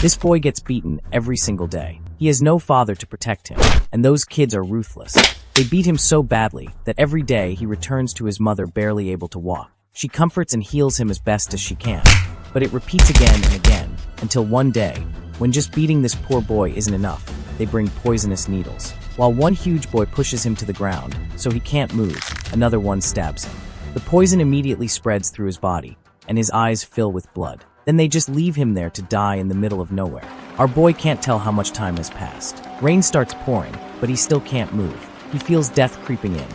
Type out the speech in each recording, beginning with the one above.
This boy gets beaten every single day. He has no father to protect him, and those kids are ruthless. They beat him so badly that every day he returns to his mother barely able to walk. She comforts and heals him as best as she can, but it repeats again and again, until one day, when just beating this poor boy isn't enough, they bring poisonous needles. While one huge boy pushes him to the ground, so he can't move, another one stabs him. The poison immediately spreads through his body, and his eyes fill with blood. Then they just leave him there to die in the middle of nowhere. Our boy can't tell how much time has passed. Rain starts pouring, but he still can't move. He feels death creeping in,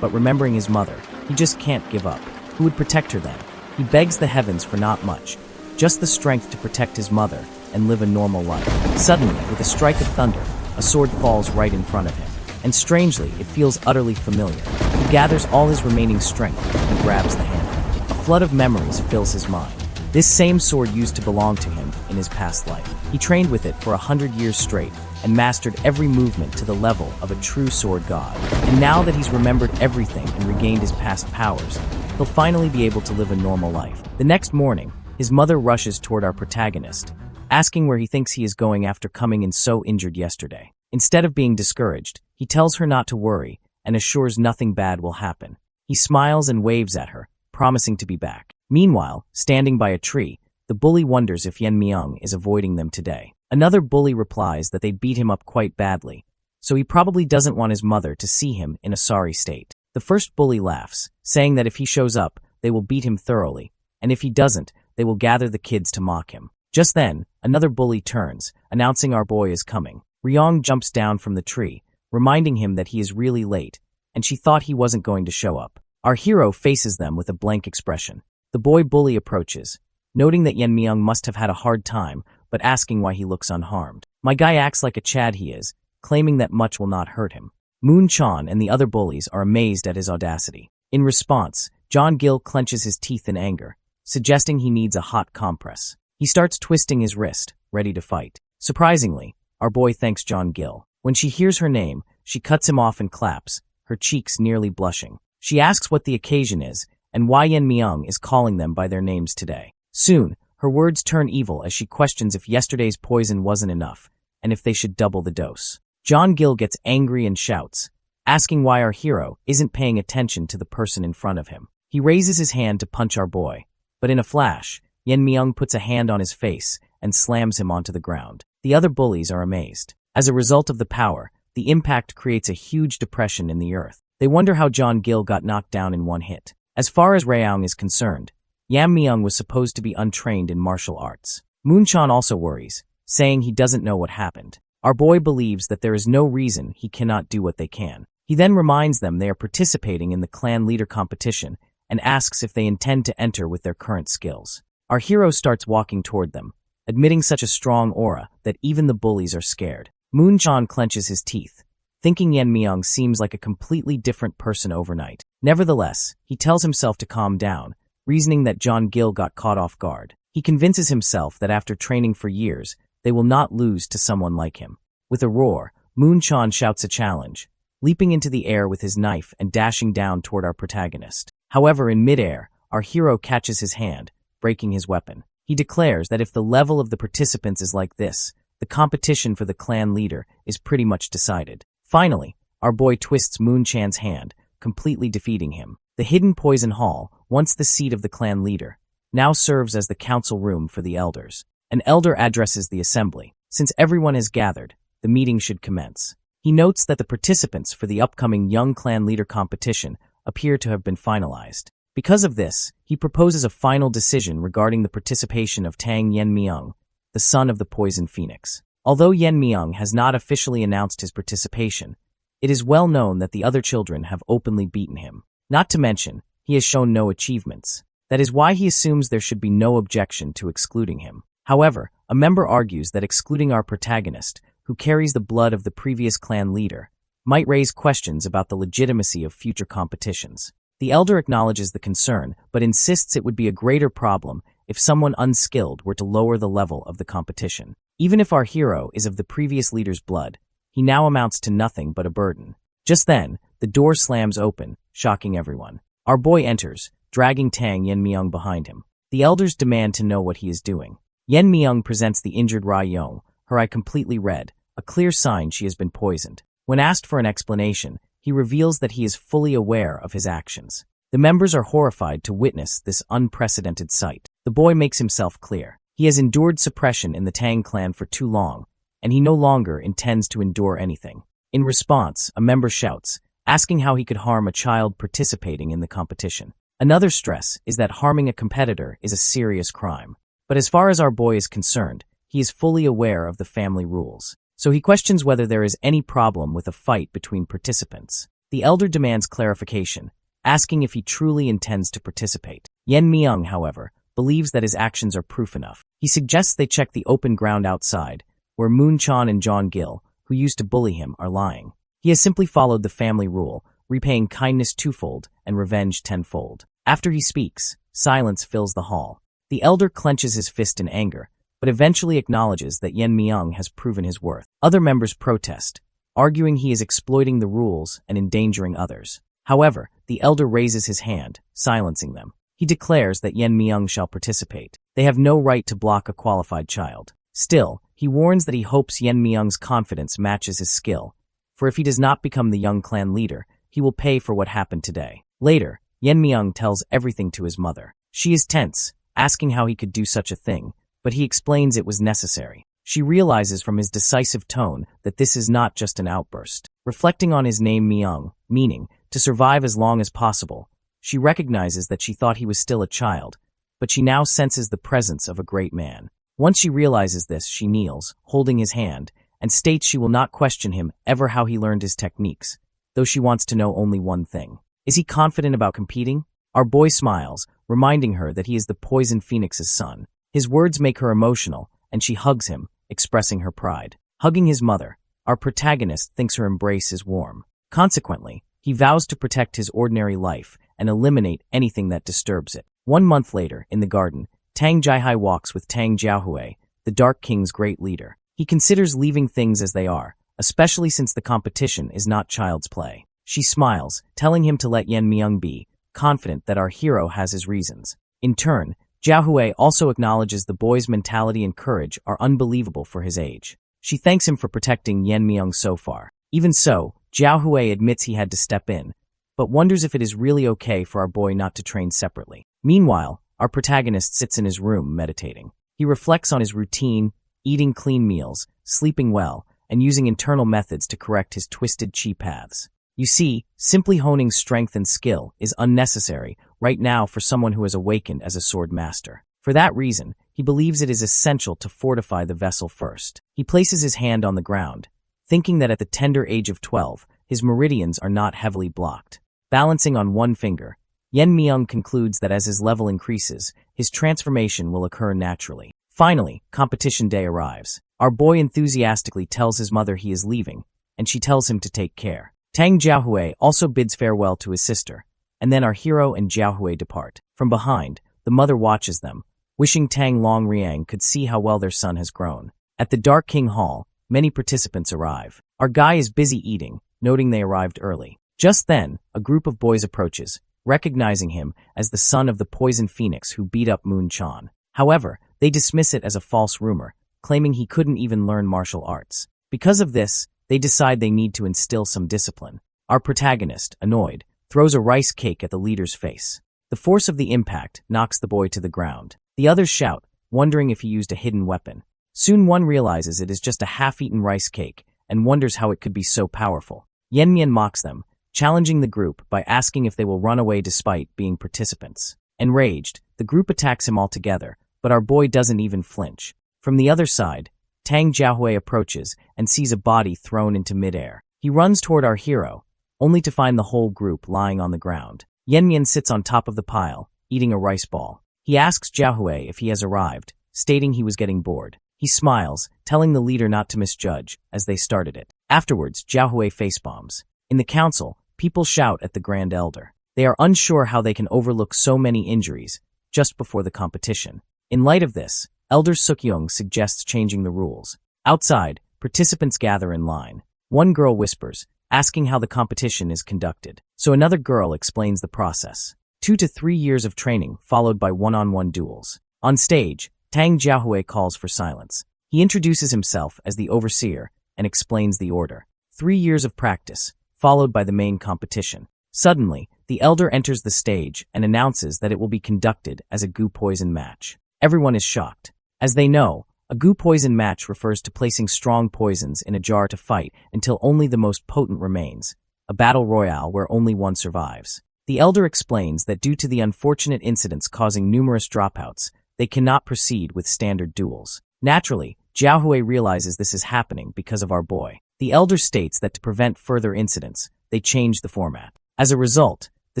but remembering his mother, he just can't give up. Who would protect her then? He begs the heavens for not much, just the strength to protect his mother and live a normal life. Suddenly, with a strike of thunder, a sword falls right in front of him, and strangely, it feels utterly familiar. He gathers all his remaining strength and grabs the handle. A flood of memories fills his mind. This same sword used to belong to him in his past life. He trained with it for 100 years straight and mastered every movement to the level of a true sword god. And now that he's remembered everything and regained his past powers, he'll finally be able to live a normal life. The next morning, his mother rushes toward our protagonist, asking where he thinks he is going after coming in so injured yesterday. Instead of being discouraged, he tells her not to worry and assures nothing bad will happen. He smiles and waves at her, promising to be back. Meanwhile, standing by a tree, the bully wonders if Yen Myung is avoiding them today. Another bully replies that they beat him up quite badly, so he probably doesn't want his mother to see him in a sorry state. The first bully laughs, saying that if he shows up, they will beat him thoroughly, and if he doesn't, they will gather the kids to mock him. Just then, another bully turns, announcing our boy is coming. Ryong jumps down from the tree, reminding him that he is really late, and she thought he wasn't going to show up. Our hero faces them with a blank expression. The boy bully approaches, noting that Yen Myung must have had a hard time, but asking why he looks unharmed. My guy acts like a Chad he is, claiming that much will not hurt him. Moon Chan and the other bullies are amazed at his audacity. In response, John Gill clenches his teeth in anger, suggesting he needs a hot compress. He starts twisting his wrist, ready to fight. Surprisingly, our boy thanks John Gill. When she hears her name, she cuts him off and claps, her cheeks nearly blushing. She asks what the occasion is, and why Yen Myung is calling them by their names today. Soon, her words turn evil as she questions if yesterday's poison wasn't enough, and if they should double the dose. John Gill gets angry and shouts, asking why our hero isn't paying attention to the person in front of him. He raises his hand to punch our boy, but in a flash, Yen Myung puts a hand on his face and slams him onto the ground. The other bullies are amazed. As a result of the power, the impact creates a huge depression in the earth. They wonder how John Gill got knocked down in one hit. As far as Rayoung is concerned, Yam Myung was supposed to be untrained in martial arts. Moon Chan also worries, saying he doesn't know what happened. Our boy believes that there is no reason he cannot do what they can. He then reminds them they are participating in the clan leader competition and asks if they intend to enter with their current skills. Our hero starts walking toward them, admitting such a strong aura that even the bullies are scared. Moon Chan clenches his teeth, thinking Yen Myung seems like a completely different person overnight. Nevertheless, he tells himself to calm down, reasoning that John Gill got caught off guard. He convinces himself that after training for years, they will not lose to someone like him. With a roar, Moon Chan shouts a challenge, leaping into the air with his knife and dashing down toward our protagonist. However, in midair, our hero catches his hand, breaking his weapon. He declares that if the level of the participants is like this, the competition for the clan leader is pretty much decided. Finally, our boy twists Moon Chan's hand, completely defeating him. The hidden poison hall, once the seat of the clan leader, now serves as the council room for the elders. An elder addresses the assembly. Since everyone has gathered, the meeting should commence. He notes that the participants for the upcoming young clan leader competition appear to have been finalized. Because of this, he proposes a final decision regarding the participation of Tang Yen Myung, the son of the Poison Phoenix. Although Yen Myung has not officially announced his participation, it is well known that the other children have openly beaten him. Not to mention, he has shown no achievements. That is why he assumes there should be no objection to excluding him. However, a member argues that excluding our protagonist, who carries the blood of the previous clan leader, might raise questions about the legitimacy of future competitions. The elder acknowledges the concern, but insists it would be a greater problem if someone unskilled were to lower the level of the competition. Even if our hero is of the previous leader's blood, he now amounts to nothing but a burden. Just then, the door slams open, shocking everyone. Our boy enters, dragging Tang Yen Myung behind him. The elders demand to know what he is doing. Yen Myung presents the injured Ra Yong, her eye completely red, a clear sign she has been poisoned. When asked for an explanation, he reveals that he is fully aware of his actions. The members are horrified to witness this unprecedented sight. The boy makes himself clear. He has endured suppression in the Tang clan for too long, and he no longer intends to endure anything. In response, a member shouts, asking how he could harm a child participating in the competition. Another stress is that harming a competitor is a serious crime. But as far as our boy is concerned, he is fully aware of the family rules. So he questions whether there is any problem with a fight between participants. The elder demands clarification, asking if he truly intends to participate. Yen Myung, however, believes that his actions are proof enough. He suggests they check the open ground outside, where Moon Chan and John Gil, who used to bully him, are lying. He has simply followed the family rule, repaying kindness twofold and revenge tenfold. After he speaks, silence fills the hall. The elder clenches his fist in anger, but eventually acknowledges that Yen Myung has proven his worth. Other members protest, arguing he is exploiting the rules and endangering others. However, the elder raises his hand, silencing them. He declares that Yen Myung shall participate. They have no right to block a qualified child. Still, he warns that he hopes Yen Myung's confidence matches his skill, for if he does not become the young clan leader, he will pay for what happened today. Later, Yen Myung tells everything to his mother. She is tense, asking how he could do such a thing, but he explains it was necessary. She realizes from his decisive tone that this is not just an outburst. Reflecting on his name Myung, meaning to survive as long as possible, she recognizes that she thought he was still a child, but she now senses the presence of a great man. Once she realizes this, she kneels, holding his hand, and states she will not question him ever how he learned his techniques, though she wants to know only one thing. Is he confident about competing? Our boy smiles, reminding her that he is the Poison Phoenix's son. His words make her emotional, and she hugs him, expressing her pride. Hugging his mother, our protagonist thinks her embrace is warm. Consequently, he vows to protect his ordinary life and eliminate anything that disturbs it. 1 month later, in the garden, Tang Jiahai walks with Tang Jiahui, the Dark King's great leader. He considers leaving things as they are, especially since the competition is not child's play. She smiles, telling him to let Yen Myung be, confident that our hero has his reasons. In turn, Jiahui also acknowledges the boy's mentality and courage are unbelievable for his age. She thanks him for protecting Yen Myung so far. Even so, Jiahui admits he had to step in, but wonders if it is really okay for our boy not to train separately. Meanwhile, our protagonist sits in his room meditating. He reflects on his routine, eating clean meals, sleeping well, and using internal methods to correct his twisted chi paths. You see, simply honing strength and skill is unnecessary right now for someone who has awakened as a sword master. For that reason, he believes it is essential to fortify the vessel first. He places his hand on the ground, thinking that at the tender age of 12, his meridians are not heavily blocked. Balancing on one finger, Yen Myung concludes that as his level increases, his transformation will occur naturally. Finally, competition day arrives. Our boy enthusiastically tells his mother he is leaving, and she tells him to take care. Tang Jiahui also bids farewell to his sister, and then our hero and Jiahui depart. From behind, the mother watches them, wishing Tang Longriang could see how well their son has grown. At the Dark King Hall, many participants arrive. Our guy is busy eating, noting they arrived early. Just then, a group of boys approaches, recognizing him as the son of the Poison Phoenix who beat up Moon Chan. However, they dismiss it as a false rumor, claiming he couldn't even learn martial arts. Because of this, they decide they need to instill some discipline. Our protagonist, annoyed, throws a rice cake at the leader's face. The force of the impact knocks the boy to the ground. The others shout, wondering if he used a hidden weapon. Soon one realizes it is just a half-eaten rice cake and wonders how it could be so powerful. Yen Myung mocks them, challenging the group by asking if they will run away despite being participants. Enraged, the group attacks him altogether, but our boy doesn't even flinch. From the other side, Tang Jiahui approaches and sees a body thrown into midair. He runs toward our hero, only to find the whole group lying on the ground. Yen Myung sits on top of the pile, eating a rice ball. He asks Jiahui if he has arrived, stating he was getting bored. He smiles, telling the leader not to misjudge, as they started it. Afterwards, Jiahui face-bombs. In the council, people shout at the Grand Elder. They are unsure how they can overlook so many injuries just before the competition. In light of this, Elder Sukyoung suggests changing the rules. Outside, participants gather in line. One girl whispers, asking how the competition is conducted. So another girl explains the process. 2 to 3 years of training followed by one-on-one duels. On stage, Tang Jiahui calls for silence. He introduces himself as the overseer and explains the order. 3 years of practice, followed by the main competition. Suddenly, the elder enters the stage and announces that it will be conducted as a goo poison match. Everyone is shocked. As they know, a goo poison match refers to placing strong poisons in a jar to fight until only the most potent remains, a battle royale where only one survives. The elder explains that due to the unfortunate incidents causing numerous dropouts, they cannot proceed with standard duels. Naturally, Jiahui realizes this is happening because of our boy. The elder states that to prevent further incidents, they changed the format. As a result, the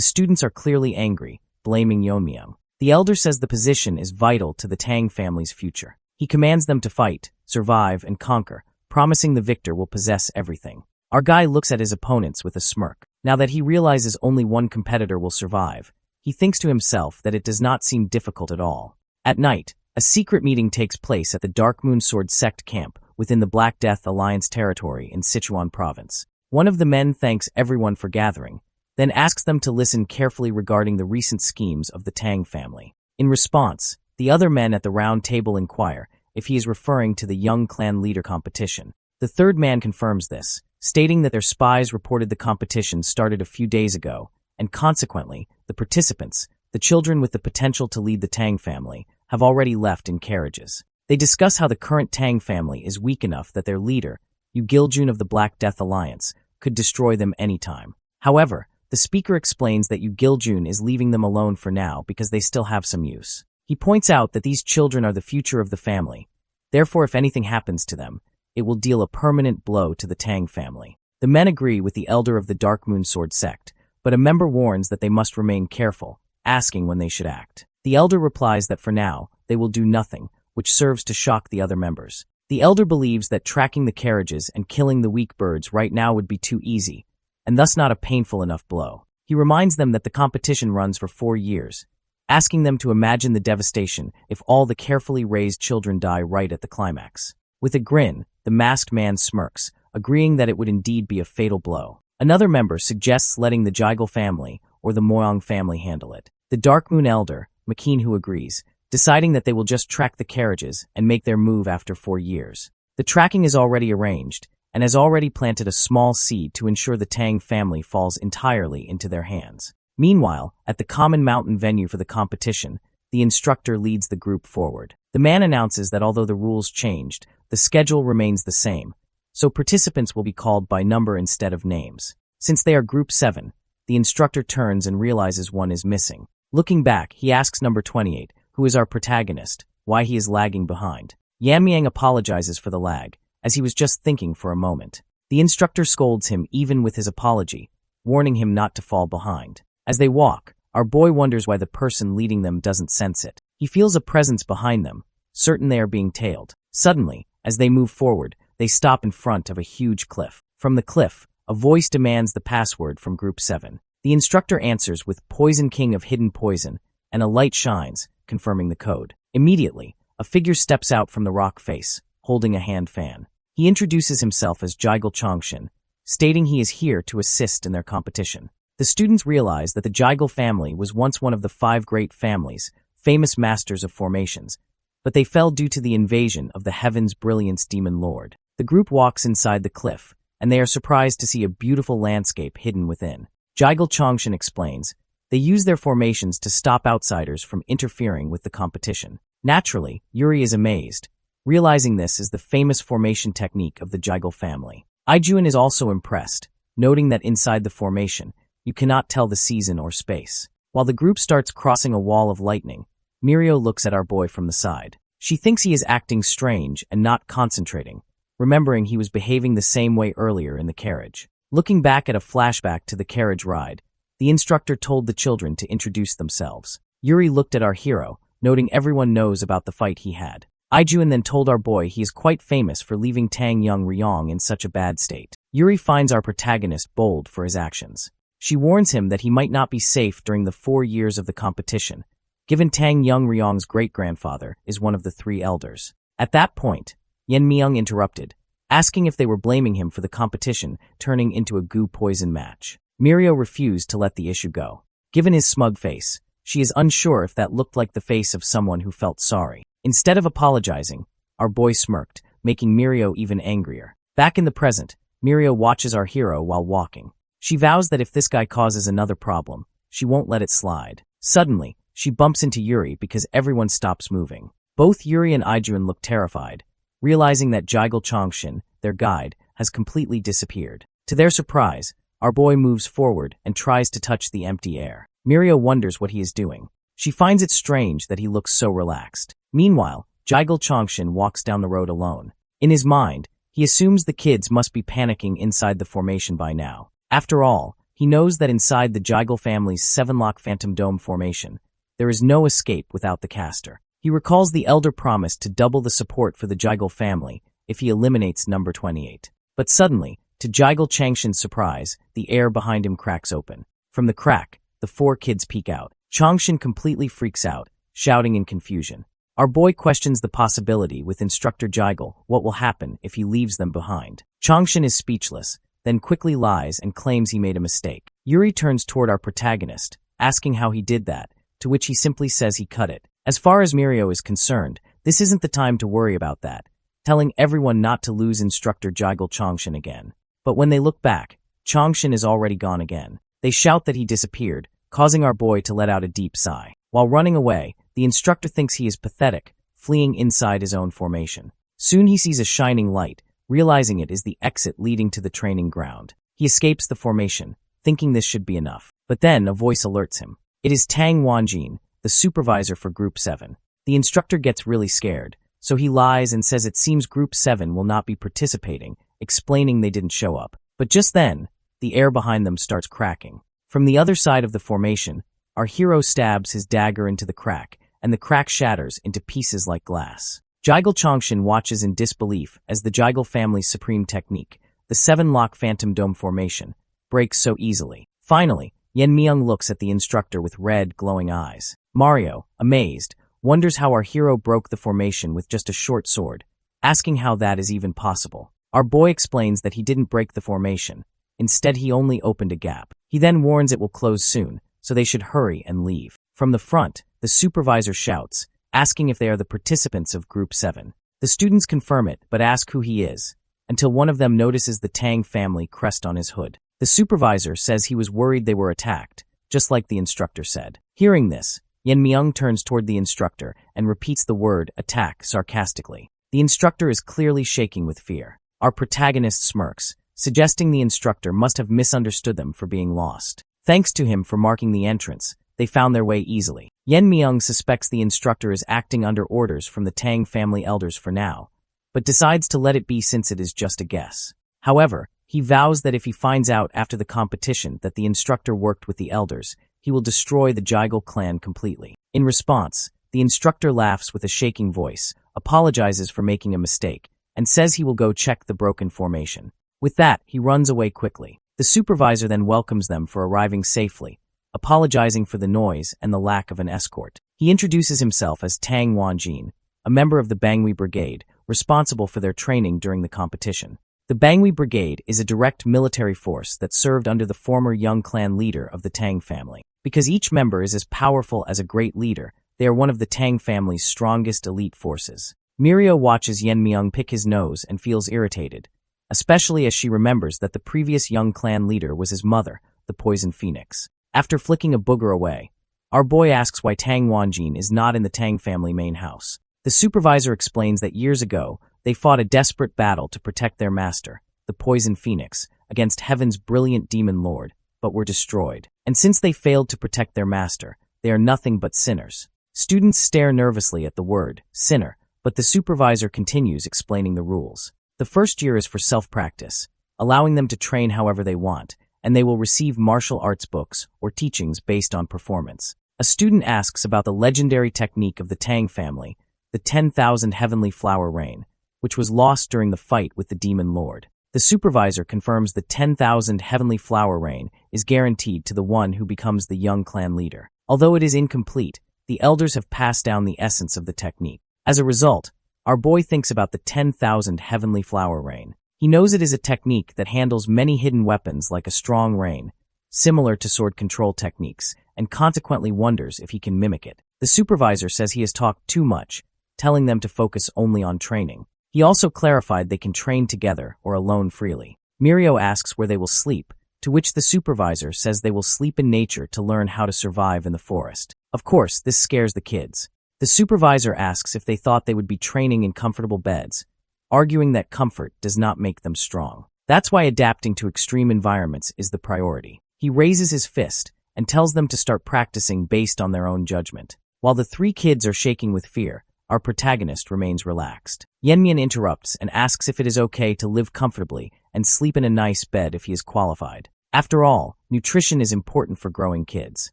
students are clearly angry, blaming Yeonmyeong. The elder says the position is vital to the Tang family's future. He commands them to fight, survive, and conquer, promising the victor will possess everything. Our guy looks at his opponents with a smirk. Now that he realizes only one competitor will survive, he thinks to himself that it does not seem difficult at all. At night, a secret meeting takes place at the Dark Moon Sword sect camp within the Black Death Alliance territory in Sichuan province. One of the men thanks everyone for gathering, then asks them to listen carefully regarding the recent schemes of the Tang family. In response, the other men at the round table inquire if he is referring to the young clan leader competition. The third man confirms this, stating that their spies reported the competition started a few days ago, and consequently, the participants, the children with the potential to lead the Tang family, have already left in carriages. They discuss how the current Tang family is weak enough that their leader, Yu Giljun of the Black Death Alliance, could destroy them anytime. However, the speaker explains that Yu Giljun is leaving them alone for now because they still have some use. He points out that these children are the future of the family. Therefore, if anything happens to them, it will deal a permanent blow to the Tang family. The men agree with the elder of the Dark Moon Sword sect, but a member warns that they must remain careful, asking when they should act. The elder replies that for now, they will do nothing, which serves to shock the other members. The elder believes that tracking the carriages and killing the weak birds right now would be too easy, and thus not a painful enough blow. He reminds them that the competition runs for 4 years, asking them to imagine the devastation if all the carefully raised children die right at the climax. With a grin, the masked man smirks, agreeing that it would indeed be a fatal blow. Another member suggests letting the Jigal family or the Moyong family handle it. The Dark Moon elder, McKean, who agrees, deciding that they will just track the carriages and make their move after 4 years. The tracking is already arranged, and has already planted a small seed to ensure the Tang family falls entirely into their hands. Meanwhile, at the common mountain venue for the competition, the instructor leads the group forward. The man announces that although the rules changed, the schedule remains the same, so participants will be called by number instead of names. Since they are Group 7, the instructor turns and realizes one is missing. Looking back, he asks number 28, who is our protagonist, why he is lagging behind. Yeonmyeong apologizes for the lag, as he was just thinking for a moment. The instructor scolds him even with his apology, warning him not to fall behind. As they walk, our boy wonders why the person leading them doesn't sense it. He feels a presence behind them, certain they are being tailed. Suddenly, as they move forward, they stop in front of a huge cliff. From the cliff, a voice demands the password from Group 7. The instructor answers with Poison King of Hidden Poison, and a light shines, confirming the code. Immediately, a figure steps out from the rock face, holding a hand fan. He introduces himself as Jigal Chongshin, stating he is here to assist in their competition. The students realize that the Jigal family was once one of the 5 great families, famous masters of formations, but they fell due to the invasion of the Heaven's Brilliance Demon Lord. The group walks inside the cliff, and they are surprised to see a beautiful landscape hidden within. Jigal Chongshin explains, they use their formations to stop outsiders from interfering with the competition. Naturally, Yuri is amazed, realizing this is the famous formation technique of the Jigal family. Ijuan is also impressed, noting that inside the formation, you cannot tell the season or space. While the group starts crossing a wall of lightning, Mirio looks at our boy from the side. She thinks he is acting strange and not concentrating, remembering he was behaving the same way earlier in the carriage. Looking back at a flashback to the carriage ride, the instructor told the children to introduce themselves. Yuri looked at our hero, noting everyone knows about the fight he had. Ijuan then told our boy he is quite famous for leaving Tang Young Ryong in such a bad state. Yuri finds our protagonist bold for his actions. She warns him that he might not be safe during the 4 years of the competition, given Tang Young Ryong's great-grandfather is one of the 3 elders. At that point, Yeonmyeong interrupted, asking if they were blaming him for the competition turning into a goo poison match. Mirio refused to let the issue go. Given his smug face, she is unsure if that looked like the face of someone who felt sorry. Instead of apologizing, our boy smirked, making Mirio even angrier. Back in the present, Mirio watches our hero while walking. She vows that if this guy causes another problem, she won't let it slide. Suddenly, she bumps into Yuri because everyone stops moving. Both Yuri and Ijuan look terrified, realizing that Jigel Chongshin, their guide, has completely disappeared. To their surprise, our boy moves forward and tries to touch the empty air. Mirio wonders what he is doing. She finds it strange that he looks so relaxed. Meanwhile, Jigel Chongshin walks down the road alone. In his mind, he assumes the kids must be panicking inside the formation by now. After all, he knows that inside the Jigel family's 7-lock Phantom Dome formation, there is no escape without the caster. He recalls the elder promise to double the support for the Jigel family if he eliminates number 28. But suddenly, to Jigel Chongshin's surprise, the air behind him cracks open. From the crack, the 4 kids peek out. Chongshin completely freaks out, shouting in confusion. Our boy questions the possibility with Instructor Jigel what will happen if he leaves them behind. Chongshin is speechless, then quickly lies and claims he made a mistake. Yuri turns toward our protagonist, asking how he did that, to which he simply says he cut it. As far as Mirio is concerned, this isn't the time to worry about that, telling everyone not to lose Instructor Jigel Chongshin again. But when they look back, Chongshin is already gone again. They shout that he disappeared, causing our boy to let out a deep sigh. While running away, the instructor thinks he is pathetic, fleeing inside his own formation. Soon he sees a shining light, realizing it is the exit leading to the training ground. He escapes the formation, thinking this should be enough. But then a voice alerts him. It is Tang Wanjin, the supervisor for Group 7. The instructor gets really scared, so he lies and says it seems Group 7 will not be participating, explaining they didn't show up. But just then, the air behind them starts cracking. From the other side of the formation, our hero stabs his dagger into the crack, and the crack shatters into pieces like glass. Jigel Chongshin watches in disbelief as the Jigel family's supreme technique, the 7-lock Phantom Dome formation, breaks so easily. Finally, Yen Myung looks at the instructor with red, glowing eyes. Mario, amazed, wonders how our hero broke the formation with just a short sword, asking how that is even possible. Our boy explains that he didn't break the formation. Instead, he only opened a gap. He then warns it will close soon, so they should hurry and leave. From the front, the supervisor shouts, asking if they are the participants of Group 7. The students confirm it, but ask who he is, until one of them notices the Tang family crest on his hood. The supervisor says he was worried they were attacked, just like the instructor said. Hearing this, Yen Myung turns toward the instructor and repeats the word attack sarcastically. The instructor is clearly shaking with fear. Our protagonist smirks, suggesting the instructor must have misunderstood them for being lost. Thanks to him for marking the entrance, they found their way easily. Yen Myung suspects the instructor is acting under orders from the Tang family elders for now, but decides to let it be since it is just a guess. However, he vows that if he finds out after the competition that the instructor worked with the elders, he will destroy the Jigel clan completely. In response, the instructor laughs with a shaking voice, apologizes for making a mistake, and says he will go check the broken formation. With that, he runs away quickly. The supervisor then welcomes them for arriving safely, apologizing for the noise and the lack of an escort. He introduces himself as Tang Wanjin, a member of the Bangui Brigade, responsible for their training during the competition. The Bangui Brigade is a direct military force that served under the former young clan leader of the Tang family. Because each member is as powerful as a great leader, they are one of the Tang family's strongest elite forces. Mirio watches Yen Myung pick his nose and feels irritated, especially as she remembers that the previous young clan leader was his mother, the Poison Phoenix. After flicking a booger away, our boy asks why Tang Wanjin is not in the Tang family main house. The supervisor explains that years ago, they fought a desperate battle to protect their master, the Poison Phoenix, against Heaven's brilliant demon lord, but were destroyed. And since they failed to protect their master, they are nothing but sinners. Students stare nervously at the word, sinner, but the supervisor continues explaining the rules. The first year is for self-practice, allowing them to train however they want, and they will receive martial arts books or teachings based on performance. A student asks about the legendary technique of the Tang family, the 10,000 Heavenly Flower Rain, which was lost during the fight with the Demon Lord. The supervisor confirms the 10,000 Heavenly Flower Rain is guaranteed to the one who becomes the young clan leader. Although it is incomplete, the elders have passed down the essence of the technique. As a result, our boy thinks about the 10,000 Heavenly Flower Rain. He knows it is a technique that handles many hidden weapons like a strong rain, similar to sword control techniques, and consequently wonders if he can mimic it. The supervisor says he has talked too much, telling them to focus only on training. He also clarified they can train together or alone freely. Mirio asks where they will sleep, to which the supervisor says they will sleep in nature to learn how to survive in the forest. Of course, this scares the kids. The supervisor asks if they thought they would be training in comfortable beds, arguing that comfort does not make them strong. That's why adapting to extreme environments is the priority. He raises his fist and tells them to start practicing based on their own judgment. While the three kids are shaking with fear, our protagonist remains relaxed. Yenmian interrupts and asks if it is okay to live comfortably and sleep in a nice bed if he is qualified. After all, nutrition is important for growing kids.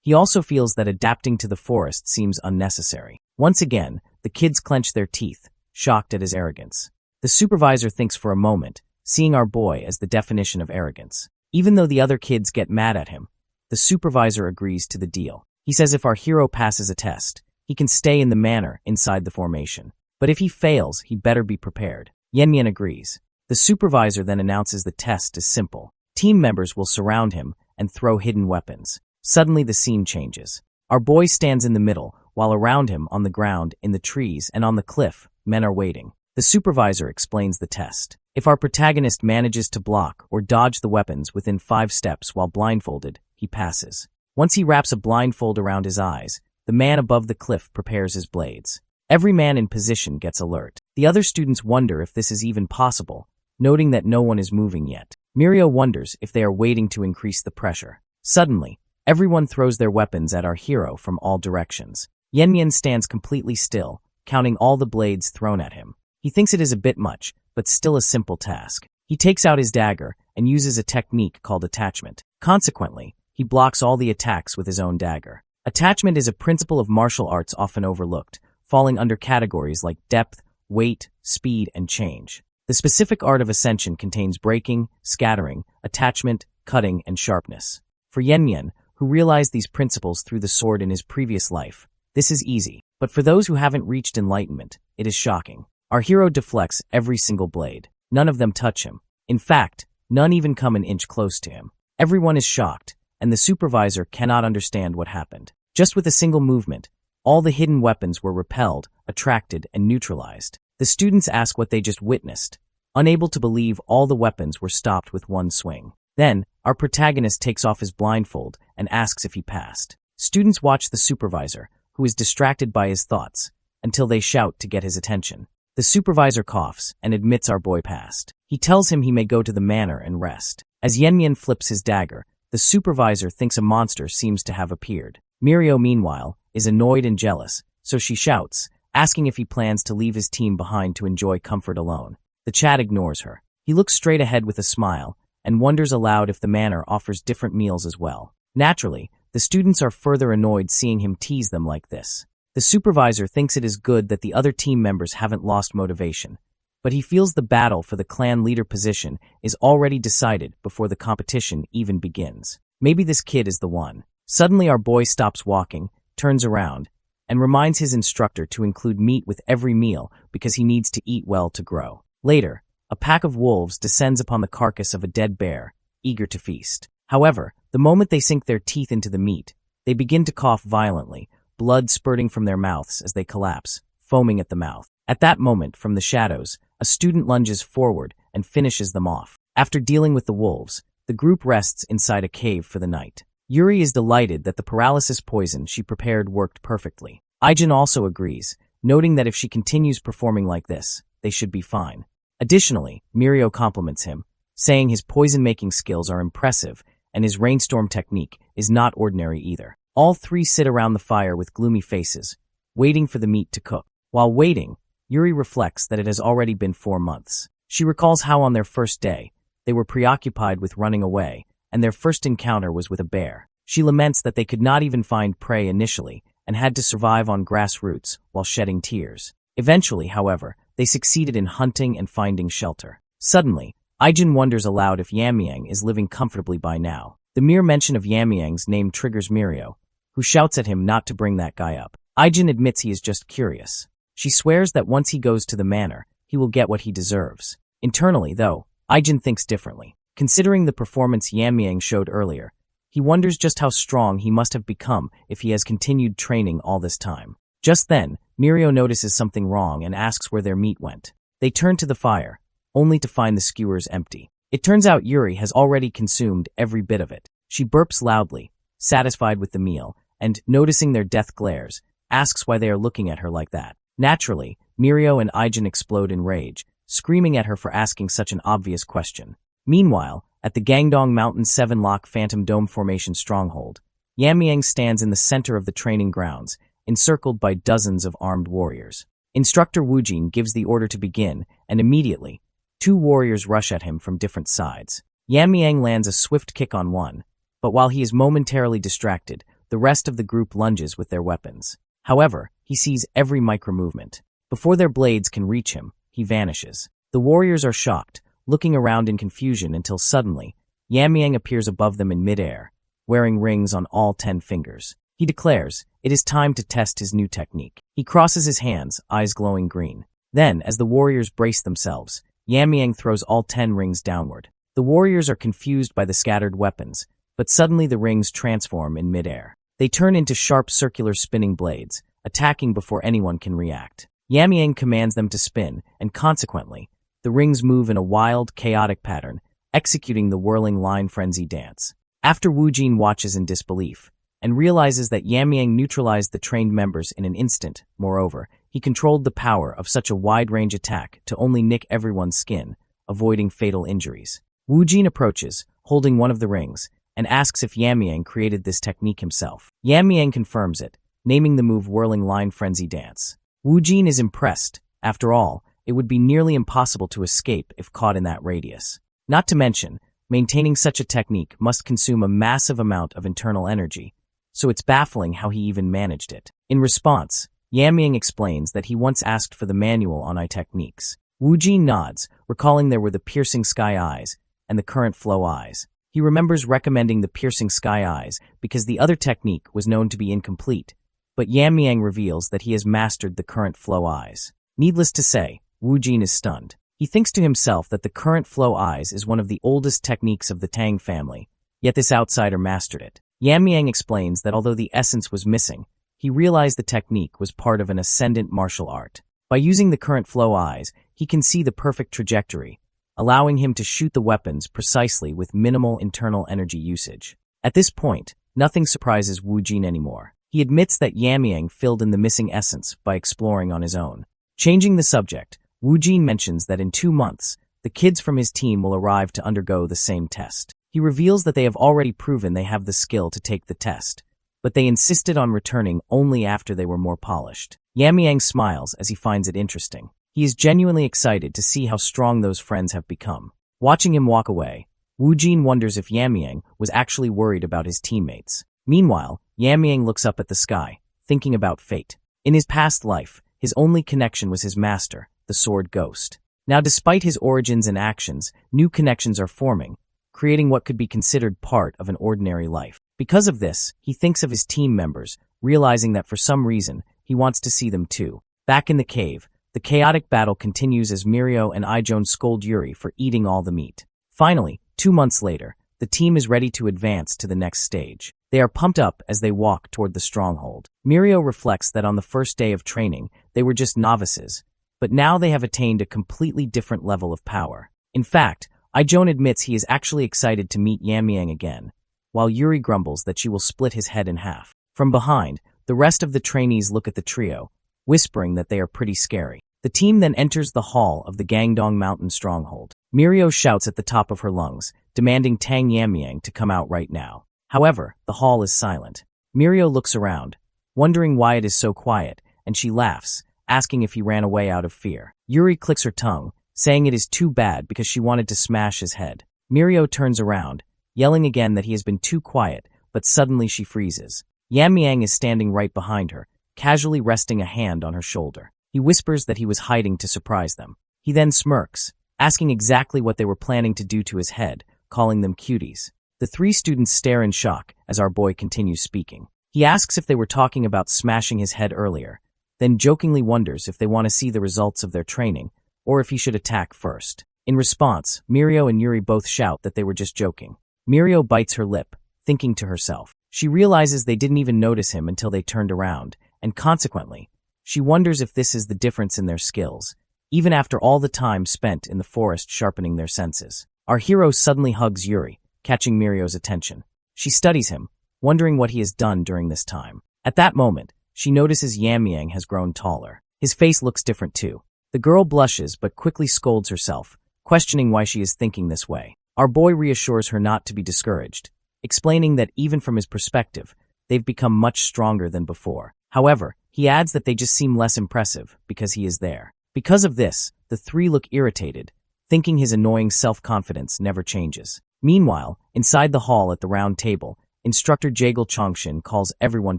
He also feels that adapting to the forest seems unnecessary. Once again, the kids clench their teeth, shocked at his arrogance. The supervisor thinks for a moment, seeing our boy as the definition of arrogance. Even though the other kids get mad at him, the supervisor agrees to the deal. He says if our hero passes a test, he can stay in the manor inside the formation. But if he fails, he better be prepared. Yenmian agrees. The supervisor then announces the test is simple. Team members will surround him and throw hidden weapons. Suddenly the scene changes. Our boy stands in the middle, while around him, on the ground, in the trees, and on the cliff, men are waiting. The supervisor explains the test. If our protagonist manages to block or dodge the weapons within 5 steps while blindfolded, he passes. Once he wraps a blindfold around his eyes, the man above the cliff prepares his blades. Every man in position gets alert. The other students wonder if this is even possible, noting that no one is moving yet. Mirio wonders if they are waiting to increase the pressure. Suddenly, everyone throws their weapons at our hero from all directions. Yenmian stands completely still, counting all the blades thrown at him. He thinks it is a bit much, but still a simple task. He takes out his dagger and uses a technique called attachment. Consequently, he blocks all the attacks with his own dagger. Attachment is a principle of martial arts often overlooked, falling under categories like depth, weight, speed, and change. The specific art of ascension contains breaking, scattering, attachment, cutting, and sharpness. For Yenmian, who realized these principles through the sword in his previous life, this is easy. But for those who haven't reached enlightenment, it is shocking. Our hero deflects every single blade. None of them touch him. In fact, none even come an inch close to him. Everyone is shocked, and the supervisor cannot understand what happened. Just with a single movement, all the hidden weapons were repelled, attracted, and neutralized. The students ask what they just witnessed, unable to believe all the weapons were stopped with one swing. Then, our protagonist takes off his blindfold and asks if he passed. Students watch the supervisor, who is distracted by his thoughts, until they shout to get his attention. The supervisor coughs and admits our boy passed. He tells him he may go to the manor and rest. As Yenmian flips his dagger, the supervisor thinks a monster seems to have appeared. Mirio, meanwhile, is annoyed and jealous, so she shouts, asking if he plans to leave his team behind to enjoy comfort alone. The Chad ignores her. He looks straight ahead with a smile and wonders aloud if the manor offers different meals as well. Naturally, the students are further annoyed seeing him tease them like this. The supervisor thinks it is good that the other team members haven't lost motivation, but he feels the battle for the clan leader position is already decided before the competition even begins. Maybe this kid is the one. Suddenly our boy stops walking, turns around, and reminds his instructor to include meat with every meal because he needs to eat well to grow. Later, a pack of wolves descends upon the carcass of a dead bear, eager to feast. However, the moment they sink their teeth into the meat, they begin to cough violently, blood spurting from their mouths as they collapse, foaming at the mouth. At that moment, from the shadows, a student lunges forward and finishes them off. After dealing with the wolves, the group rests inside a cave for the night. Yuri is delighted that the paralysis poison she prepared worked perfectly. Aijin also agrees, noting that if she continues performing like this, they should be fine. Additionally, Mirio compliments him, saying his poison-making skills are impressive and his rainstorm technique is not ordinary either. All three sit around the fire with gloomy faces, waiting for the meat to cook. While waiting, Yuri reflects that it has already been 4 months. She recalls how on their first day, they were preoccupied with running away, and their first encounter was with a bear. She laments that they could not even find prey initially and had to survive on grass roots while shedding tears. Eventually, however, they succeeded in hunting and finding shelter. Suddenly, Aijin wonders aloud if Yamiang is living comfortably by now. The mere mention of Yamiang's name triggers Mirio, who shouts at him not to bring that guy up. Aijin admits he is just curious. She swears that once he goes to the manor, he will get what he deserves. Internally, though, Aijin thinks differently. Considering the performance Yamiang showed earlier, he wonders just how strong he must have become if he has continued training all this time. Just then, Mirio notices something wrong and asks where their meat went. They turn to the fire, only to find the skewers empty. It turns out Yuri has already consumed every bit of it. She burps loudly, satisfied with the meal, and, noticing their death glares, asks why they are looking at her like that. Naturally, Mirio and Aijin explode in rage, screaming at her for asking such an obvious question. Meanwhile, at the Gangdong Mountain 7-Lock Phantom Dome Formation stronghold, Yamiang stands in the center of the training grounds, encircled by dozens of armed warriors. Instructor Wujin gives the order to begin, and immediately, 2 warriors rush at him from different sides. Yamiang lands a swift kick on one, but while he is momentarily distracted, the rest of the group lunges with their weapons. However, he sees every micro-movement. Before their blades can reach him, he vanishes. The warriors are shocked, looking around in confusion until suddenly, Yamiang appears above them in midair, wearing rings on all 10 fingers. He declares, it is time to test his new technique. He crosses his hands, eyes glowing green. Then, as the warriors brace themselves, Yamiang throws all 10 rings downward. The warriors are confused by the scattered weapons, but suddenly the rings transform in midair. They turn into sharp circular spinning blades, attacking before anyone can react. Yamiang commands them to spin, and consequently, the rings move in a wild, chaotic pattern, executing the whirling line frenzy dance. After Wujin watches in disbelief, and realizes that Yamiang neutralized the trained members in an instant, moreover, he controlled the power of such a wide-range attack to only nick everyone's skin, avoiding fatal injuries. Wujin approaches, holding one of the rings, and asks if Yamiang created this technique himself. Yamiang confirms it, naming the move Whirling Line Frenzy Dance. Wujin is impressed. After all, it would be nearly impossible to escape if caught in that radius. Not to mention, maintaining such a technique must consume a massive amount of internal energy, so it's baffling how he even managed it. In response, Yamiang explains that he once asked for the manual on eye techniques. Wujin nods, recalling there were the piercing sky eyes and the current flow eyes. He remembers recommending the piercing sky eyes because the other technique was known to be incomplete, but Yamiang reveals that he has mastered the current flow eyes. Needless to say, Wujin is stunned. He thinks to himself that the current flow eyes is one of the oldest techniques of the Tang family, yet this outsider mastered it. Yamiang explains that although the essence was missing, he realized the technique was part of an ascendant martial art. By using the current flow eyes, he can see the perfect trajectory, allowing him to shoot the weapons precisely with minimal internal energy usage. At this point, nothing surprises Wujin anymore. He admits that Yamiang filled in the missing essence by exploring on his own. Changing the subject, Wujin mentions that in 2 months, the kids from his team will arrive to undergo the same test. He reveals that they have already proven they have the skill to take the test, but they insisted on returning only after they were more polished. Yamiang smiles as he finds it interesting. He is genuinely excited to see how strong those friends have become. Watching him walk away, Wujin wonders if Yamiang was actually worried about his teammates. Meanwhile, Yamiang looks up at the sky, thinking about fate. In his past life, his only connection was his master, the Sword Ghost. Now, despite his origins and actions, new connections are forming, creating what could be considered part of an ordinary life. Because of this, he thinks of his team members, realizing that for some reason, he wants to see them too. Back in the cave, the chaotic battle continues as Mirio and Ijon scold Yuri for eating all the meat. Finally, 2 months later, the team is ready to advance to the next stage. They are pumped up as they walk toward the stronghold. Mirio reflects that on the first day of training, they were just novices, but now they have attained a completely different level of power. In fact, Ijon admits he is actually excited to meet Yamiang again, while Yuri grumbles that she will split his head in half. From behind, the rest of the trainees look at the trio, whispering that they are pretty scary. The team then enters the hall of the Gangdong Mountain stronghold. Mirio shouts at the top of her lungs, demanding Tang Yamiang to come out right now. However, the hall is silent. Mirio looks around, wondering why it is so quiet, and she laughs, asking if he ran away out of fear. Yuri clicks her tongue, saying it is too bad because she wanted to smash his head. Mirio turns around, yelling again that he has been too quiet, but suddenly she freezes. Yamiang is standing right behind her, casually resting a hand on her shoulder. He whispers that he was hiding to surprise them. He then smirks, asking exactly what they were planning to do to his head, calling them cuties. The 3 students stare in shock as our boy continues speaking. He asks if they were talking about smashing his head earlier, then jokingly wonders if they want to see the results of their training, or if he should attack first. In response, Mirio and Yuri both shout that they were just joking. Mirio bites her lip, thinking to herself. She realizes they didn't even notice him until they turned around, and consequently, She wonders if this is the difference in their skills, even after all the time spent in the forest sharpening their senses. Our hero suddenly hugs Yuri, catching Mirio's attention. She studies him, wondering what he has done during this time. At that moment, she notices Yamyang has grown taller. His face looks different too. The girl blushes but quickly scolds herself, questioning why she is thinking this way. Our boy reassures her not to be discouraged, explaining that even from his perspective, they've become much stronger than before. However, he adds that they just seem less impressive because he is there. Because of this, the three look irritated, thinking his annoying self-confidence never changes. Meanwhile, inside the hall at the round table, Instructor Jagal Chongshin calls everyone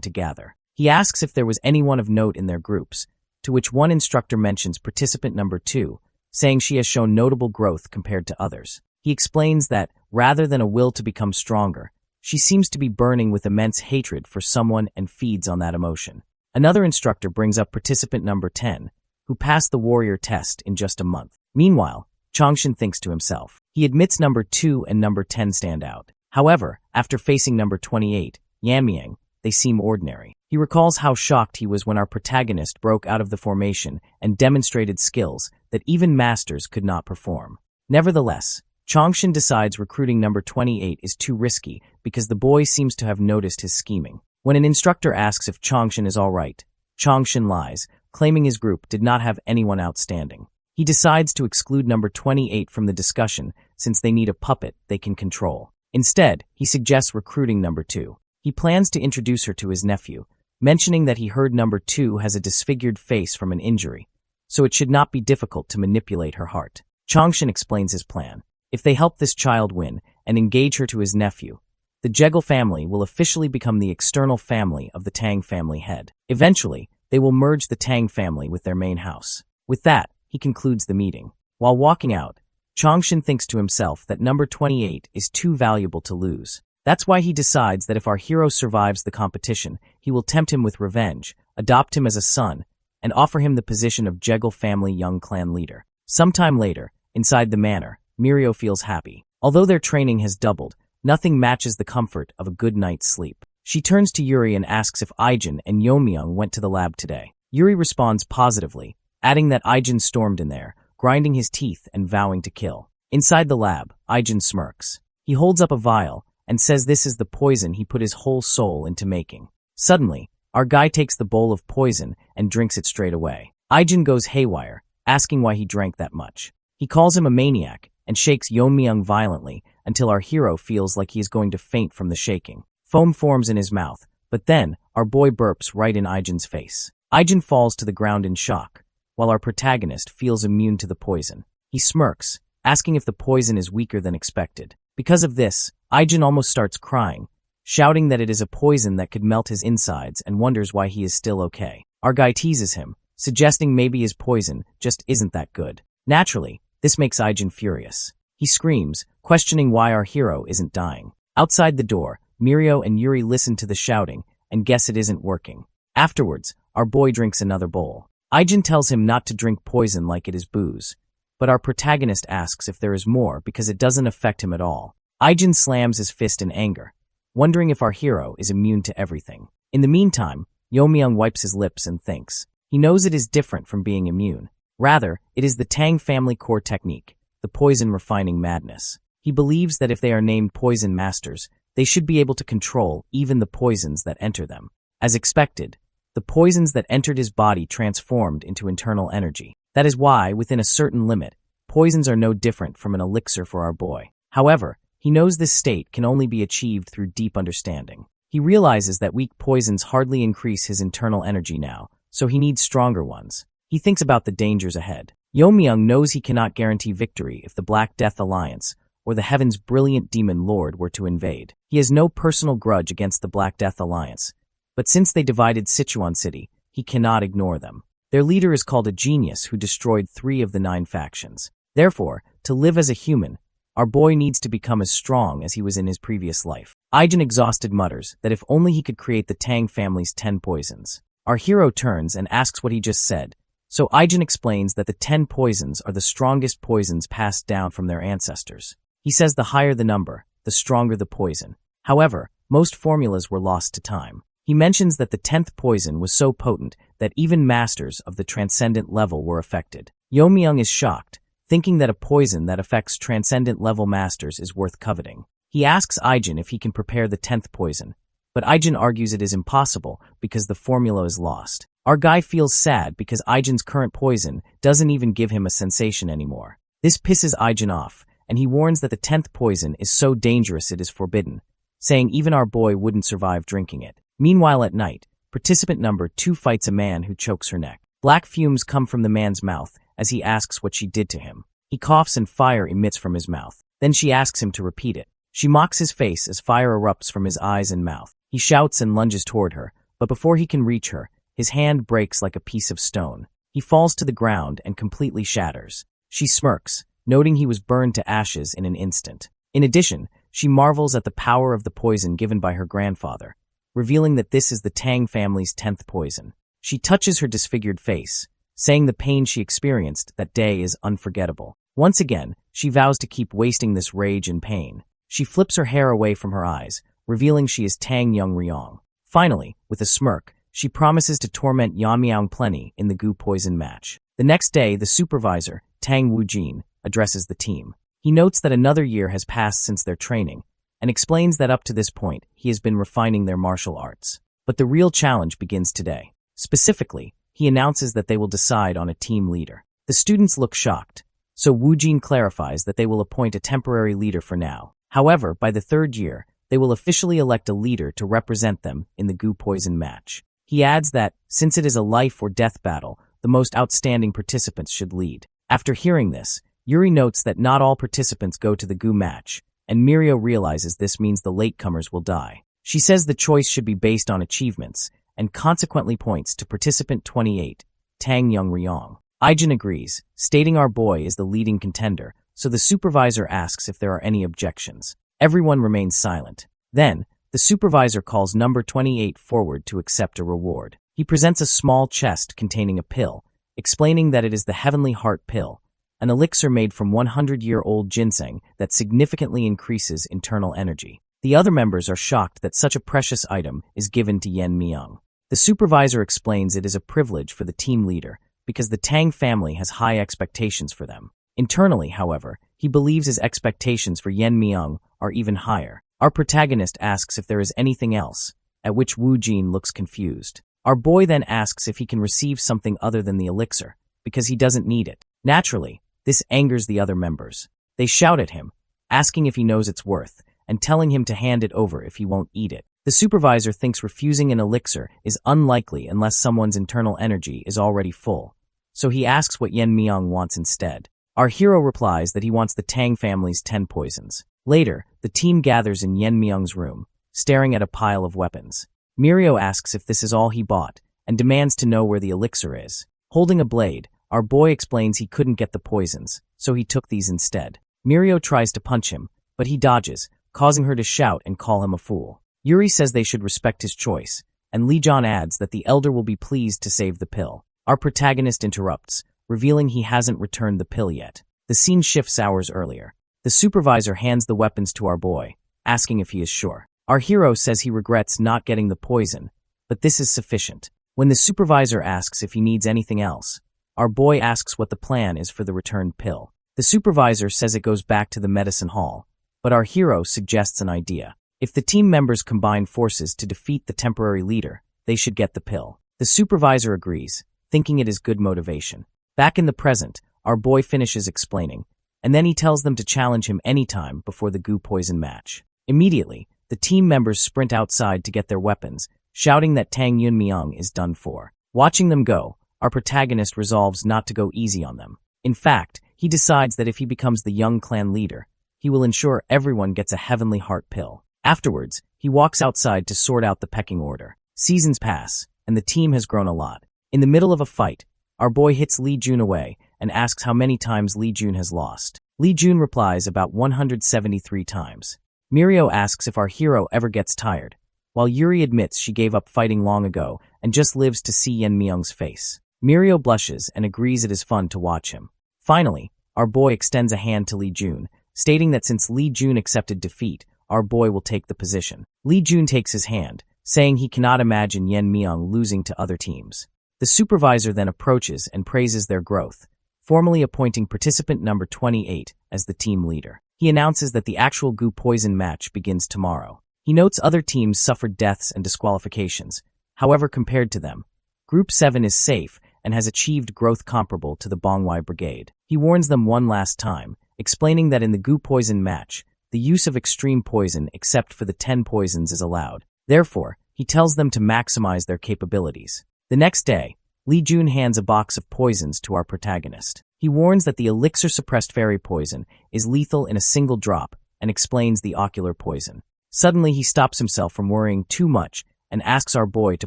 to gather. He asks if there was anyone of note in their groups, to which one instructor mentions participant number 2, saying she has shown notable growth compared to others. He explains that, rather than a will to become stronger, she seems to be burning with immense hatred for someone and feeds on that emotion. Another instructor brings up participant number 10, who passed the warrior test in just a month. Meanwhile, Chongshin thinks to himself. He admits number 2 and number 10 stand out. However, after facing number 28, Yamyang, they seem ordinary. He recalls how shocked he was when our protagonist broke out of the formation and demonstrated skills that even masters could not perform. Nevertheless, Chongshin decides recruiting number 28 is too risky because the boy seems to have noticed his scheming. When an instructor asks if Chongshin is all right, Chongshin lies, claiming his group did not have anyone outstanding. He decides to exclude number 28 from the discussion since they need a puppet they can control. Instead, he suggests recruiting number 2. He plans to introduce her to his nephew, mentioning that he heard number 2 has a disfigured face from an injury, so it should not be difficult to manipulate her heart. Chongshin explains his plan. If they help this child win and engage her to his nephew, the Jegal family will officially become the external family of the Tang family head. Eventually, they will merge the Tang family with their main house. With that, he concludes the meeting. While walking out, Chongshin thinks to himself that number 28 is too valuable to lose. That's why he decides that if our hero survives the competition, he will tempt him with revenge, adopt him as a son, and offer him the position of Jegal family young clan leader. Sometime later, inside the manor, Mirio feels happy. Although their training has doubled, nothing matches the comfort of a good night's sleep. She turns to Yuri and asks if Aijin and Yeomyung went to the lab today. Yuri responds positively, adding that Aijin stormed in there, grinding his teeth and vowing to kill. Inside the lab, Aijin smirks. He holds up a vial and says this is the poison he put his whole soul into making. Suddenly, our guy takes the bowl of poison and drinks it straight away. Aijin goes haywire, asking why he drank that much. He calls him a maniac and shakes Yeomyung violently until our hero feels like he is going to faint from the shaking. Foam forms in his mouth, but then our boy burps right in Aijin's face. Aijin falls to the ground in shock, while our protagonist feels immune to the poison. He smirks, asking if the poison is weaker than expected. Because of this, Aijin almost starts crying, shouting that it is a poison that could melt his insides and wonders why he is still okay. Our guy teases him, suggesting maybe his poison just isn't that good. Naturally, this makes Aijin furious. He screams, questioning why our hero isn't dying. Outside the door, Mirio and Yuri listen to the shouting and guess it isn't working. Afterwards, our boy drinks another bowl. Aijin tells him not to drink poison like it is booze, but our protagonist asks if there is more because it doesn't affect him at all. Aijin slams his fist in anger, wondering if our hero is immune to everything. In the meantime, Yeomyung wipes his lips and thinks. He knows it is different from being immune. Rather, it is the Tang family core technique, the poison refining madness. He believes that if they are named poison masters, they should be able to control even the poisons that enter them. As expected, the poisons that entered his body transformed into internal energy. That is why, within a certain limit, poisons are no different from an elixir for our boy. However, he knows this state can only be achieved through deep understanding. He realizes that weak poisons hardly increase his internal energy now, so he needs stronger ones. He thinks about the dangers ahead. Yeomyung knows he cannot guarantee victory if the Black Death Alliance or the Heaven's brilliant demon lord were to invade. He has no personal grudge against the Black Death Alliance, but since they divided Sichuan City, he cannot ignore them. Their leader is called a genius who destroyed 3 of the 9 factions. Therefore, to live as a human, our boy needs to become as strong as he was in his previous life. Aijin exhausted mutters that if only he could create the Tang family's 10 poisons. Our hero turns and asks what he just said, so Aijin explains that the 10 poisons are the strongest poisons passed down from their ancestors. He says the higher the number, the stronger the poison. However, most formulas were lost to time. He mentions that the 10th poison was so potent that even masters of the transcendent level were affected. Yeonmyeong is shocked, thinking that a poison that affects transcendent level masters is worth coveting. He asks Ijin if he can prepare the 10th poison, but Ijin argues it is impossible because the formula is lost. Our guy feels sad because Ijin's current poison doesn't even give him a sensation anymore. This pisses Ijin off, and he warns that the 10th poison is so dangerous it is forbidden, saying even our boy wouldn't survive drinking it. Meanwhile at night, participant number 2 fights a man who chokes her neck. Black fumes come from the man's mouth as he asks what she did to him. He coughs and fire emits from his mouth. Then she asks him to repeat it. She mocks his face as fire erupts from his eyes and mouth. He shouts and lunges toward her, but before he can reach her, his hand breaks like a piece of stone. He falls to the ground and completely shatters. She smirks, noting he was burned to ashes in an instant. In addition, she marvels at the power of the poison given by her grandfather, revealing that this is the Tang family's 10th poison. She touches her disfigured face, saying the pain she experienced that day is unforgettable. Once again, she vows to keep wasting this rage and pain. She flips her hair away from her eyes, revealing she is Tang Yeonmyeong. Finally, with a smirk, she promises to torment Yeonmyeong plenty in the goo poison match. The next day, the supervisor, Tang Woojin, addresses the team. He notes that another year has passed since their training, and explains that up to this point, he has been refining their martial arts. But the real challenge begins today. Specifically, he announces that they will decide on a team leader. The students look shocked, so Woojin clarifies that they will appoint a temporary leader for now. However, by the 3rd year, they will officially elect a leader to represent them in the goo poison match. He adds that, since it is a life or death battle, the most outstanding participants should lead. After hearing this, Yuri notes that not all participants go to the goo match, and Mirio realizes this means the latecomers will die. She says the choice should be based on achievements, and consequently points to participant 28, Tang Yeonmyeong. Ijin agrees, stating our boy is the leading contender, so the supervisor asks if there are any objections. Everyone remains silent. Then, the supervisor calls number 28 forward to accept a reward. He presents a small chest containing a pill, explaining that it is the Heavenly Heart Pill, an elixir made from 100-year-old ginseng that significantly increases internal energy. The other members are shocked that such a precious item is given to Yeonmyeong. The supervisor explains it is a privilege for the team leader because the Tang family has high expectations for them. Internally, however, he believes his expectations for Yeonmyeong are even higher. Our protagonist asks if there is anything else, at which Woojin looks confused. Our boy then asks if he can receive something other than the elixir, because he doesn't need it. Naturally, this angers the other members. They shout at him, asking if he knows its worth, and telling him to hand it over if he won't eat it. The supervisor thinks refusing an elixir is unlikely unless someone's internal energy is already full, so he asks what Yeonmyeong wants instead. Our hero replies that he wants the Tang family's 10 poisons. Later, the team gathers in Yeonmyeong's room, staring at a pile of weapons. Mirio asks if this is all he bought, and demands to know where the elixir is. Holding a blade, our boy explains he couldn't get the poisons, so he took these instead. Mirio tries to punch him, but he dodges, causing her to shout and call him a fool. Yuri says they should respect his choice, and Lee John adds that the elder will be pleased to save the pill. Our protagonist interrupts, revealing he hasn't returned the pill yet. The scene shifts hours earlier. The supervisor hands the weapons to our boy, asking if he is sure. Our hero says he regrets not getting the poison, but this is sufficient. When the supervisor asks if he needs anything else, our boy asks what the plan is for the returned pill. The supervisor says it goes back to the medicine hall, but our hero suggests an idea. If the team members combine forces to defeat the temporary leader, they should get the pill. The supervisor agrees, thinking it is good motivation. Back in the present, our boy finishes explaining, and then he tells them to challenge him anytime before the goo poison match. Immediately, the team members sprint outside to get their weapons, shouting that Tang Yeonmyeong is done for. Watching them go, our protagonist resolves not to go easy on them. In fact, he decides that if he becomes the young clan leader, he will ensure everyone gets a Heavenly Heart Pill. Afterwards, he walks outside to sort out the pecking order. Seasons pass, and the team has grown a lot. In the middle of a fight, our boy hits Lee Jun away and asks how many times Lee Jun has lost. Lee Jun replies about 173 times. Mirio asks if our hero ever gets tired, while Yuri admits she gave up fighting long ago and just lives to see Yeonmyeong's face. Mirio blushes and agrees it is fun to watch him. Finally, our boy extends a hand to Lee Jun, stating that since Lee Jun accepted defeat, our boy will take the position. Lee Jun takes his hand, saying he cannot imagine Yen Myung losing to other teams. The supervisor then approaches and praises their growth, formally appointing participant number 28 as the team leader. He announces that the actual Gu Poison match begins tomorrow. He notes other teams suffered deaths and disqualifications. However, compared to them, Group 7 is safe and has achieved growth comparable to the Bongwai Brigade. He warns them one last time, explaining that in the Gu Poison match, the use of extreme poison except for the 10 poisons is allowed. Therefore, he tells them to maximize their capabilities. The next day, Lee Jun hands a box of poisons to our protagonist. He warns that the elixir-suppressed fairy poison is lethal in a single drop and explains the ocular poison. Suddenly, he stops himself from worrying too much and asks our boy to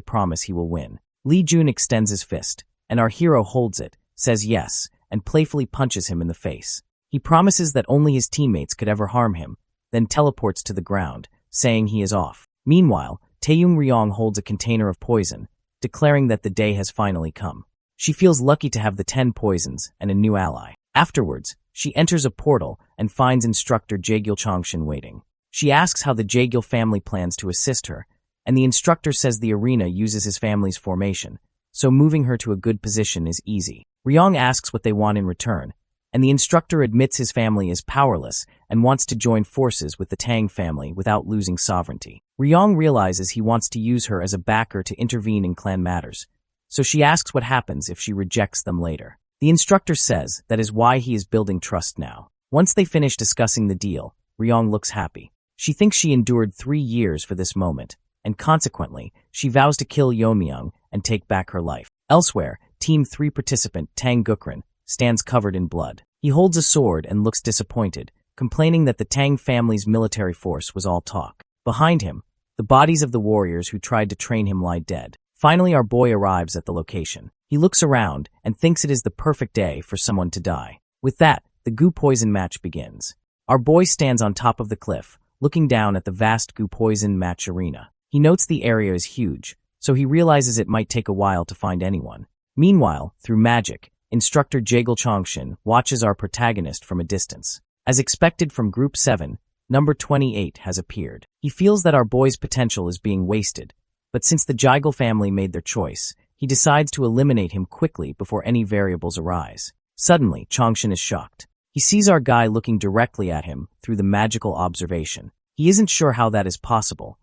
promise he will win. Lee Jun extends his fist, and our hero holds it, says yes, and playfully punches him in the face. He promises that only his teammates could ever harm him, then teleports to the ground, saying he is off. Meanwhile, Taeyong Ryong holds a container of poison, declaring that the day has finally come. She feels lucky to have the 10 poisons and a new ally. Afterwards, she enters a portal and finds instructor Jaegil Chongshin waiting. She asks how the Jaegil family plans to assist her, and the instructor says the arena uses his family's formation, so moving her to a good position is easy. Ryong asks what they want in return, and the instructor admits his family is powerless and wants to join forces with the Tang family without losing sovereignty. Ryong realizes he wants to use her as a backer to intervene in clan matters, so she asks what happens if she rejects them later. The instructor says that is why he is building trust now. Once they finish discussing the deal, Ryong looks happy. She thinks she endured 3 years for this moment, and consequently, she vows to kill Yeonmyeong and take back her life. Elsewhere, Team 3 participant Tang Gukran stands covered in blood. He holds a sword and looks disappointed, complaining that the Tang family's military force was all talk. Behind him, the bodies of the warriors who tried to train him lie dead. Finally, our boy arrives at the location. He looks around and thinks it is the perfect day for someone to die. With that, the Gu Poison match begins. Our boy stands on top of the cliff, looking down at the vast Gu Poison match arena. He notes the area is huge, so he realizes it might take a while to find anyone. Meanwhile, through magic, instructor Jaegil Chongshin watches our protagonist from a distance. As expected from Group 7, number 28 has appeared. He feels that our boy's potential is being wasted, but since the Jaegil family made their choice, he decides to eliminate him quickly before any variables arise. Suddenly, Chongshin is shocked. He sees our guy looking directly at him through the magical observation. He isn't sure how that is possible,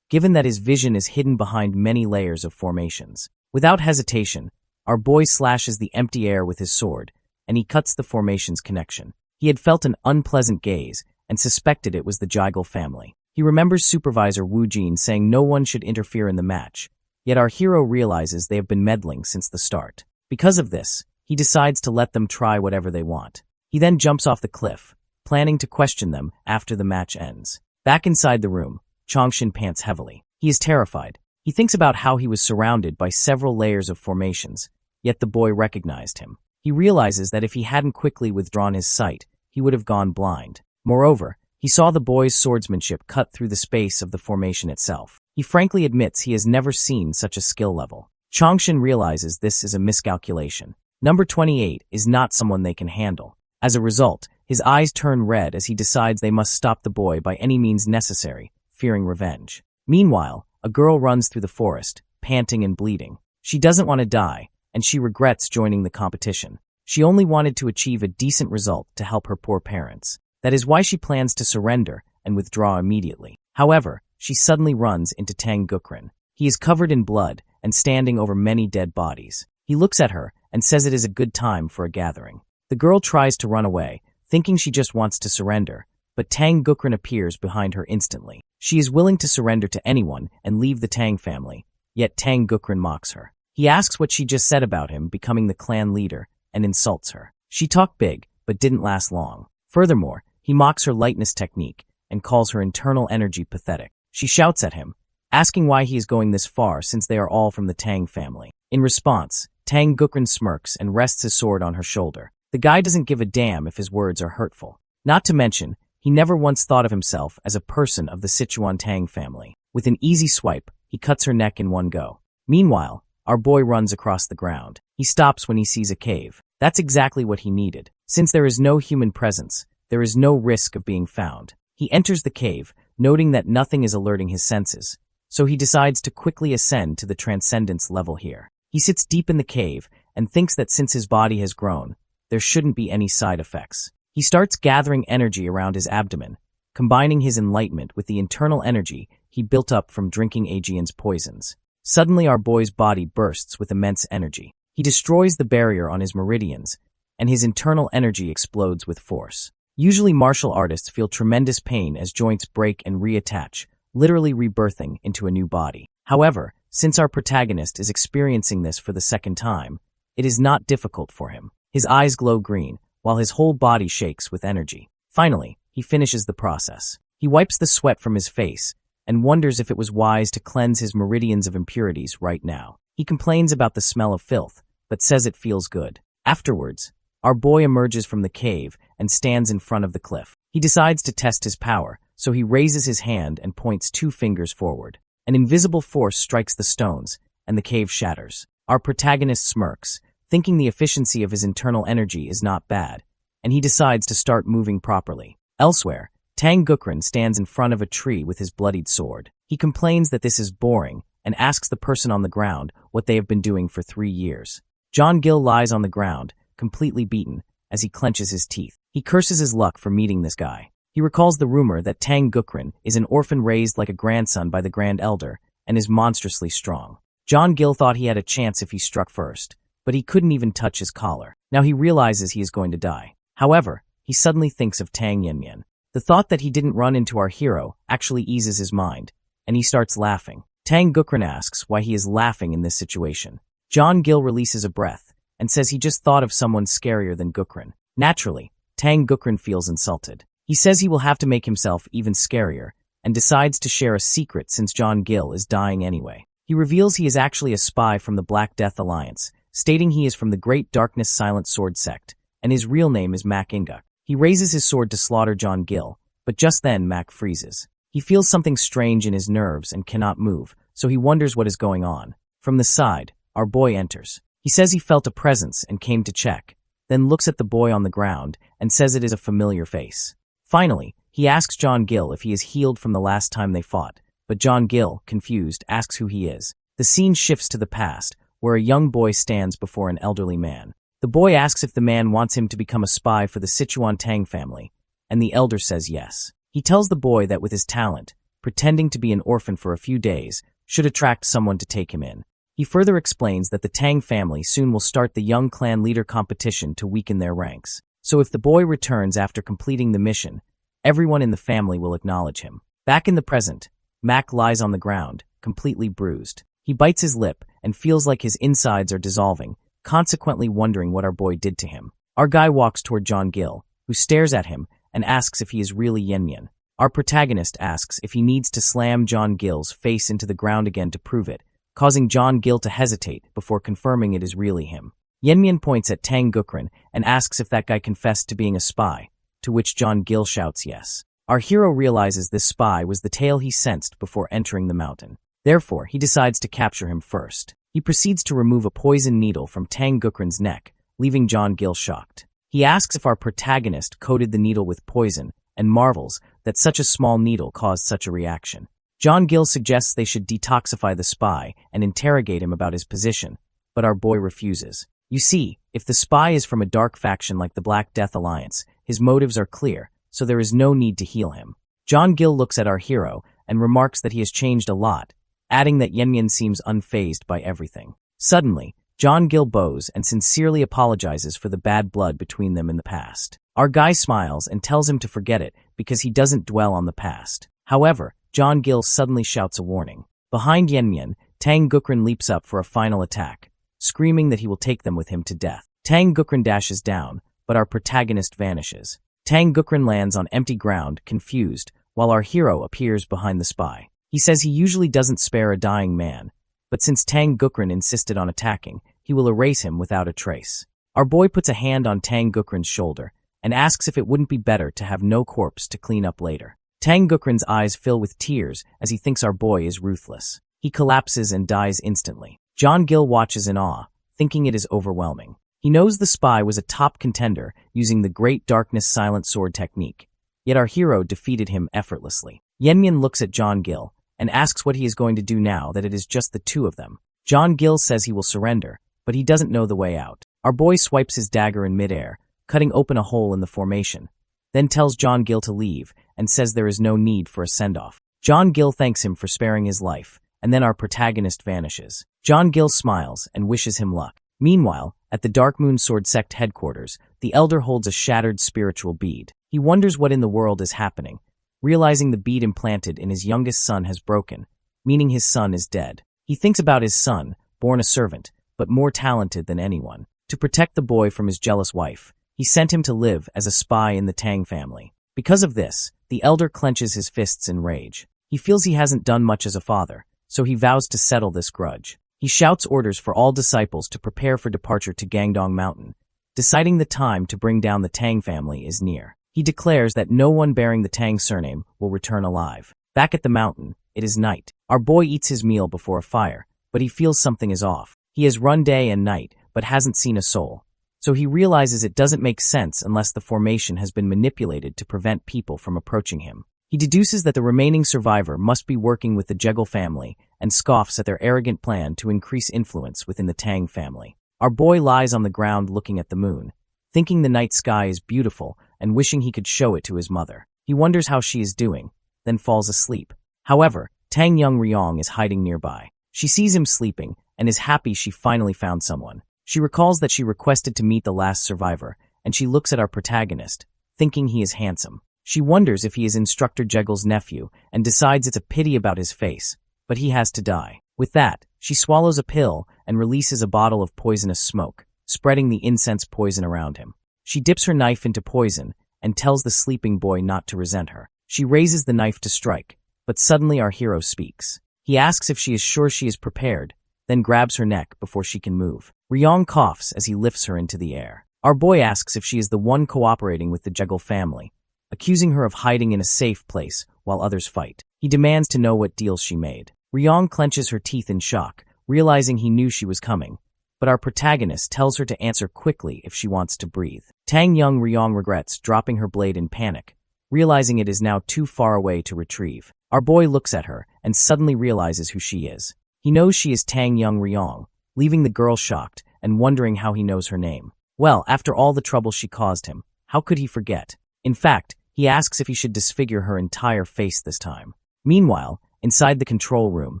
given that his vision is hidden behind many layers of formations. Without hesitation, our boy slashes the empty air with his sword, and he cuts the formation's connection. He had felt an unpleasant gaze and suspected it was the Jaegil family. He remembers Supervisor Wu Jin saying no one should interfere in the match, yet our hero realizes they have been meddling since the start. Because of this, he decides to let them try whatever they want. He then jumps off the cliff, planning to question them after the match ends. Back inside the room, Chongshin pants heavily. He is terrified. He thinks about how he was surrounded by several layers of formations, yet the boy recognized him. He realizes that if he hadn't quickly withdrawn his sight, he would have gone blind. Moreover, he saw the boy's swordsmanship cut through the space of the formation itself. He frankly admits he has never seen such a skill level. Chongshin realizes this is a miscalculation. Number 28 is not someone they can handle. As a result, his eyes turn red as he decides they must stop the boy by any means necessary, fearing revenge. Meanwhile, a girl runs through the forest, panting and bleeding. She doesn't want to die, and she regrets joining the competition. She only wanted to achieve a decent result to help her poor parents. That is why she plans to surrender and withdraw immediately. However, she suddenly runs into Tang Gukran. He is covered in blood and standing over many dead bodies. He looks at her and says it is a good time for a gathering. The girl tries to run away, thinking she just wants to surrender, but Tang Gukran appears behind her instantly. She is willing to surrender to anyone and leave the Tang family, yet Tang Gukran mocks her. He asks what she just said about him becoming the clan leader and insults her. She talked big, but didn't last long. Furthermore, he mocks her lightness technique and calls her internal energy pathetic. She shouts at him, asking why he is going this far since they are all from the Tang family. In response, Tang Gukran smirks and rests his sword on her shoulder. The guy doesn't give a damn if his words are hurtful. Not to mention, he never once thought of himself as a person of the Sichuan Tang family. With an easy swipe, he cuts her neck in one go. Meanwhile, our boy runs across the ground. He stops when he sees a cave. That's exactly what he needed. Since there is no human presence, there is no risk of being found. He enters the cave, noting that nothing is alerting his senses, so he decides to quickly ascend to the transcendence level here. He sits deep in the cave and thinks that since his body has grown, there shouldn't be any side effects. He starts gathering energy around his abdomen, combining his enlightenment with the internal energy he built up from drinking Aegean's poisons. Suddenly our boy's body bursts with immense energy. He destroys the barrier on his meridians, and his internal energy explodes with force. Usually martial artists feel tremendous pain as joints break and reattach, literally rebirthing into a new body. However, since our protagonist is experiencing this for the second time, it is not difficult for him. His eyes glow green, while his whole body shakes with energy. Finally, he finishes the process. He wipes the sweat from his face and wonders if it was wise to cleanse his meridians of impurities right now. He complains about the smell of filth, but says it feels good. Afterwards, our boy emerges from the cave and stands in front of the cliff. He decides to test his power, so he raises his hand and points 2 fingers forward. An invisible force strikes the stones, and the cave shatters. Our protagonist smirks, thinking the efficiency of his internal energy is not bad, and he decides to start moving properly. Elsewhere, Tang Gukran stands in front of a tree with his bloodied sword. He complains that this is boring and asks the person on the ground what they have been doing for 3 years. John Gill lies on the ground, completely beaten, as he clenches his teeth. He curses his luck for meeting this guy. He recalls the rumor that Tang Gukran is an orphan raised like a grandson by the Grand Elder and is monstrously strong. John Gill thought he had a chance if he struck first, but he couldn't even touch his collar. Now he realizes he is going to die. However, he suddenly thinks of Tang Yanyan. The thought that he didn't run into our hero actually eases his mind, and he starts laughing. Tang Gukran asks why he is laughing in this situation. John Gill releases a breath and says he just thought of someone scarier than Gukran. Naturally, Tang Gukran feels insulted. He says he will have to make himself even scarier and decides to share a secret since John Gill is dying anyway. He reveals he is actually a spy from the Black Death Alliance, stating he is from the Great Darkness Silent Sword Sect, and his real name is Mac Inguk. He raises his sword to slaughter John Gill, but just then Mac freezes. He feels something strange in his nerves and cannot move, so he wonders what is going on. From the side, our boy enters. He says he felt a presence and came to check, then looks at the boy on the ground and says it is a familiar face. Finally, he asks John Gill if he is healed from the last time they fought, but John Gill, confused, asks who he is. The scene shifts to the past, where a young boy stands before an elderly man. The boy asks if the man wants him to become a spy for the Sichuan Tang family, and the elder says yes. He tells the boy that with his talent, pretending to be an orphan for a few days should attract someone to take him in. He further explains that the Tang family soon will start the young clan leader competition to weaken their ranks. So if the boy returns after completing the mission, everyone in the family will acknowledge him. Back in the present, Mac lies on the ground, completely bruised. He bites his lip and feels like his insides are dissolving, consequently wondering what our boy did to him. Our guy walks toward John Gill, who stares at him and asks if he is really Yanyan. Our protagonist asks if he needs to slam John Gill's face into the ground again to prove it, causing John Gill to hesitate before confirming it is really him. Yanyan points at Tang Gukran and asks if that guy confessed to being a spy, to which John Gill shouts yes. Our hero realizes this spy was the tale he sensed before entering the mountain. Therefore, he decides to capture him first. He proceeds to remove a poison needle from Tang Gukran's neck, leaving John Gill shocked. He asks if our protagonist coated the needle with poison and marvels that such a small needle caused such a reaction. John Gill suggests they should detoxify the spy and interrogate him about his position, but our boy refuses. You see, if the spy is from a dark faction like the Black Death Alliance, his motives are clear, so there is no need to heal him. John Gill looks at our hero and remarks that he has changed a lot, adding that Yanyan seems unfazed by everything. Suddenly, John Gill bows and sincerely apologizes for the bad blood between them in the past. Our guy smiles and tells him to forget it because he doesn't dwell on the past. However, John Gill suddenly shouts a warning. Behind Yanyan, Tang Gukran leaps up for a final attack, screaming that he will take them with him to death. Tang Gukran dashes down, but our protagonist vanishes. Tang Gukran lands on empty ground, confused, while our hero appears behind the spy. He says he usually doesn't spare a dying man, but since Tang Gukran insisted on attacking, he will erase him without a trace. Our boy puts a hand on Tang Gukran's shoulder and asks if it wouldn't be better to have no corpse to clean up later. Tang Gukran's eyes fill with tears as he thinks our boy is ruthless. He collapses and dies instantly. John Gill watches in awe, thinking it is overwhelming. He knows the spy was a top contender using the Great Darkness Silent Sword technique, yet our hero defeated him effortlessly. Yanyan looks at John Gill and asks what he is going to do now that it is just the two of them. John Gill says he will surrender, but he doesn't know the way out. Our boy swipes his dagger in midair, cutting open a hole in the formation, then tells John Gill to leave and says there is no need for a send-off. John Gill thanks him for sparing his life, and then our protagonist vanishes. John Gill smiles and wishes him luck. Meanwhile, at the Dark Moon Sword Sect headquarters, the Elder holds a shattered spiritual bead. He wonders what in the world is happening, realizing the bead implanted in his youngest son has broken, meaning his son is dead. He thinks about his son, born a servant, but more talented than anyone. To protect the boy from his jealous wife, he sent him to live as a spy in the Tang family. Because of this, the Elder clenches his fists in rage. He feels he hasn't done much as a father, so he vows to settle this grudge. He shouts orders for all disciples to prepare for departure to Gangdong Mountain, deciding the time to bring down the Tang family is near. He declares that no one bearing the Tang surname will return alive. Back at the mountain, it is night. Our boy eats his meal before a fire, but he feels something is off. He has run day and night, but hasn't seen a soul. So he realizes it doesn't make sense unless the formation has been manipulated to prevent people from approaching him. He deduces that the remaining survivor must be working with the Jegal family and scoffs at their arrogant plan to increase influence within the Tang family. Our boy lies on the ground looking at the moon, thinking the night sky is beautiful and wishing he could show it to his mother. He wonders how she is doing, then falls asleep. However, Tang Young Ryong is hiding nearby. She sees him sleeping and is happy she finally found someone. She recalls that she requested to meet the last survivor, and she looks at our protagonist, thinking he is handsome. She wonders if he is Instructor Jegal's nephew and decides it's a pity about his face, but he has to die. With that, she swallows a pill and releases a bottle of poisonous smoke, spreading the incense poison around him. She dips her knife into poison and tells the sleeping boy not to resent her. She raises the knife to strike, but suddenly our hero speaks. He asks if she is sure she is prepared, then grabs her neck before she can move. Ryong coughs as he lifts her into the air. Our boy asks if she is the one cooperating with the Jegal family, accusing her of hiding in a safe place while others fight. He demands to know what deals she made. Ryong clenches her teeth in shock, realizing he knew she was coming, but our protagonist tells her to answer quickly if she wants to breathe. Tang Young Ryong regrets dropping her blade in panic, realizing it is now too far away to retrieve. Our boy looks at her and suddenly realizes who she is. He knows she is Tang Young Ryong, leaving the girl shocked and wondering how he knows her name. Well, after all the trouble she caused him, how could he forget? In fact, he asks if he should disfigure her entire face this time. Meanwhile, inside the control room,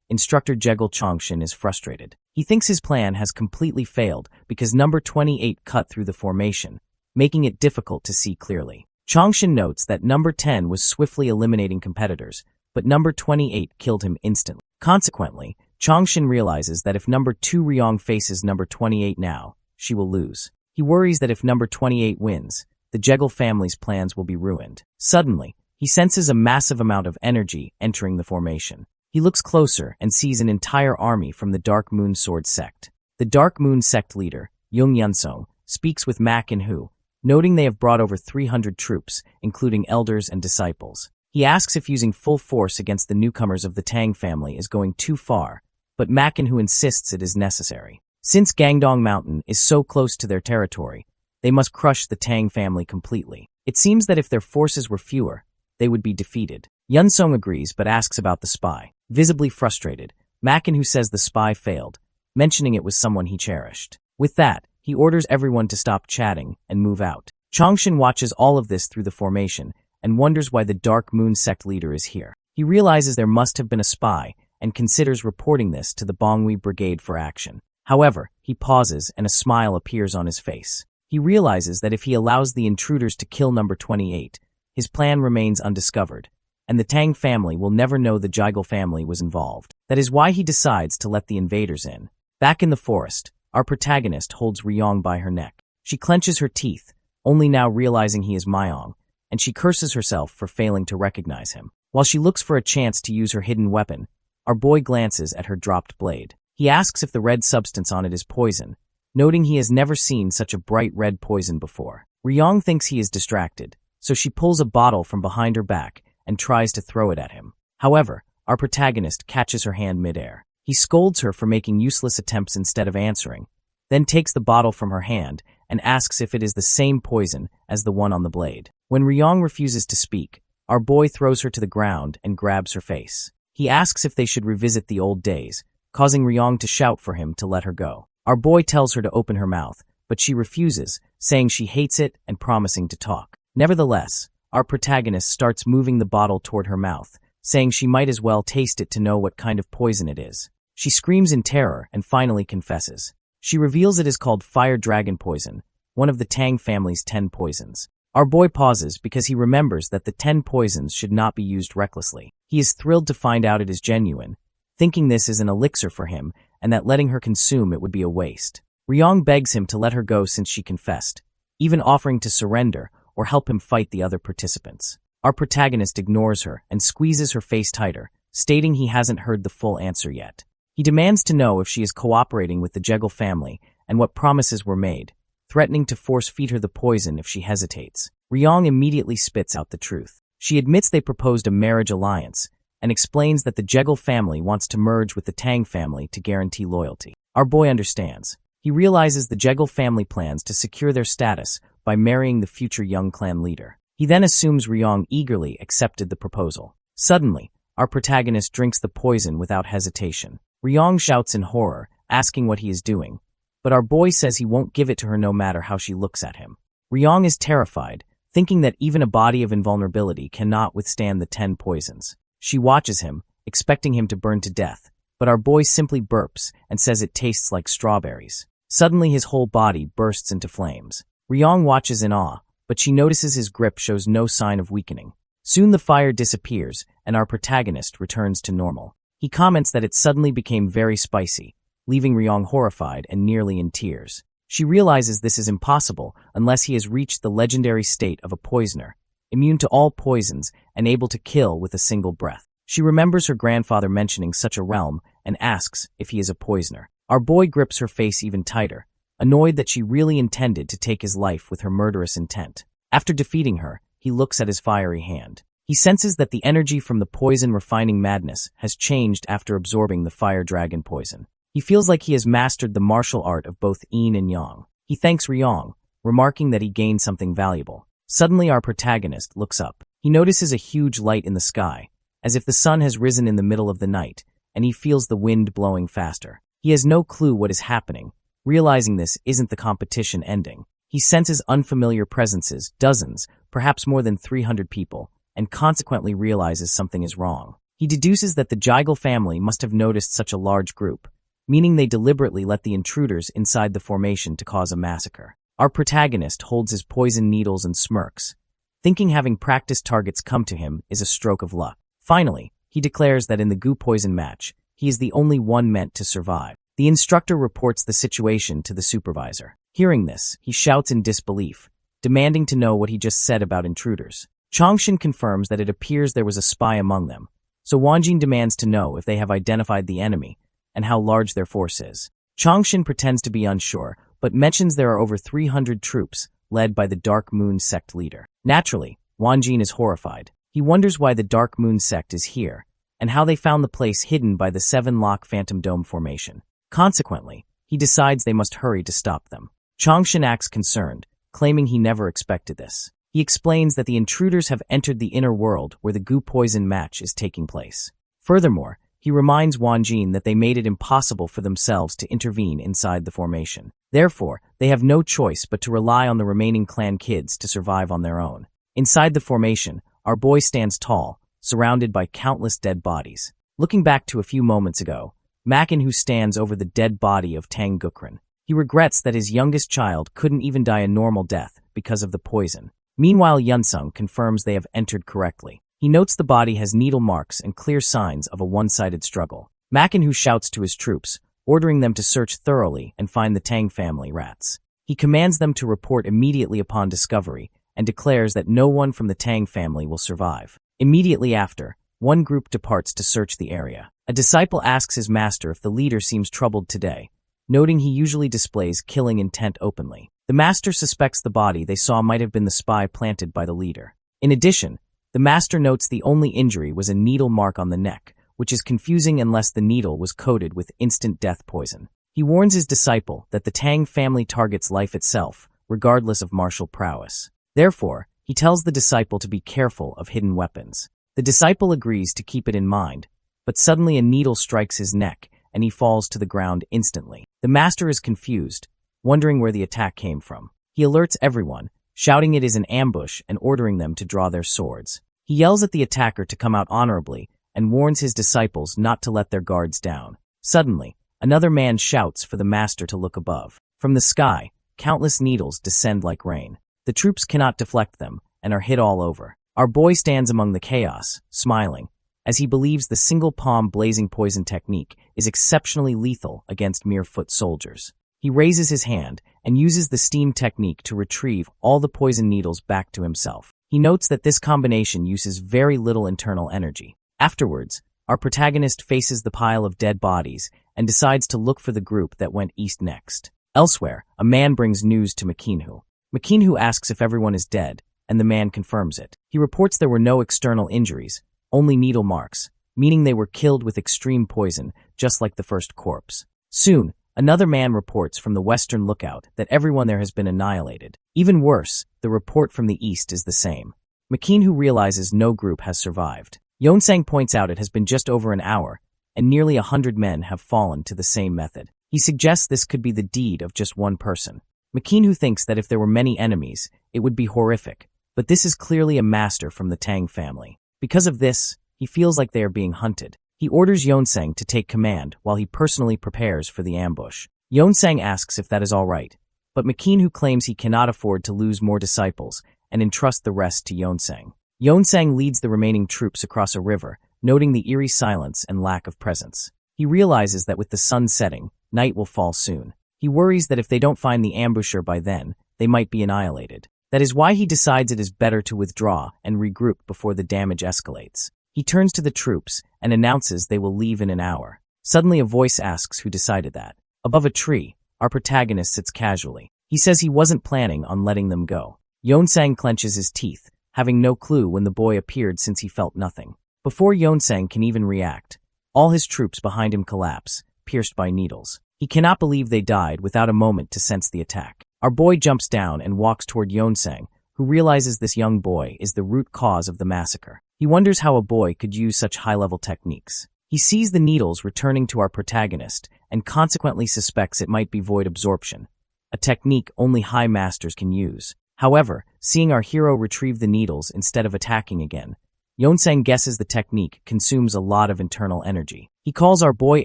Instructor Jegal Chongshin is frustrated. He thinks his plan has completely failed because number 28 cut through the formation, making it difficult to see clearly. Chongshin notes that number 10 was swiftly eliminating competitors, but number 28 killed him instantly. Consequently, Chongshin realizes that if number 2 Ryong faces number 28 now, she will lose. He worries that if number 28 wins, the Jegal family's plans will be ruined. Suddenly, he senses a massive amount of energy entering the formation. He looks closer and sees an entire army from the Dark Moon Sword Sect. The Dark Moon Sect leader, Jung Yunsong, speaks with Mak and Hu, noting they have brought over 300 troops, including elders and disciples. He asks if using full force against the newcomers of the Tang family is going too far, but Mak and Hu insists it is necessary. Since Gangdong Mountain is so close to their territory, they must crush the Tang family completely. It seems that if their forces were fewer, they would be defeated. Yunsong agrees but asks about the spy. Visibly frustrated, Mak and Hu says the spy failed, mentioning it was someone he cherished. With that, he orders everyone to stop chatting and move out. Chongshin watches all of this through the formation and wonders why the Dark Moon Sect leader is here. He realizes there must have been a spy and considers reporting this to the Bongui Brigade for action. However, he pauses and a smile appears on his face. He realizes that if he allows the intruders to kill number 28, his plan remains undiscovered, and the Tang family will never know the Jegal family was involved. That is why he decides to let the invaders in. Back in the forest, our protagonist holds Ryong by her neck. She clenches her teeth, only now realizing he is Myong, and she curses herself for failing to recognize him. While she looks for a chance to use her hidden weapon, our boy glances at her dropped blade. He asks if the red substance on it is poison, noting he has never seen such a bright red poison before. Ryong thinks he is distracted, so she pulls a bottle from behind her back and tries to throw it at him. However, our protagonist catches her hand midair. He scolds her for making useless attempts instead of answering, then takes the bottle from her hand and asks if it is the same poison as the one on the blade. When Ryong refuses to speak, our boy throws her to the ground and grabs her face. He asks if they should revisit the old days, causing Ryong to shout for him to let her go. Our boy tells her to open her mouth, but she refuses, saying she hates it and promising to talk. Nevertheless, our protagonist starts moving the bottle toward her mouth, saying she might as well taste it to know what kind of poison it is. She screams in terror and finally confesses. She reveals it is called fire dragon poison, one of the Tang family's 10 poisons. Our boy pauses because he remembers that the 10 poisons should not be used recklessly. He is thrilled to find out it is genuine, thinking this is an elixir for him and that letting her consume it would be a waste. Ryong begs him to let her go since she confessed, even offering to surrender or help him fight the other participants. Our protagonist ignores her and squeezes her face tighter, stating he hasn't heard the full answer yet. He demands to know if she is cooperating with the Jekyll family and what promises were made, threatening to force-feed her the poison if she hesitates. Ryong immediately spits out the truth. She admits they proposed a marriage alliance and explains that the Jekyll family wants to merge with the Tang family to guarantee loyalty. Our boy understands. He realizes the Jekyll family plans to secure their status by marrying the future young clan leader. He then assumes Ryong eagerly accepted the proposal. Suddenly, our protagonist drinks the poison without hesitation. Ryong shouts in horror, asking what he is doing, but our boy says he won't give it to her no matter how she looks at him. Ryong is terrified, thinking that even a body of invulnerability cannot withstand the 10 poisons. She watches him, expecting him to burn to death, but our boy simply burps and says it tastes like strawberries. Suddenly his whole body bursts into flames. Ryong watches in awe, but she notices his grip shows no sign of weakening. Soon the fire disappears, and our protagonist returns to normal. He comments that it suddenly became very spicy, leaving Ryong horrified and nearly in tears. She realizes this is impossible unless he has reached the legendary state of a poisoner, immune to all poisons and able to kill with a single breath. She remembers her grandfather mentioning such a realm and asks if he is a poisoner. Our boy grips her face even tighter, annoyed that she really intended to take his life with her murderous intent. After defeating her, he looks at his fiery hand. He senses that the energy from the poison refining madness has changed after absorbing the fire dragon poison. He feels like he has mastered the martial art of both yin and yang. He thanks Ryong, remarking that he gained something valuable. Suddenly our protagonist looks up. He notices a huge light in the sky, as if the sun has risen in the middle of the night, and he feels the wind blowing faster. He has no clue what is happening, realizing this isn't the competition ending. He senses unfamiliar presences, dozens, perhaps more than 300 people, and consequently realizes something is wrong. He deduces that the Jekyll family must have noticed such a large group, meaning they deliberately let the intruders inside the formation to cause a massacre. Our protagonist holds his poison needles and smirks, thinking having practiced targets come to him is a stroke of luck. Finally, he declares that in the goo poison match, he is the only one meant to survive. The instructor reports the situation to the supervisor. Hearing this, he shouts in disbelief, demanding to know what he just said about intruders. Changshin confirms that it appears there was a spy among them, so Wanjin demands to know if they have identified the enemy and how large their force is. Changshin pretends to be unsure, but mentions there are over 300 troops, led by the Dark Moon sect leader. Naturally, Wanjin is horrified. He wonders why the Dark Moon sect is here, and how they found the place hidden by the 7-lock Phantom Dome formation. Consequently, he decides they must hurry to stop them. Changshin acts concerned, claiming he never expected this. He explains that the intruders have entered the inner world where the goo poison match is taking place. Furthermore, he reminds Wanjin that they made it impossible for themselves to intervene inside the formation. Therefore, they have no choice but to rely on the remaining clan kids to survive on their own. Inside the formation, our boy stands tall, surrounded by countless dead bodies. Looking back to a few moments ago, Makin who stands over the dead body of Tang Gukran. He regrets that his youngest child couldn't even die a normal death because of the poison. Meanwhile, Yunsung confirms they have entered correctly. He notes the body has needle marks and clear signs of a one-sided struggle. Makin who shouts to his troops, ordering them to search thoroughly and find the Tang family rats. He commands them to report immediately upon discovery and declares that no one from the Tang family will survive. Immediately after, one group departs to search the area. A disciple asks his master if the leader seems troubled today, noting he usually displays killing intent openly. The master suspects the body they saw might have been the spy planted by the leader. In addition, the master notes the only injury was a needle mark on the neck, which is confusing unless the needle was coated with instant death poison. He warns his disciple that the Tang family targets life itself, regardless of martial prowess. Therefore, he tells the disciple to be careful of hidden weapons. The disciple agrees to keep it in mind, but suddenly a needle strikes his neck, and he falls to the ground instantly. The master is confused, wondering where the attack came from. He alerts everyone, shouting it is an ambush and ordering them to draw their swords. He yells at the attacker to come out honorably and warns his disciples not to let their guards down. Suddenly, another man shouts for the master to look above. From the sky, countless needles descend like rain. The troops cannot deflect them and are hit all over. Our boy stands among the chaos, smiling, as he believes the single palm blazing poison technique is exceptionally lethal against mere foot soldiers. He raises his hand and uses the steam technique to retrieve all the poison needles back to himself. He notes that this combination uses very little internal energy. Afterwards, our protagonist faces the pile of dead bodies and decides to look for the group that went east next. Elsewhere, a man brings news to Manhwa. Manhwa asks if everyone is dead, and the man confirms it. He reports there were no external injuries, only needle marks, meaning they were killed with extreme poison, just like the first corpse. Soon, another man reports from the western lookout that everyone there has been annihilated. Even worse, the report from the east is the same. Manhwa realizes no group has survived. Yeonsang points out it has been just over an hour, and nearly 100 men have fallen to the same method. He suggests this could be the deed of just one person. Manhwa thinks that if there were many enemies, it would be horrific, but this is clearly a master from the Tang family. Because of this, he feels like they are being hunted. He orders Yeonsang to take command while he personally prepares for the ambush. Yeonsang asks if that is all right, but Manhwa claims he cannot afford to lose more disciples and entrusts the rest to Yeonsang. Yeonsang leads the remaining troops across a river, noting the eerie silence and lack of presence. He realizes that with the sun setting, night will fall soon. He worries that if they don't find the ambusher by then, they might be annihilated. That is why he decides it is better to withdraw and regroup before the damage escalates. He turns to the troops and announces they will leave in an hour. Suddenly a voice asks who decided that. Above a tree, our protagonist sits casually. He says he wasn't planning on letting them go. Yeonsang clenches his teeth, having no clue when the boy appeared since he felt nothing. Before Yeonsang can even react, all his troops behind him collapse, pierced by needles. He cannot believe they died without a moment to sense the attack. Our boy jumps down and walks toward Yeonsang, who realizes this young boy is the root cause of the massacre. He wonders how a boy could use such high-level techniques. He sees the needles returning to our protagonist and consequently suspects it might be void absorption, a technique only high masters can use. However, seeing our hero retrieve the needles instead of attacking again, Yeonsang guesses the technique consumes a lot of internal energy. He calls our boy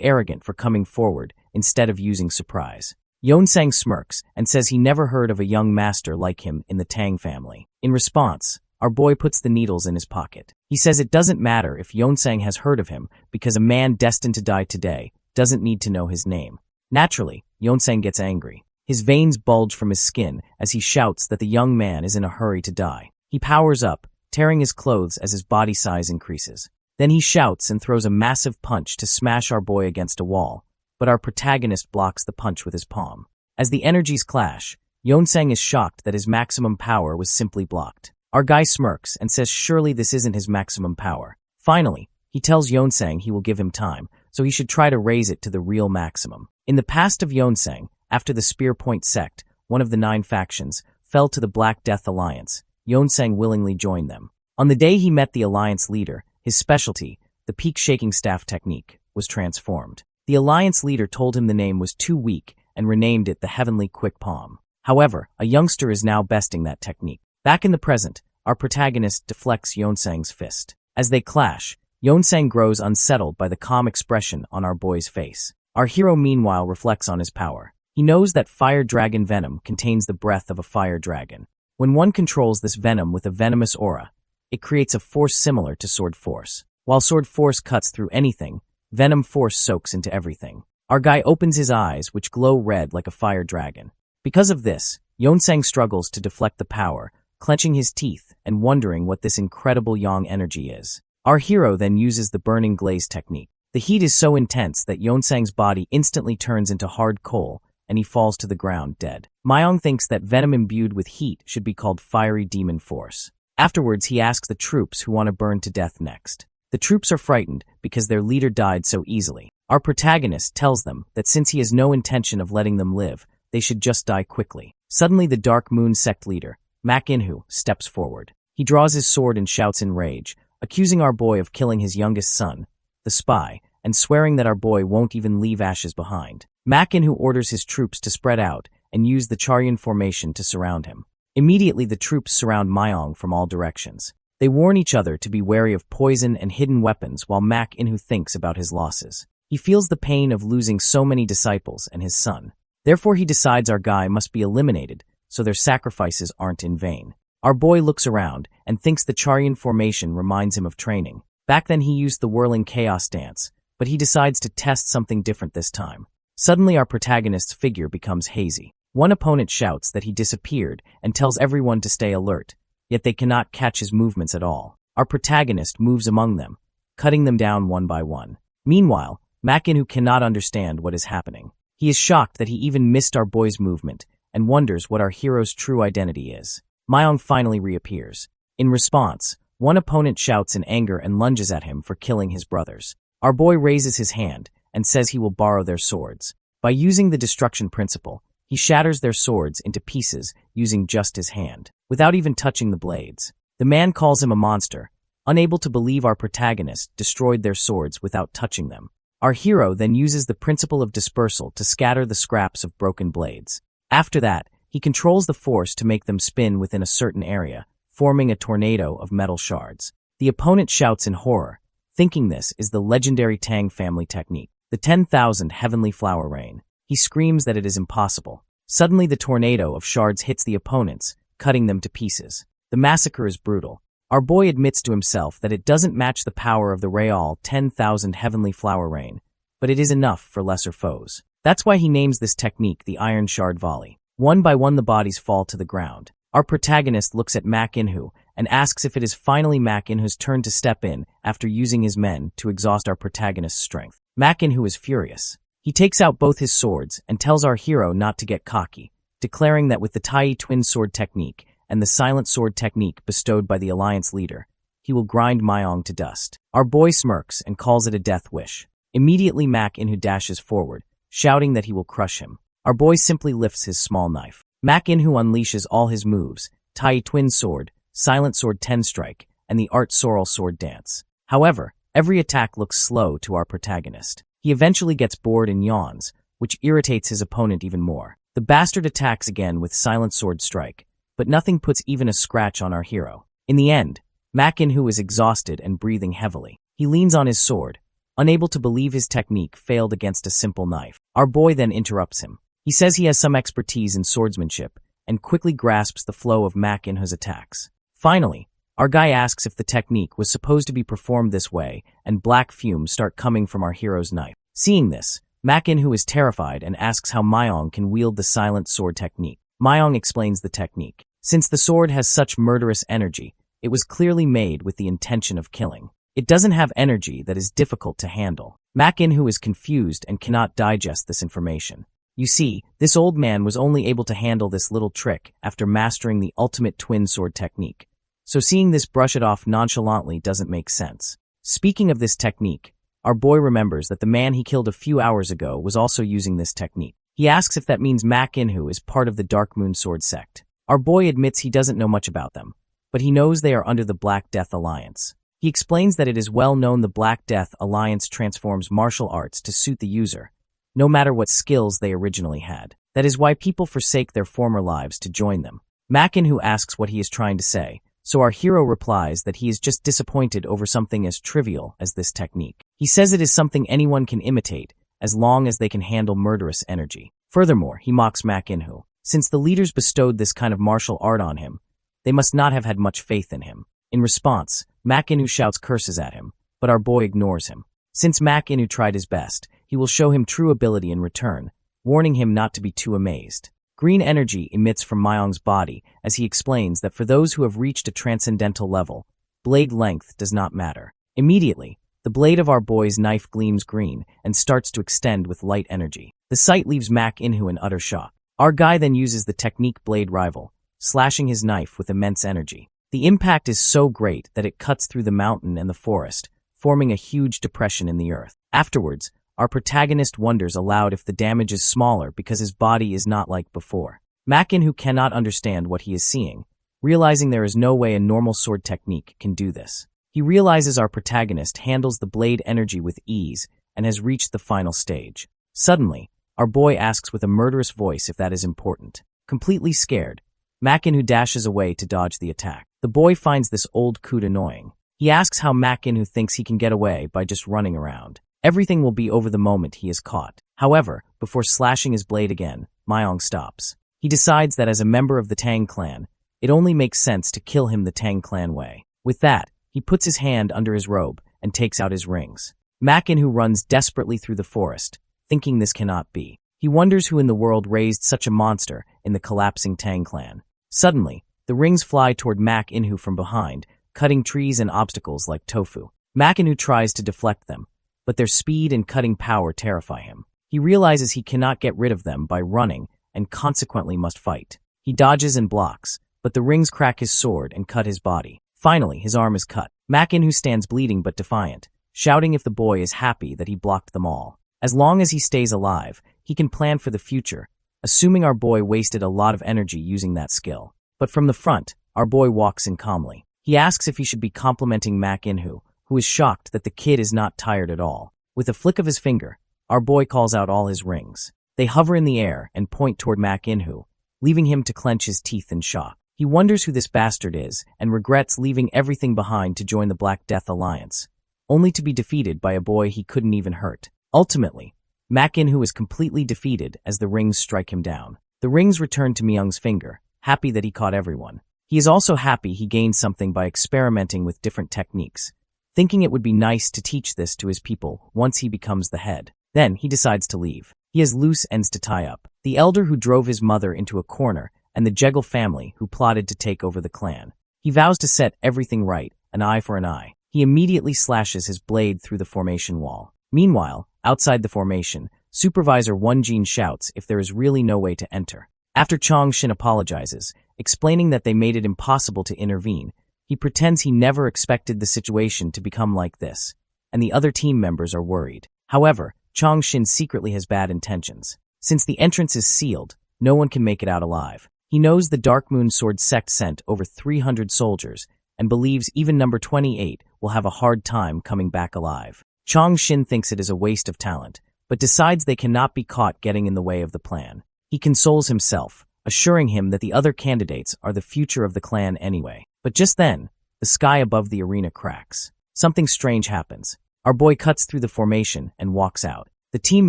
arrogant for coming forward instead of using surprise. Yeonsang smirks and says he never heard of a young master like him in the Tang family. In response, our boy puts the needles in his pocket. He says it doesn't matter if Yeonsang has heard of him because a man destined to die today doesn't need to know his name. Naturally, Yeonsang gets angry. His veins bulge from his skin as he shouts that the young man is in a hurry to die. He powers up, tearing his clothes as his body size increases. Then he shouts and throws a massive punch to smash our boy against a wall, but our protagonist blocks the punch with his palm. As the energies clash, Yeonsang is shocked that his maximum power was simply blocked. Our guy smirks and says surely this isn't his maximum power. Finally, he tells Yeonsang he will give him time, so he should try to raise it to the real maximum. In the past of Yeonsang, after the Spear Point sect, one of the 9 factions, fell to the Black Death Alliance, Yeonsang willingly joined them. On the day he met the Alliance leader, his specialty, the peak shaking staff technique, was transformed. The Alliance leader told him the name was too weak and renamed it the Heavenly Quick Palm. However, a youngster is now besting that technique. Back in the present, our protagonist deflects Yeonsang's fist. As they clash, Yeonsang grows unsettled by the calm expression on our boy's face. Our hero meanwhile reflects on his power. He knows that fire dragon venom contains the breath of a fire dragon. When one controls this venom with a venomous aura, it creates a force similar to sword force. While sword force cuts through anything, venom force soaks into everything. Our guy opens his eyes, which glow red like a fire dragon. Because of this, Yeonsang struggles to deflect the power, clenching his teeth and wondering what this incredible yang energy is. Our hero then uses the burning glaze technique. The heat is so intense that Yeonsang's body instantly turns into hard coal, and he falls to the ground dead. Myong thinks that venom imbued with heat should be called fiery demon force. Afterwards, he asks the troops who want to burn to death next. The troops are frightened because their leader died so easily. Our protagonist tells them that since he has no intention of letting them live, they should just die quickly. Suddenly, the Dark Moon sect leader, Manhwa, steps forward. He draws his sword and shouts in rage, accusing our boy of killing his youngest son, the spy, and swearing that our boy won't even leave ashes behind. Mak In-hoo orders his troops to spread out and use the Charyon formation to surround him. Immediately the troops surround Myong from all directions. They warn each other to be wary of poison and hidden weapons while Mak In-hoo thinks about his losses. He feels the pain of losing so many disciples and his son. Therefore he decides our guy must be eliminated so their sacrifices aren't in vain. Our boy looks around and thinks the Charyon formation reminds him of training. Back then he used the whirling chaos dance, but he decides to test something different this time. Suddenly our protagonist's figure becomes hazy. One opponent shouts that he disappeared and tells everyone to stay alert, yet they cannot catch his movements at all. Our protagonist moves among them, cutting them down one by one. Meanwhile, Mak In-hoo cannot understand what is happening. He is shocked that he even missed our boy's movement and wonders what our hero's true identity is. Myong finally reappears. In response, one opponent shouts in anger and lunges at him for killing his brothers. Our boy raises his hand and says he will borrow their swords. By using the destruction principle, he shatters their swords into pieces using just his hand, without even touching the blades. The man calls him a monster, unable to believe our protagonist destroyed their swords without touching them. Our hero then uses the principle of dispersal to scatter the scraps of broken blades. After that, he controls the force to make them spin within a certain area, forming a tornado of metal shards. The opponent shouts in horror, thinking this is the legendary Tang family technique, the 10,000 heavenly flower rain. He screams that it is impossible. Suddenly the tornado of shards hits the opponents, cutting them to pieces. The massacre is brutal. Our boy admits to himself that it doesn't match the power of the Real 10,000 heavenly flower rain, but it is enough for lesser foes. That's why he names this technique the Iron Shard Volley. One by one the bodies fall to the ground. Our protagonist looks at Mak In-hoo and asks if it is finally Mak In-hoo's turn to step in after using his men to exhaust our protagonist's strength. Mak In-hoo is furious. He takes out both his swords and tells our hero not to get cocky, declaring that with the Tai twin sword technique and the silent sword technique bestowed by the alliance leader, he will grind Myong to dust. Our boy smirks and calls it a death wish. Immediately Mak In-hoo dashes forward, shouting that he will crush him. Our boy simply lifts his small knife. Mak In-hoo unleashes all his moves, Tai twin sword, silent sword 10 strike, and the art sorrel sword dance. However, every attack looks slow to our protagonist. He eventually gets bored and yawns, which irritates his opponent even more. The bastard attacks again with silent sword strike, but nothing puts even a scratch on our hero. In the end, Mak In-hoo is exhausted and breathing heavily. He leans on his sword, unable to believe his technique failed against a simple knife. Our boy then interrupts him. He says he has some expertise in swordsmanship and quickly grasps the flow of Mak In-hoo's attacks. Finally, our guy asks if the technique was supposed to be performed this way, and black fumes start coming from our hero's knife. Seeing this, Mak In-hoo is terrified and asks how Myong can wield the silent sword technique. Myong explains the technique. Since the sword has such murderous energy, it was clearly made with the intention of killing. It doesn't have energy that is difficult to handle. Mak In-hoo is confused and cannot digest this information. You see, this old man was only able to handle this little trick after mastering the ultimate twin sword technique. So seeing this brush it off nonchalantly doesn't make sense. Speaking of this technique, our boy remembers that the man he killed a few hours ago was also using this technique. He asks if that means Mak In-hoo is part of the Dark Moon Sword sect. Our boy admits he doesn't know much about them, but he knows they are under the Black Death Alliance. He explains that it is well known the Black Death Alliance transforms martial arts to suit the user, no matter what skills they originally had. That is why people forsake their former lives to join them. Mak In-hoo asks what he is trying to say, so our hero replies that he is just disappointed over something as trivial as this technique. He says it is something anyone can imitate, as long as they can handle murderous energy. Furthermore, he mocks Mak In-hoo. Since the leaders bestowed this kind of martial art on him, they must not have had much faith in him. In response, Mak In-hoo shouts curses at him, but our boy ignores him. Since Mak In-hoo tried his best, he will show him true ability in return, warning him not to be too amazed. Green energy emits from Myong's body as he explains that for those who have reached a transcendental level, blade length does not matter. Immediately, the blade of our boy's knife gleams green and starts to extend with light energy. The sight leaves Mak In-hoo in utter shock. Our guy then uses the technique Blade Rival, slashing his knife with immense energy. The impact is so great that it cuts through the mountain and the forest, forming a huge depression in the earth. Afterwards, our protagonist wonders aloud if the damage is smaller because his body is not like before. Mak In-hoo cannot understand what he is seeing, realizing there is no way a normal sword technique can do this. He realizes our protagonist handles the blade energy with ease and has reached the final stage. Suddenly, our boy asks with a murderous voice if that is important. Completely scared, Mak In-hoo dashes away to dodge the attack. The boy finds this old coot annoying. He asks how Mak In-hoo thinks he can get away by just running around. Everything will be over the moment he is caught. However, before slashing his blade again, Myong stops. He decides that as a member of the Tang clan, it only makes sense to kill him the Tang clan way. With that, he puts his hand under his robe and takes out his rings. Mak In-hoo runs desperately through the forest, thinking this cannot be. He wonders who in the world raised such a monster in the collapsing Tang clan. Suddenly, the rings fly toward Mak In-hoo from behind, cutting trees and obstacles like tofu. Mak In-hoo tries to deflect them, but their speed and cutting power terrify him. He realizes he cannot get rid of them by running and consequently must fight. He dodges and blocks, but the rings crack his sword and cut his body. Finally, his arm is cut. Mak In-hoo stands bleeding but defiant, shouting if the boy is happy that he blocked them all. As long as he stays alive, he can plan for the future, assuming our boy wasted a lot of energy using that skill. But from the front, our boy walks in calmly. He asks if he should be complimenting Mak In-hoo, who is shocked that the kid is not tired at all. With a flick of his finger, our boy calls out all his rings. They hover in the air and point toward Mak In-hoo, leaving him to clench his teeth in shock. He wonders who this bastard is and regrets leaving everything behind to join the Black Death Alliance, only to be defeated by a boy he couldn't even hurt. Ultimately, Mak In-hoo is completely defeated as the rings strike him down. The rings return to Myung's finger, happy that he caught everyone. He is also happy he gained something by experimenting with different techniques, thinking it would be nice to teach this to his people once he becomes the head. Then he decides to leave. He has loose ends to tie up. The elder who drove his mother into a corner and the Jegal family who plotted to take over the clan. He vows to set everything right, an eye for an eye. He immediately slashes his blade through the formation wall. Meanwhile, outside the formation, Supervisor Wonjin shouts if there is really no way to enter. After Chong Shin apologizes, explaining that they made it impossible to intervene, he pretends he never expected the situation to become like this, and the other team members are worried. However, Chong Shin secretly has bad intentions. Since the entrance is sealed, no one can make it out alive. He knows the Dark Moon Sword sect sent over 300 soldiers and believes even number 28 will have a hard time coming back alive. Chong Shin thinks it is a waste of talent, but decides they cannot be caught getting in the way of the plan. He consoles himself, assuring him that the other candidates are the future of the clan anyway. But just then, the sky above the arena cracks. Something strange happens. Our boy cuts through the formation and walks out. The team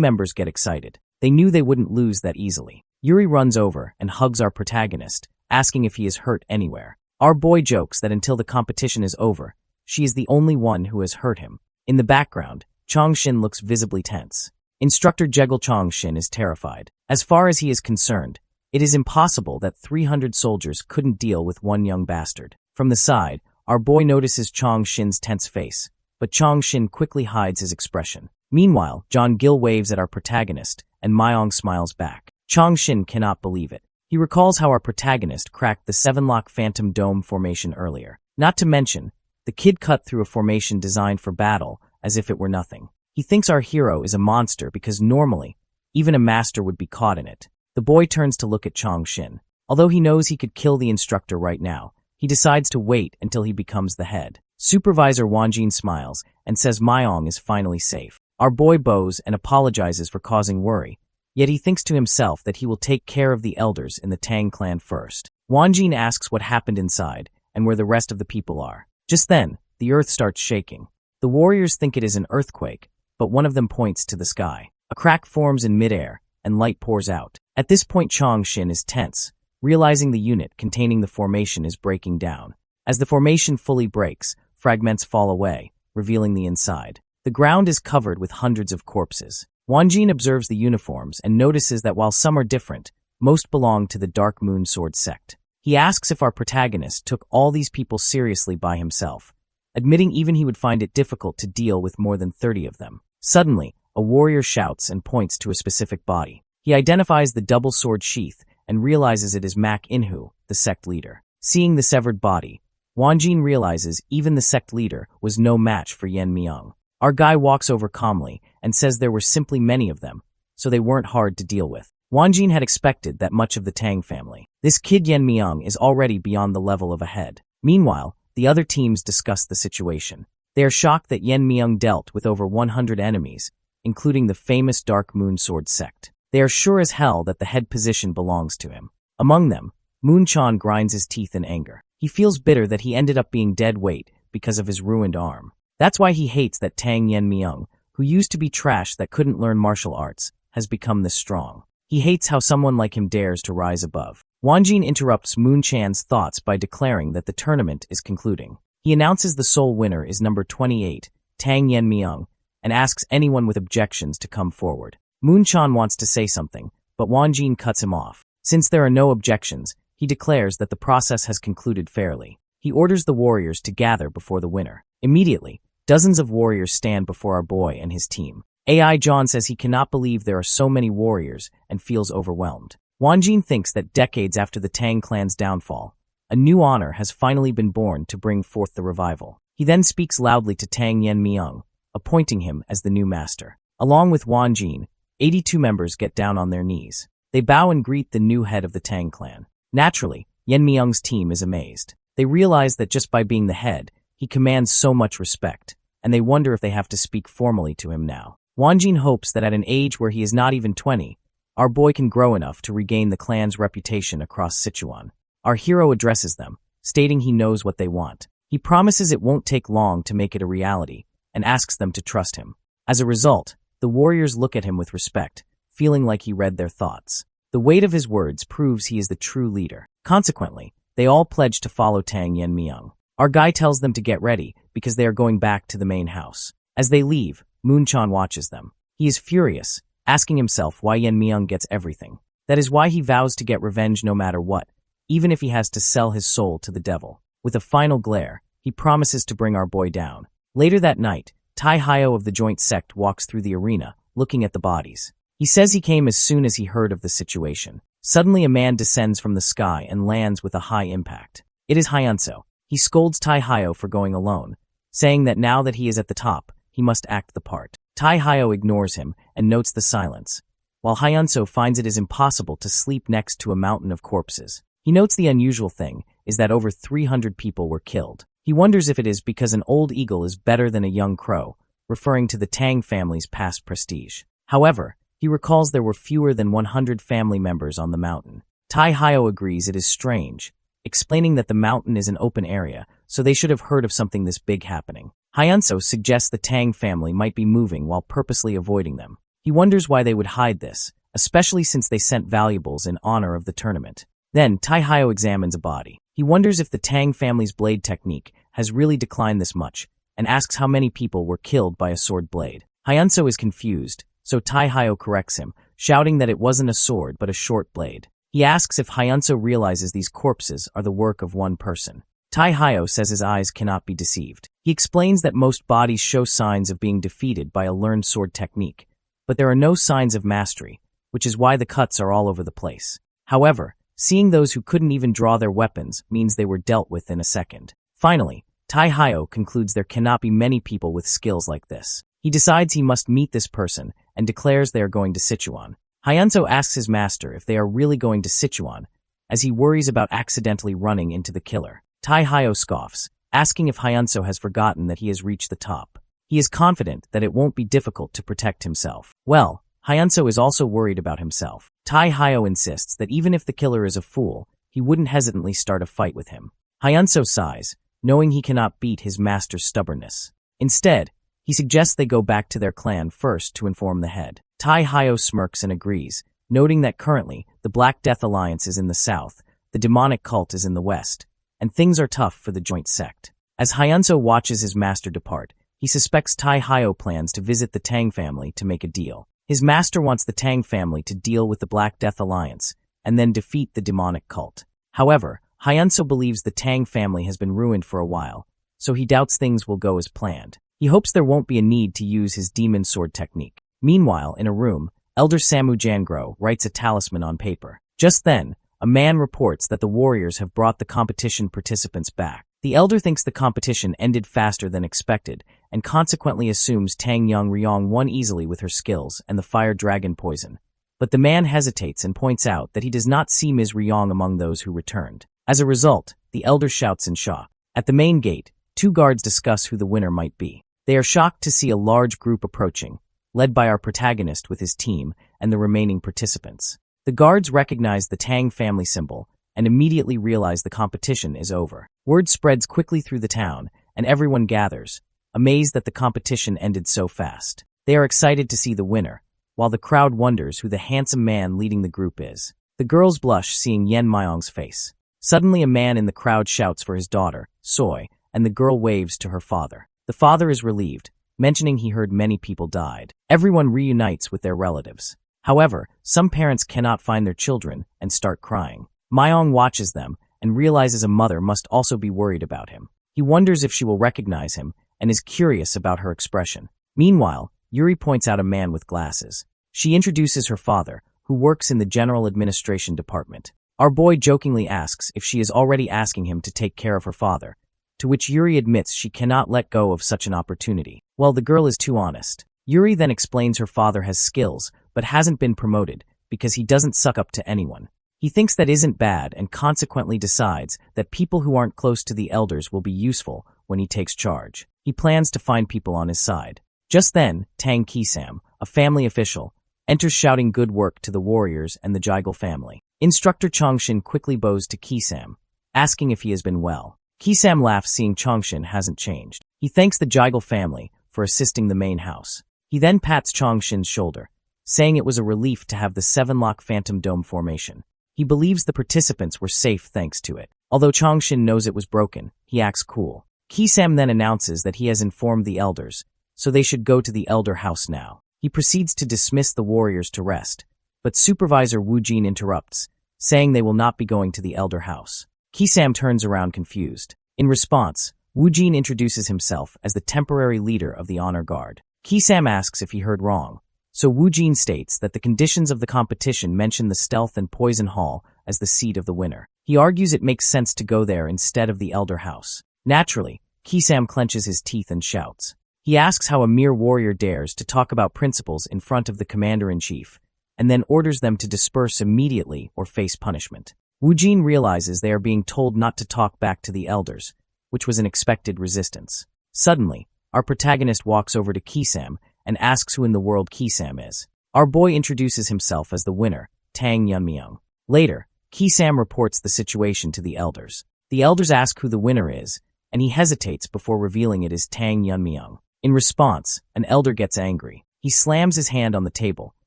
members get excited. They knew they wouldn't lose that easily. Yuri runs over and hugs our protagonist, asking if he is hurt anywhere. Our boy jokes that until the competition is over, she is the only one who has hurt him. In the background, Chong Shin looks visibly tense. Instructor Jegal Chong Shin is terrified. As far as he is concerned, it is impossible that 300 soldiers couldn't deal with one young bastard. From the side, our boy notices Chong Shin's tense face, but Chong Shin quickly hides his expression. Meanwhile, John Gil waves at our protagonist, and Myong smiles back. Chong Shin cannot believe it. He recalls how our protagonist cracked the 7-lock Phantom Dome formation earlier. Not to mention, the kid cut through a formation designed for battle as if it were nothing. He thinks our hero is a monster because normally, even a master would be caught in it. The boy turns to look at Chong Shin. Although he knows he could kill the instructor right now, he decides to wait until he becomes the head. Supervisor Wonjin smiles and says Myong is finally safe. Our boy bows and apologizes for causing worry, yet he thinks to himself that he will take care of the elders in the Tang clan first. Wonjin asks what happened inside and where the rest of the people are. Just then, the earth starts shaking. The warriors think it is an earthquake, but one of them points to the sky. A crack forms in midair, and light pours out. At this point, Chong Shin is tense, realizing the unit containing the formation is breaking down. As the formation fully breaks, fragments fall away, revealing the inside. The ground is covered with hundreds of corpses. Wonjin observes the uniforms and notices that while some are different, most belong to the Dark Moon Sword sect. He asks if our protagonist took all these people seriously by himself, admitting even he would find it difficult to deal with more than 30 of them. Suddenly, a warrior shouts and points to a specific body. He identifies the double sword sheath and realizes it is Mak In-hoo, the sect leader. Seeing the severed body, Wonjin realizes even the sect leader was no match for Yen Myung. Our guy walks over calmly and says there were simply many of them, so they weren't hard to deal with. Wonjin had expected that much of the Tang family. This kid Yen Myung is already beyond the level of a head. Meanwhile, the the other teams discuss the situation. They are shocked that Yen Myung dealt with over 100 enemies, including the famous Dark Moon Sword sect. They are sure as hell that the head position belongs to him. Among them, Moon Chan grinds his teeth in anger. He feels bitter that he ended up being dead weight because of his ruined arm. That's why he hates that Tang Yen Myung, who used to be trash that couldn't learn martial arts, has become this strong. He hates how someone like him dares to rise above. Wanjin interrupts Moon Chan's thoughts by declaring that the tournament is concluding. He announces the sole winner is number 28, Tang Yen Myung, and asks anyone with objections to come forward. Moon Chan wants to say something, but Wanjin cuts him off. Since there are no objections, he declares that the process has concluded fairly. He orders the warriors to gather before the winner. Immediately, dozens of warriors stand before our boy and his team. AI John says he cannot believe there are so many warriors and feels overwhelmed. Wanjin thinks that decades after the Tang clan's downfall, a new honor has finally been born to bring forth the revival. He then speaks loudly to Tang Yen Myung, appointing him as the new master. Along with Wanjin, 82 members get down on their knees. They bow and greet the new head of the Tang clan. Naturally, Yen Myung's team is amazed. They realize that just by being the head, he commands so much respect, and they wonder if they have to speak formally to him now. Wanjin hopes that at an age where he is not even 20, our boy can grow enough to regain the clan's reputation across Sichuan. Our hero addresses them, stating he knows what they want. He promises it won't take long to make it a reality, and asks them to trust him. As a result, the warriors look at him with respect, feeling like he read their thoughts. The weight of his words proves he is the true leader. Consequently, they all pledge to follow Tang Yen Myung. Our guy tells them to get ready because they are going back to the main house. As they leave, Moon Chan watches them. He is furious, asking himself why Yen Myung gets everything. That is why he vows to get revenge no matter what, even if he has to sell his soul to the devil. With a final glare, he promises to bring our boy down. Later that night, Tai Hyo of the joint sect walks through the arena, looking at the bodies. He says he came as soon as he heard of the situation. Suddenly a man descends from the sky and lands with a high impact. It is Hyunso. He scolds Tai Hyo for going alone, saying that now that he is at the top, he must act the part. Tai Hyo ignores him and notes the silence, while Hyunso finds it is impossible to sleep next to a mountain of corpses. He notes the unusual thing is that over 300 people were killed. He wonders if it is because an old eagle is better than a young crow, referring to the Tang family's past prestige. However, he recalls there were fewer than 100 family members on the mountain. Tai Hyo agrees it is strange, explaining that the mountain is an open area, so they should have heard of something this big happening. Hyunso suggests the Tang family might be moving while purposely avoiding them. He wonders why they would hide this, especially since they sent valuables in honor of the tournament. Then, Tai Hyo examines a body. He wonders if the Tang family's blade technique has really declined this much, and asks how many people were killed by a sword blade. Hyunso is confused, so Tai Hyo corrects him, shouting that it wasn't a sword but a short blade. He asks if Hyunso realizes these corpses are the work of one person. Tai Hyo says his eyes cannot be deceived. He explains that most bodies show signs of being defeated by a learned sword technique, but there are no signs of mastery, which is why the cuts are all over the place. However, seeing those who couldn't even draw their weapons means they were dealt with in a second. Finally, Tai Hyo concludes there cannot be many people with skills like this. He decides he must meet this person and declares they are going to Sichuan. Hyunso asks his master if they are really going to Sichuan, as he worries about accidentally running into the killer. Tai Hyo scoffs, asking if Hyunso has forgotten that he has reached the top. He is confident that it won't be difficult to protect himself. Well, Hyunso is also worried about himself. Tai Hyo insists that even if the killer is a fool, he wouldn't hesitantly start a fight with him. Hyunso sighs, knowing he cannot beat his master's stubbornness. Instead, he suggests they go back to their clan first to inform the head. Tai Hyo smirks and agrees, noting that currently the Black Death Alliance is in the south, the demonic cult is in the west, and things are tough for the joint sect. As Hyunso watches his master depart, he suspects Tai Hyo plans to visit the Tang family to make a deal. His master wants the Tang family to deal with the Black Death Alliance and then defeat the demonic cult. However, Hyunso believes the Tang family has been ruined for a while, so he doubts things will go as planned. He hopes there won't be a need to use his demon sword technique. Meanwhile, in a room, Elder Samu Jangro writes a talisman on paper. Just then, a man reports that the warriors have brought the competition participants back. The elder thinks the competition ended faster than expected, and consequently assumes Tang Young Ryong won easily with her skills and the fire dragon poison. But the man hesitates and points out that he does not see Ms. Ryong among those who returned. As a result, the elder shouts in shock. At the main gate, two guards discuss who the winner might be. They are shocked to see a large group approaching, led by our protagonist with his team and the remaining participants. The guards recognize the Tang family symbol and immediately realize the competition is over. Word spreads quickly through the town, and everyone gathers, amazed that the competition ended so fast. They are excited to see the winner, while the crowd wonders who the handsome man leading the group is. The girls blush seeing Yen Myong's face. Suddenly a man in the crowd shouts for his daughter, Soy, and the girl waves to her father. The father is relieved, mentioning he heard many people died. Everyone reunites with their relatives. However, some parents cannot find their children and start crying. Myong watches them and realizes a mother must also be worried about him. He wonders if she will recognize him and is curious about her expression. Meanwhile, Yuri points out a man with glasses. She introduces her father, who works in the General Administration Department. Our boy jokingly asks if she is already asking him to take care of her father, to which Yuri admits she cannot let go of such an opportunity. Well, the girl is too honest. Yuri then explains her father has skills, but hasn't been promoted because he doesn't suck up to anyone. He thinks that isn't bad and consequently decides that people who aren't close to the elders will be useful when he takes charge. He plans to find people on his side. Just then, Tang Kisam, a family official, enters shouting good work to the warriors and the Jigal family. Instructor Chongshin quickly bows to Kisam, asking if he has been well. Kisam laughs seeing Chongshin hasn't changed. He thanks the Jigal family for assisting the main house. He then pats Chongshin's shoulder, saying it was a relief to have the 7-lock Phantom Dome formation. He believes the participants were safe thanks to it. Although Chongshin knows it was broken, he acts cool. Kisam then announces that he has informed the elders, so they should go to the elder house now. He proceeds to dismiss the warriors to rest, but Supervisor Wu Jin interrupts, saying they will not be going to the elder house. Kisam turns around confused. In response, Wu Jin introduces himself as the temporary leader of the honor guard. Kisam asks if he heard wrong, so Wu Jin states that the conditions of the competition mention the Stealth and Poison Hall as the seat of the winner. He argues it makes sense to go there instead of the elder house. Naturally, Kisam clenches his teeth and shouts. He asks how a mere warrior dares to talk about principles in front of the commander-in-chief, and then orders them to disperse immediately or face punishment. Wu Jin realizes they are being told not to talk back to the elders, which was an expected resistance. Suddenly, our protagonist walks over to Kisam and asks who in the world Kisam is. Our boy introduces himself as the winner, Tang Yunmyung. Later, Kisam reports the situation to the elders. The elders ask who the winner is, and he hesitates before revealing it is Tang Yunmyung. In response, an elder gets angry. He slams his hand on the table,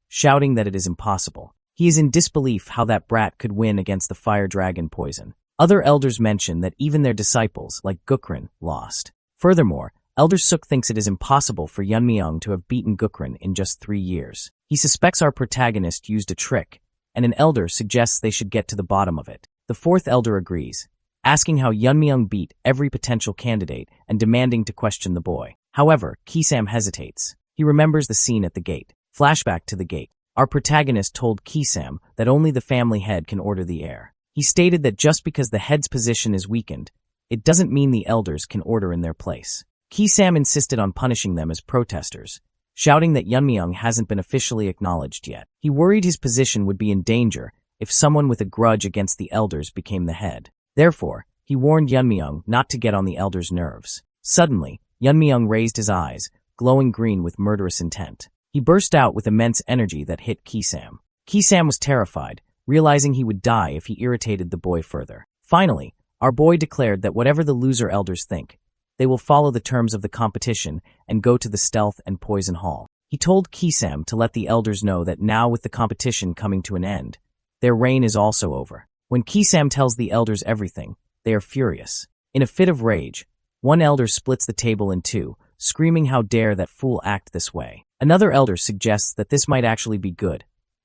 shouting that it is impossible. He is in disbelief how that brat could win against the fire dragon poison. Other elders mention that even their disciples, like Gukran, lost. Furthermore, Elder Suk thinks it is impossible for Yunmyung to have beaten Gukran in just 3 years. He suspects our protagonist used a trick, and an elder suggests they should get to the bottom of it. The fourth elder agrees, asking how Yunmyung beat every potential candidate and demanding to question the boy. However, Kisam hesitates. He remembers the scene at the gate. Flashback to the gate. Our protagonist told Kisam that only the family head can order the heir. He stated that just because the head's position is weakened, it doesn't mean the elders can order in their place. Kisam insisted on punishing them as protesters, shouting that Yunmyung hasn't been officially acknowledged yet. He worried his position would be in danger if someone with a grudge against the elders became the head. Therefore, he warned Yunmyung not to get on the elders' nerves. Suddenly, Yunmyung raised his eyes, glowing green with murderous intent. He burst out with immense energy that hit Kisam. Kisam was terrified, realizing he would die if he irritated the boy further. Finally, our boy declared that whatever the loser elders think, they will follow the terms of the competition and go to the Stealth and Poison Hall. He told Kisam to let the elders know that now with the competition coming to an end, their reign is also over. When Kisam tells the elders everything, they are furious. In a fit of rage, one elder splits the table in two, screaming how dare that fool act this way. Another elder suggests that this might actually be good,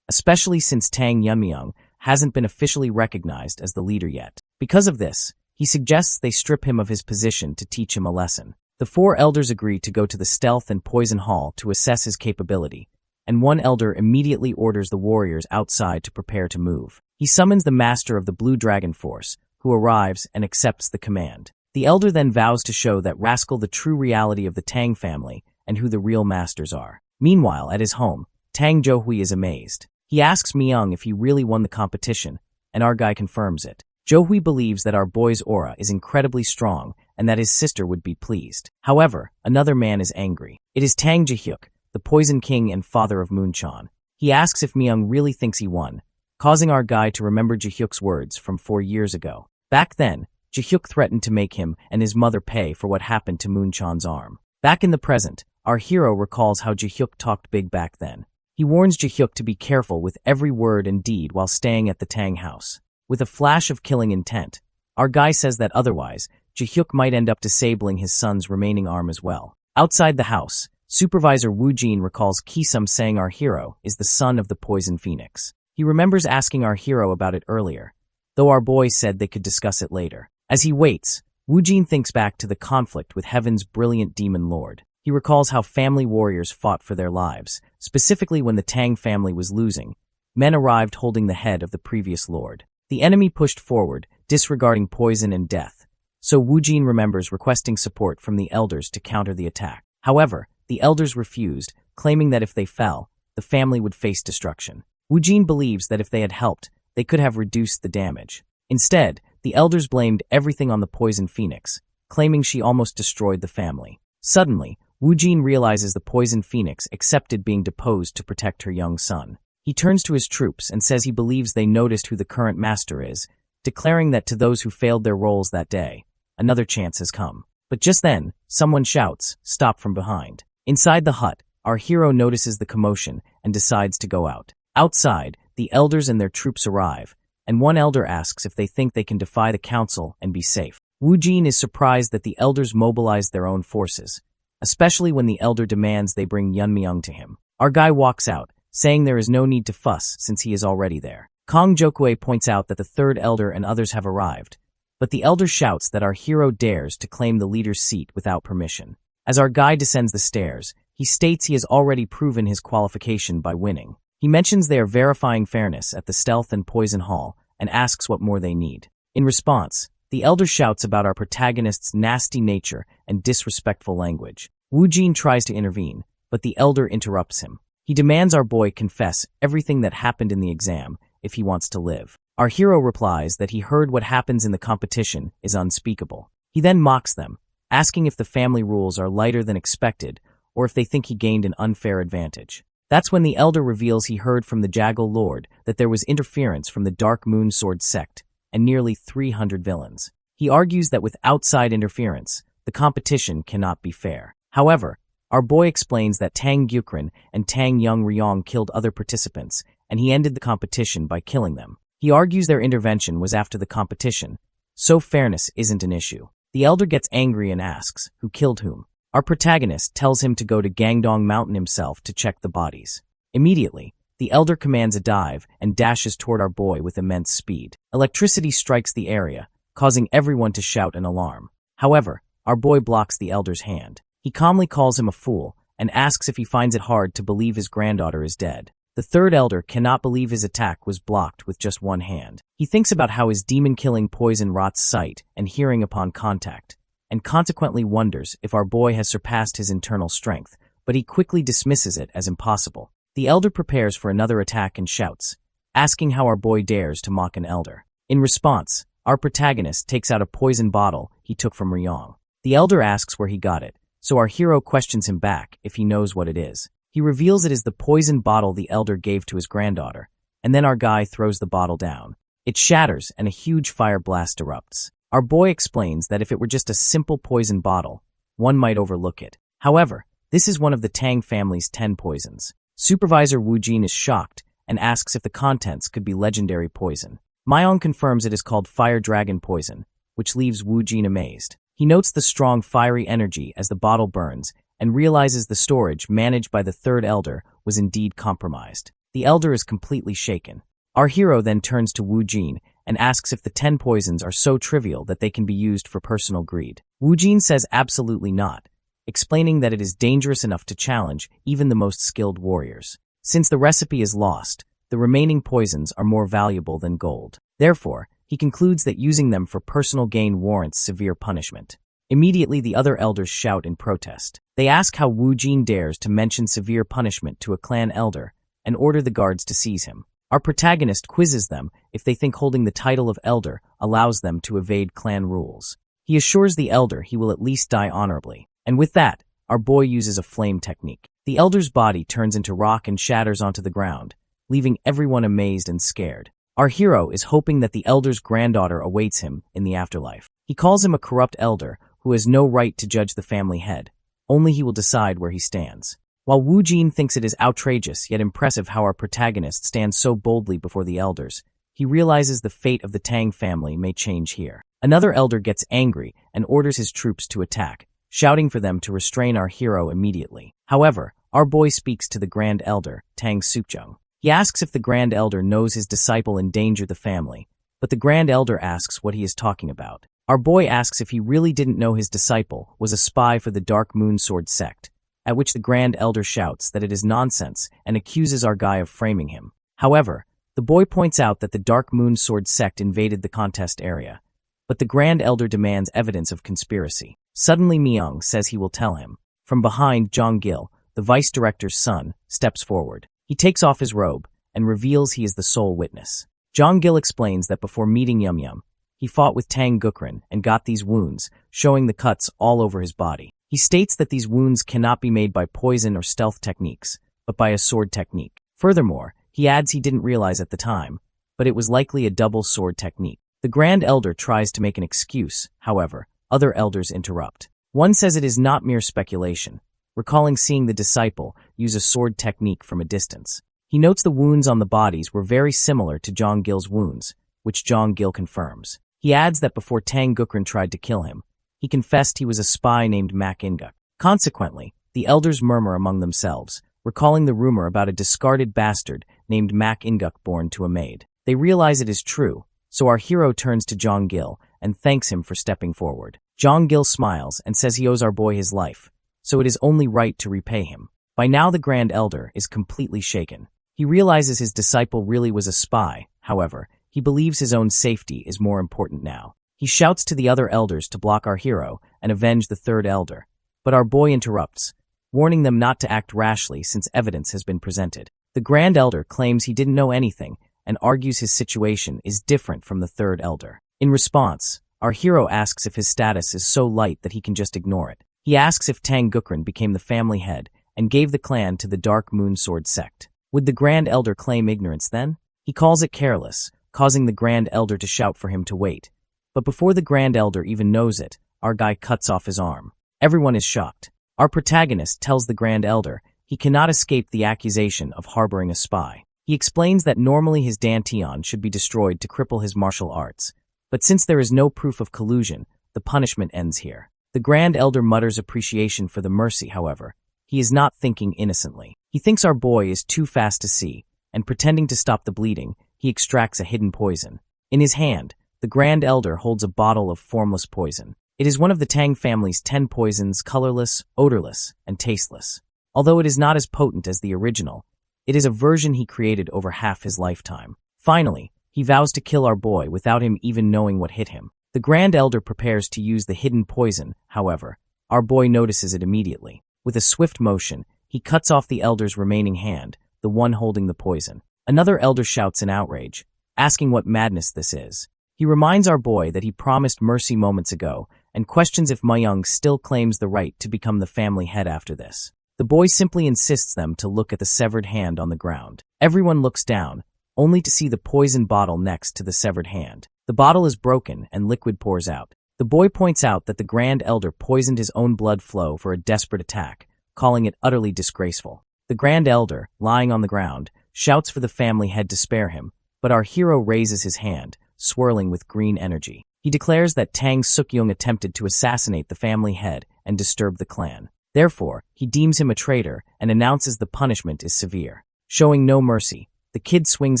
especially since Tang Yunmyung hasn't been officially recognized as the leader yet. Because of this, he suggests they strip him of his position to teach him a lesson. The 4 elders agree to go to the Stealth and Poison Hall to assess his capability, and one elder immediately orders the warriors outside to prepare to move. He summons the master of the Blue Dragon Force, who arrives and accepts the command. The elder then vows to show that rascal the true reality of the Tang family and who the real masters are. Meanwhile, at his home, Tang Zhouhui is amazed. He asks Myung if he really won the competition, and our guy confirms it. Zhouhui believes that our boy's aura is incredibly strong and that his sister would be pleased. However, another man is angry. It is Tang Jihyuk, the Poison King and father of Mooncheon. He asks if Myung really thinks he won, causing our guy to remember Jihyuk's words from 4 years ago. Back then, Jihyuk threatened to make him and his mother pay for what happened to Mooncheon's arm. Back in the present, our hero recalls how Jihyuk talked big back then. He warns Jihyuk to be careful with every word and deed while staying at the Tang house. With a flash of killing intent, our guy says that otherwise, Jihyuk might end up disabling his son's remaining arm as well. Outside the house, Supervisor Woo Jin recalls Kisum saying our hero is the son of the Poison Phoenix. He remembers asking our hero about it earlier, though our boy said they could discuss it later. As he waits, Woo Jin thinks back to the conflict with Heaven's brilliant demon lord. He recalls how family warriors fought for their lives, specifically when the Tang family was losing. Men arrived holding the head of the previous lord. The enemy pushed forward, disregarding poison and death, so Woo Jin remembers requesting support from the elders to counter the attack. However, the elders refused, claiming that if they fell, the family would face destruction. Woo Jin believes that if they had helped, they could have reduced the damage. Instead, the elders blamed everything on the Poison Phoenix, claiming she almost destroyed the family. Suddenly, Woo Jin realizes the Poison Phoenix accepted being deposed to protect her young son. He turns to his troops and says he believes they noticed who the current master is, declaring that to those who failed their roles that day, another chance has come. But just then, someone shouts, "Stop," from behind. Inside the hut, our hero notices the commotion and decides to go out. Outside, the elders and their troops arrive, and one elder asks if they think they can defy the council and be safe. Woo Jin is surprised that the elders mobilize their own forces, especially when the elder demands they bring Yeonmyeong to him. Our guy walks out, saying there is no need to fuss since he is already there. Kong Jokue points out that the third elder and others have arrived, but the elder shouts that our hero dares to claim the leader's seat without permission. As our guy descends the stairs, he states he has already proven his qualification by winning. He mentions they are verifying fairness at the Stealth and Poison Hall and asks what more they need. In response, the elder shouts about our protagonist's nasty nature and disrespectful language. Woo Jin tries to intervene, but the elder interrupts him. He demands our boy confess everything that happened in the exam if he wants to live. Our hero replies that he heard what happens in the competition is unspeakable. He then mocks them, asking if the family rules are lighter than expected or if they think he gained an unfair advantage. That's when the elder reveals he heard from the Jagal Lord that there was interference from the Dark Moon Sword sect and nearly 300 villains. He argues that with outside interference, the competition cannot be fair. However, our boy explains that Tang Gyukrin and Tang Young Ryong killed other participants, and he ended the competition by killing them. He argues their intervention was after the competition, so fairness isn't an issue. The elder gets angry and asks, who killed whom? Our protagonist tells him to go to Gangdong Mountain himself to check the bodies. Immediately, the elder commands a dive and dashes toward our boy with immense speed. Electricity strikes the area, causing everyone to shout an alarm. However, our boy blocks the elder's hand. He calmly calls him a fool and asks if he finds it hard to believe his granddaughter is dead. The third elder cannot believe his attack was blocked with just one hand. He thinks about how his demon-killing poison rots sight and hearing upon contact, and consequently wonders if our boy has surpassed his internal strength, but he quickly dismisses it as impossible. The elder prepares for another attack and shouts, asking how our boy dares to mock an elder. In response, our protagonist takes out a poison bottle he took from Ryong. The elder asks where he got it, so our hero questions him back if he knows what it is. He reveals it is the poison bottle the elder gave to his granddaughter, and then our guy throws the bottle down. It shatters and a huge fire blast erupts. Our boy explains that if it were just a simple poison bottle, one might overlook it. However, this is one of the Tang family's 10 poisons. Supervisor Woo Jin is shocked and asks if the contents could be legendary poison. Myong confirms it is called Fire Dragon poison, which leaves Woo Jin amazed. He notes the strong fiery energy as the bottle burns and realizes the storage managed by the third elder was indeed compromised. The elder is completely shaken. Our hero then turns to Woo Jin and asks if the 10 poisons are so trivial that they can be used for personal greed. Woo Jin says absolutely not, explaining that it is dangerous enough to challenge even the most skilled warriors. Since the recipe is lost, the remaining poisons are more valuable than gold. Therefore, he concludes that using them for personal gain warrants severe punishment. Immediately, the other elders shout in protest. They ask how Woo Jin dares to mention severe punishment to a clan elder and order the guards to seize him. Our protagonist quizzes them if they think holding the title of elder allows them to evade clan rules. He assures the elder he will at least die honorably. And with that, our boy uses a flame technique. The elder's body turns into rock and shatters onto the ground, leaving everyone amazed and scared. Our hero is hoping that the elder's granddaughter awaits him in the afterlife. He calls him a corrupt elder who has no right to judge the family head. Only he will decide where he stands. While Wu Jin thinks it is outrageous yet impressive how our protagonist stands so boldly before the elders, he realizes the fate of the Tang family may change here. Another elder gets angry and orders his troops to attack, shouting for them to restrain our hero immediately. However, our boy speaks to the Grand Elder, Tang Sukjung. He asks if the Grand Elder knows his disciple endangered the family, but the Grand Elder asks what he is talking about. Our boy asks if he really didn't know his disciple was a spy for the Dark Moon Sword sect, at which the Grand Elder shouts that it is nonsense and accuses our guy of framing him. However, the boy points out that the Dark Moon Sword sect invaded the contest area, but the Grand Elder demands evidence of conspiracy. Suddenly Myung says he will tell him. From behind, Jong Gil, the vice director's son, steps forward. He takes off his robe and reveals he is the sole witness. Jong Gil explains that before meeting Yum Yum, he fought with Tang Gukran and got these wounds, showing the cuts all over his body. He states that these wounds cannot be made by poison or stealth techniques, but by a sword technique. Furthermore, he adds he didn't realize at the time, but it was likely a double sword technique. The Grand Elder tries to make an excuse, however, other elders interrupt. One says it is not mere speculation, recalling seeing the disciple use a sword technique from a distance. He notes the wounds on the bodies were very similar to Jong Gil's wounds, which Jong Gil confirms. He adds that before Tang Gukran tried to kill him, he confessed he was a spy named Mak Inguk. Consequently, the elders murmur among themselves, recalling the rumor about a discarded bastard named Mak Inguk born to a maid. They realize it is true, so our hero turns to Jong Gil and thanks him for stepping forward. Jong Gil smiles and says he owes our boy his life, so it is only right to repay him. By now the Grand Elder is completely shaken. He realizes his disciple really was a spy, however, he believes his own safety is more important now. He shouts to the other elders to block our hero and avenge the third elder, but our boy interrupts, warning them not to act rashly since evidence has been presented. The Grand Elder claims he didn't know anything and argues his situation is different from the third elder. In response, our hero asks if his status is so light that he can just ignore it. He asks if Tang Gukran became the family head and gave the clan to the Dark Moon Sword sect. Would the Grand Elder claim ignorance then? He calls it careless, causing the Grand Elder to shout for him to wait. But before the Grand Elder even knows it, our guy cuts off his arm. Everyone is shocked. Our protagonist tells the Grand Elder he cannot escape the accusation of harboring a spy. He explains that normally his dantian should be destroyed to cripple his martial arts, but since there is no proof of collusion, the punishment ends here. The Grand Elder mutters appreciation for the mercy, however. He is not thinking innocently. He thinks our boy is too fast to see, and pretending to stop the bleeding, he extracts a hidden poison. In his hand, the Grand Elder holds a bottle of formless poison. It is one of the Tang family's 10 poisons, colorless, odorless, and tasteless. Although it is not as potent as the original, it is a version he created over half his lifetime. Finally, he vows to kill our boy without him even knowing what hit him. The Grand Elder prepares to use the hidden poison, however, our boy notices it immediately. With a swift motion, he cuts off the Elder's remaining hand, the one holding the poison. Another Elder shouts in outrage, asking what madness this is. He reminds our boy that he promised mercy moments ago and questions if Myung still claims the right to become the family head after this. The boy simply insists them to look at the severed hand on the ground. Everyone looks down, only to see the poison bottle next to the severed hand. The bottle is broken and liquid pours out. The boy points out that the Grand Elder poisoned his own blood flow for a desperate attack, calling it utterly disgraceful. The Grand Elder, lying on the ground, shouts for the family head to spare him, but our hero raises his hand, swirling with green energy. He declares that Tang Sukjung attempted to assassinate the family head and disturb the clan. Therefore, he deems him a traitor and announces the punishment is severe. Showing no mercy, the kid swings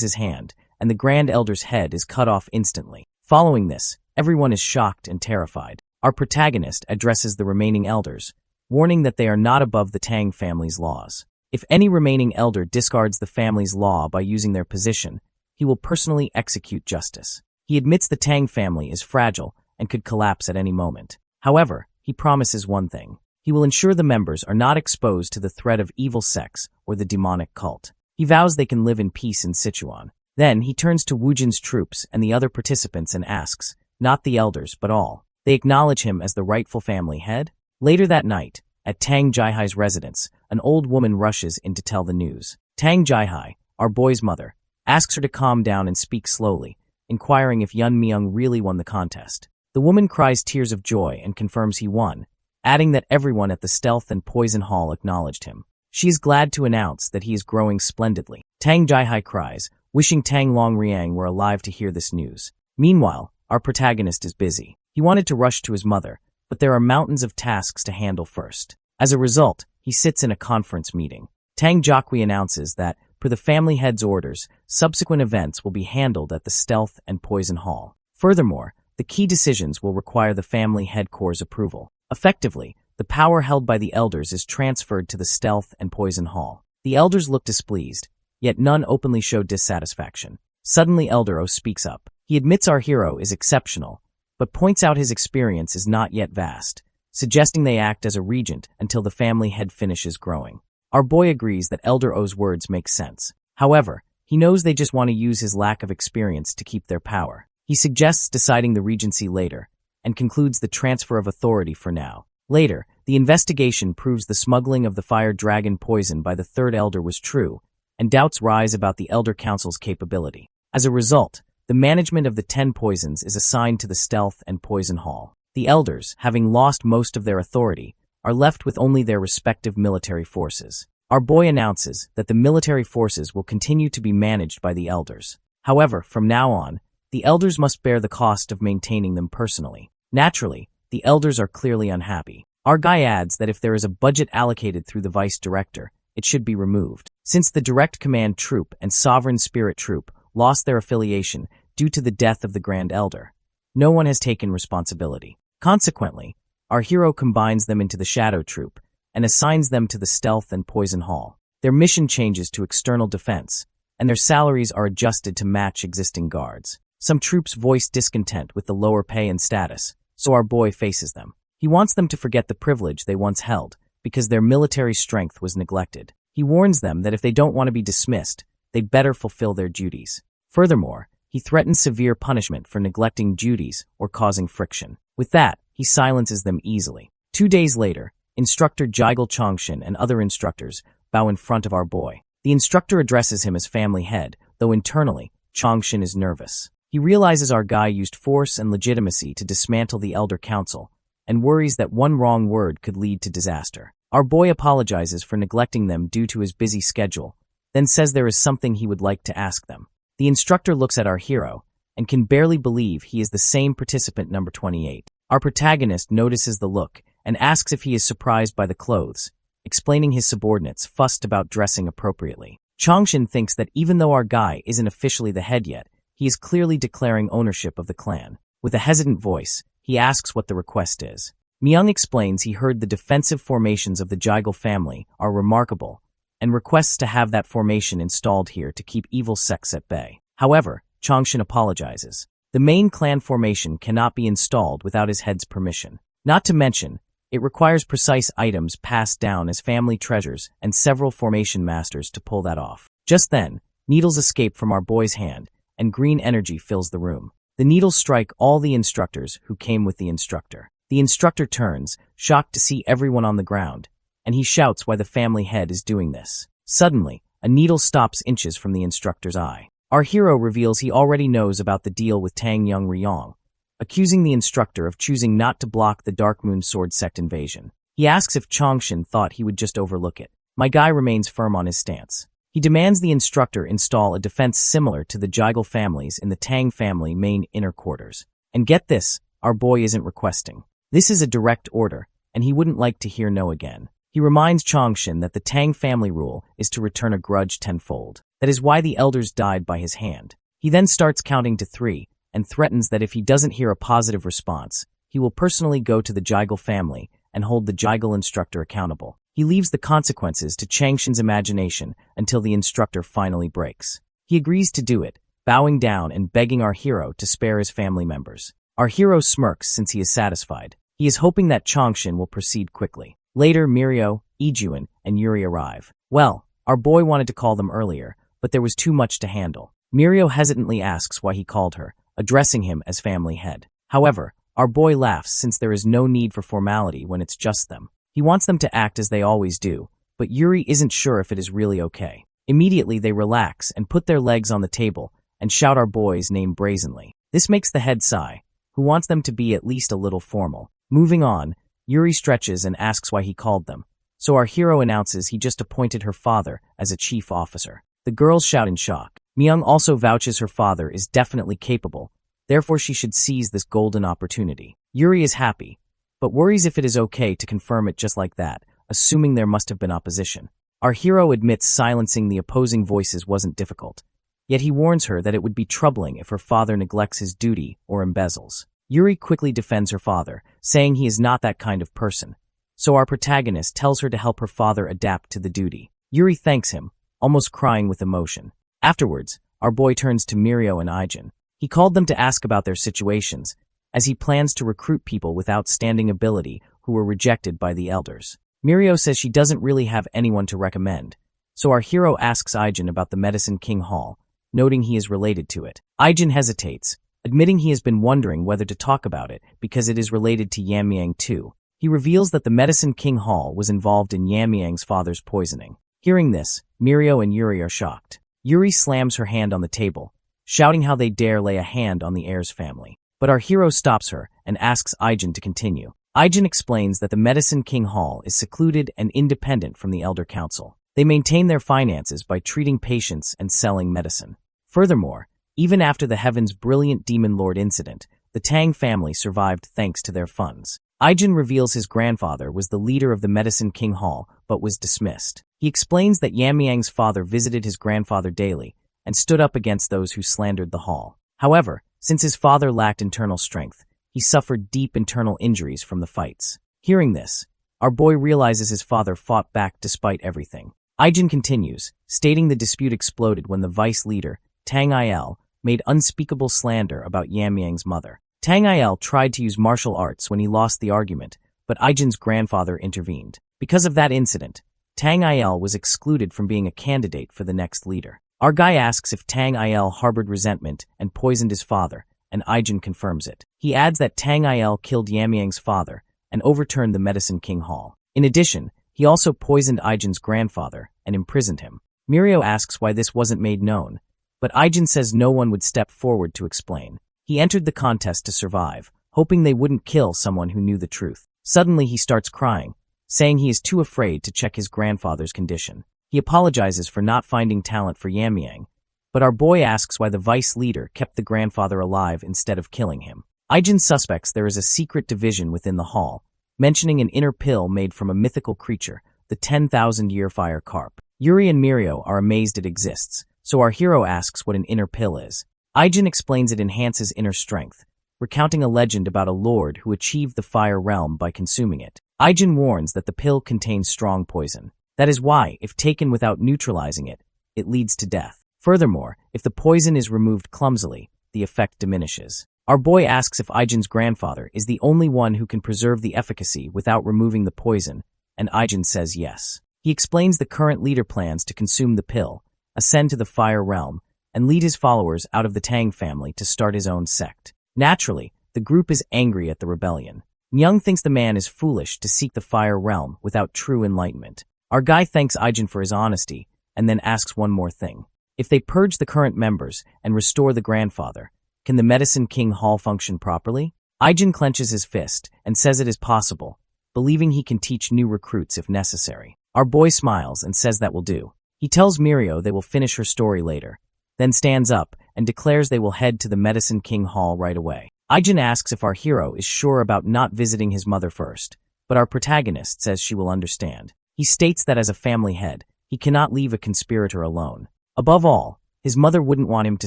his hand, and the Grand Elder's head is cut off instantly. Following this, everyone is shocked and terrified. Our protagonist addresses the remaining elders, warning that they are not above the Tang family's laws. If any remaining elder discards the family's law by using their position, he will personally execute justice. He admits the Tang family is fragile and could collapse at any moment. However, he promises one thing. He will ensure the members are not exposed to the threat of evil sects or the demonic cult. He vows they can live in peace in Sichuan. Then he turns to Wu Jin's troops and the other participants and asks, not the elders, but all. They acknowledge him as the rightful family head. Later that night, at Tang Jaihai's residence, an old woman rushes in to tell the news. Tang Jaihai, our boy's mother, asks her to calm down and speak slowly, inquiring if Yun Myung really won the contest. The woman cries tears of joy and confirms he won, adding that everyone at the Stealth and Poison Hall acknowledged him. She is glad to announce that he is growing splendidly. Tang Jaihai cries, wishing Tang Longriang were alive to hear this news. Meanwhile, our protagonist is busy. He wanted to rush to his mother, but there are mountains of tasks to handle first. As a result, he sits in a conference meeting. Tang Jiaqui announces that, per the family head's orders, subsequent events will be handled at the Stealth and Poison Hall. Furthermore, the key decisions will require the family head core's approval. Effectively, the power held by the elders is transferred to the Stealth and Poison Hall. The elders look displeased, yet none openly show dissatisfaction. Suddenly Elder O speaks up. He admits our hero is exceptional, but points out his experience is not yet vast, suggesting they act as a regent until the family head finishes growing. Our boy agrees that Elder O's words make sense. However, he knows they just want to use his lack of experience to keep their power. He suggests deciding the regency later, and concludes the transfer of authority for now. Later, the investigation proves the smuggling of the fire dragon poison by the third elder was true, and doubts rise about the Elder Council's capability. As a result, the management of the 10 poisons is assigned to the Stealth and Poison Hall. The elders, having lost most of their authority, are left with only their respective military forces. Our boy announces that the military forces will continue to be managed by the elders. However, from now on, the elders must bear the cost of maintaining them personally. Naturally, the elders are clearly unhappy. Our guy adds that if there is a budget allocated through the vice director, it should be removed. Since the Direct Command Troop and Sovereign Spirit Troop lost their affiliation due to the death of the Grand Elder, no one has taken responsibility. Consequently, our hero combines them into the Shadow Troop and assigns them to the Stealth and Poison Hall. Their mission changes to external defense, and their salaries are adjusted to match existing guards. Some troops voice discontent with the lower pay and status, so our boy faces them. He wants them to forget the privilege they once held, because their military strength was neglected. He warns them that if they don't want to be dismissed, they'd better fulfill their duties. Furthermore, he threatens severe punishment for neglecting duties or causing friction. With that, he silences them easily. 2 days later, Instructor Jigal Chongshin and other instructors bow in front of our boy. The instructor addresses him as family head, though internally, Chongshin is nervous. He realizes our guy used force and legitimacy to dismantle the Elder Council, and worries that one wrong word could lead to disaster. Our boy apologizes for neglecting them due to his busy schedule, then says there is something he would like to ask them. The instructor looks at our hero, and can barely believe he is the same participant number 28. Our protagonist notices the look, and asks if he is surprised by the clothes, explaining his subordinates fussed about dressing appropriately. Chongshin thinks that even though our guy isn't officially the head yet, he is clearly declaring ownership of the clan. With a hesitant voice, he asks what the request is. Myung explains he heard the defensive formations of the Jigal family are remarkable, and requests to have that formation installed here to keep evil sects at bay. However, Chongshin apologizes. The main clan formation cannot be installed without his head's permission. Not to mention, it requires precise items passed down as family treasures and several formation masters to pull that off. Just then, needles escape from our boy's hand, and green energy fills the room. The needles strike all the instructors who came with the instructor. The instructor turns, shocked to see everyone on the ground, and he shouts why the family head is doing this. Suddenly, a needle stops inches from the instructor's eye. Our hero reveals he already knows about the deal with Tang Young Ryong, accusing the instructor of choosing not to block the Dark Moon Sword Sect invasion. He asks if Chongshin thought he would just overlook it. My guy remains firm on his stance. He demands the instructor install a defense similar to the Jigal families in the Tang family main inner quarters. And get this, our boy isn't requesting. This is a direct order, and he wouldn't like to hear no again. He reminds Chongshin that the Tang family rule is to return a grudge tenfold. That is why the elders died by his hand. He then starts counting to 3, and threatens that if he doesn't hear a positive response, he will personally go to the Jigal family and hold the Jigal instructor accountable. He leaves the consequences to Changshin's imagination until the instructor finally breaks. He agrees to do it, bowing down and begging our hero to spare his family members. Our hero smirks since he is satisfied. He is hoping that Chongshin will proceed quickly. Later, Mirio, Ijuan, and Yuri arrive. Well, our boy wanted to call them earlier, but there was too much to handle. Mirio hesitantly asks why he called her, addressing him as family head. However, Our boy laughs since there is no need for formality when it's just them. He wants them to act as they always do, but Yuri isn't sure if it is really okay. Immediately they relax and put their legs on the table and shout our boy's name brazenly. This makes the head sigh, who wants them to be at least a little formal. Moving on, Yuri stretches and asks why he called them, so our hero announces he just appointed her father as a chief officer. The girls shout in shock. Myung also vouches her father is definitely capable, therefore she should seize this golden opportunity. Yuri is happy, but worries if it is okay to confirm it just like that, assuming there must have been opposition. Our hero admits silencing the opposing voices wasn't difficult, yet he warns her that it would be troubling if her father neglects his duty or embezzles. Yuri quickly defends her father, saying he is not that kind of person, so our protagonist tells her to help her father adapt to the duty. Yuri thanks him, almost crying with emotion. Afterwards, our boy turns to Mirio and Ijin. He called them to ask about their situations, as he plans to recruit people with outstanding ability who were rejected by the elders. Mirio says she doesn't really have anyone to recommend, so our hero asks Ijin about the Medicine King Hall, noting he is related to it. Ijin hesitates, admitting he has been wondering whether to talk about it because it is related to Yamyang too. He reveals that the Medicine King Hall was involved in Yamyang's father's poisoning. Hearing this, Mirio and Yuri are shocked. Yuri slams her hand on the table, shouting how they dare lay a hand on the heir's family. But our hero stops her and asks Ijin to continue. Ijin explains that the Medicine King Hall is secluded and independent from the Elder Council. They maintain their finances by treating patients and selling medicine. Furthermore, even after the Heaven's brilliant Demon Lord incident, the Tang family survived thanks to their funds. Ijin reveals his grandfather was the leader of the Medicine King Hall but was dismissed. He explains that Yamyang's father visited his grandfather daily and stood up against those who slandered the hall. However, since his father lacked internal strength, he suffered deep internal injuries from the fights. Hearing this, our boy realizes his father fought back despite everything. Ijin continues, stating the dispute exploded when the vice leader, Tang Il, made unspeakable slander about Yamyang's mother. Tang Il tried to use martial arts when he lost the argument, but Ijin's grandfather intervened. Because of that incident, Tang Il was excluded from being a candidate for the next leader. Our guy asks if Tang Il harbored resentment and poisoned his father, and Ijin confirms it. He adds that Tang Il killed Yamyang's father and overturned the Medicine King Hall. In addition, he also poisoned Ijin's grandfather and imprisoned him. Mirio asks why this wasn't made known, but Ijin says no one would step forward to explain. He entered the contest to survive, hoping they wouldn't kill someone who knew the truth. Suddenly he starts crying, saying he is too afraid to check his grandfather's condition. He apologizes for not finding talent for Yamyang, but our boy asks why the vice leader kept the grandfather alive instead of killing him. Ijin suspects there is a secret division within the hall, mentioning an inner pill made from a mythical creature, the 10,000-year fire carp. Yuri and Mirio are amazed it exists, so our hero asks what an inner pill is. Ijin explains it enhances inner strength, recounting a legend about a lord who achieved the fire realm by consuming it. Ijin warns that the pill contains strong poison. That is why, if taken without neutralizing it, it leads to death. Furthermore, if the poison is removed clumsily, the effect diminishes. Our boy asks if Ijin's grandfather is the only one who can preserve the efficacy without removing the poison, and Ijin says yes. He explains the current leader plans to consume the pill, ascend to the fire realm, and lead his followers out of the Tang family to start his own sect. Naturally, the group is angry at the rebellion. Myung thinks the man is foolish to seek the fire realm without true enlightenment. Our guy thanks Ijin for his honesty, and then asks one more thing. If they purge the current members and restore the grandfather, can the Medicine King Hall function properly? Ijin clenches his fist and says it is possible, believing he can teach new recruits if necessary. Our boy smiles and says that will do. He tells Mirio they will finish her story later, then stands up and declares they will head to the Medicine King Hall right away. Ijin asks if our hero is sure about not visiting his mother first, but our protagonist says she will understand. He states that as a family head, he cannot leave a conspirator alone. Above all, his mother wouldn't want him to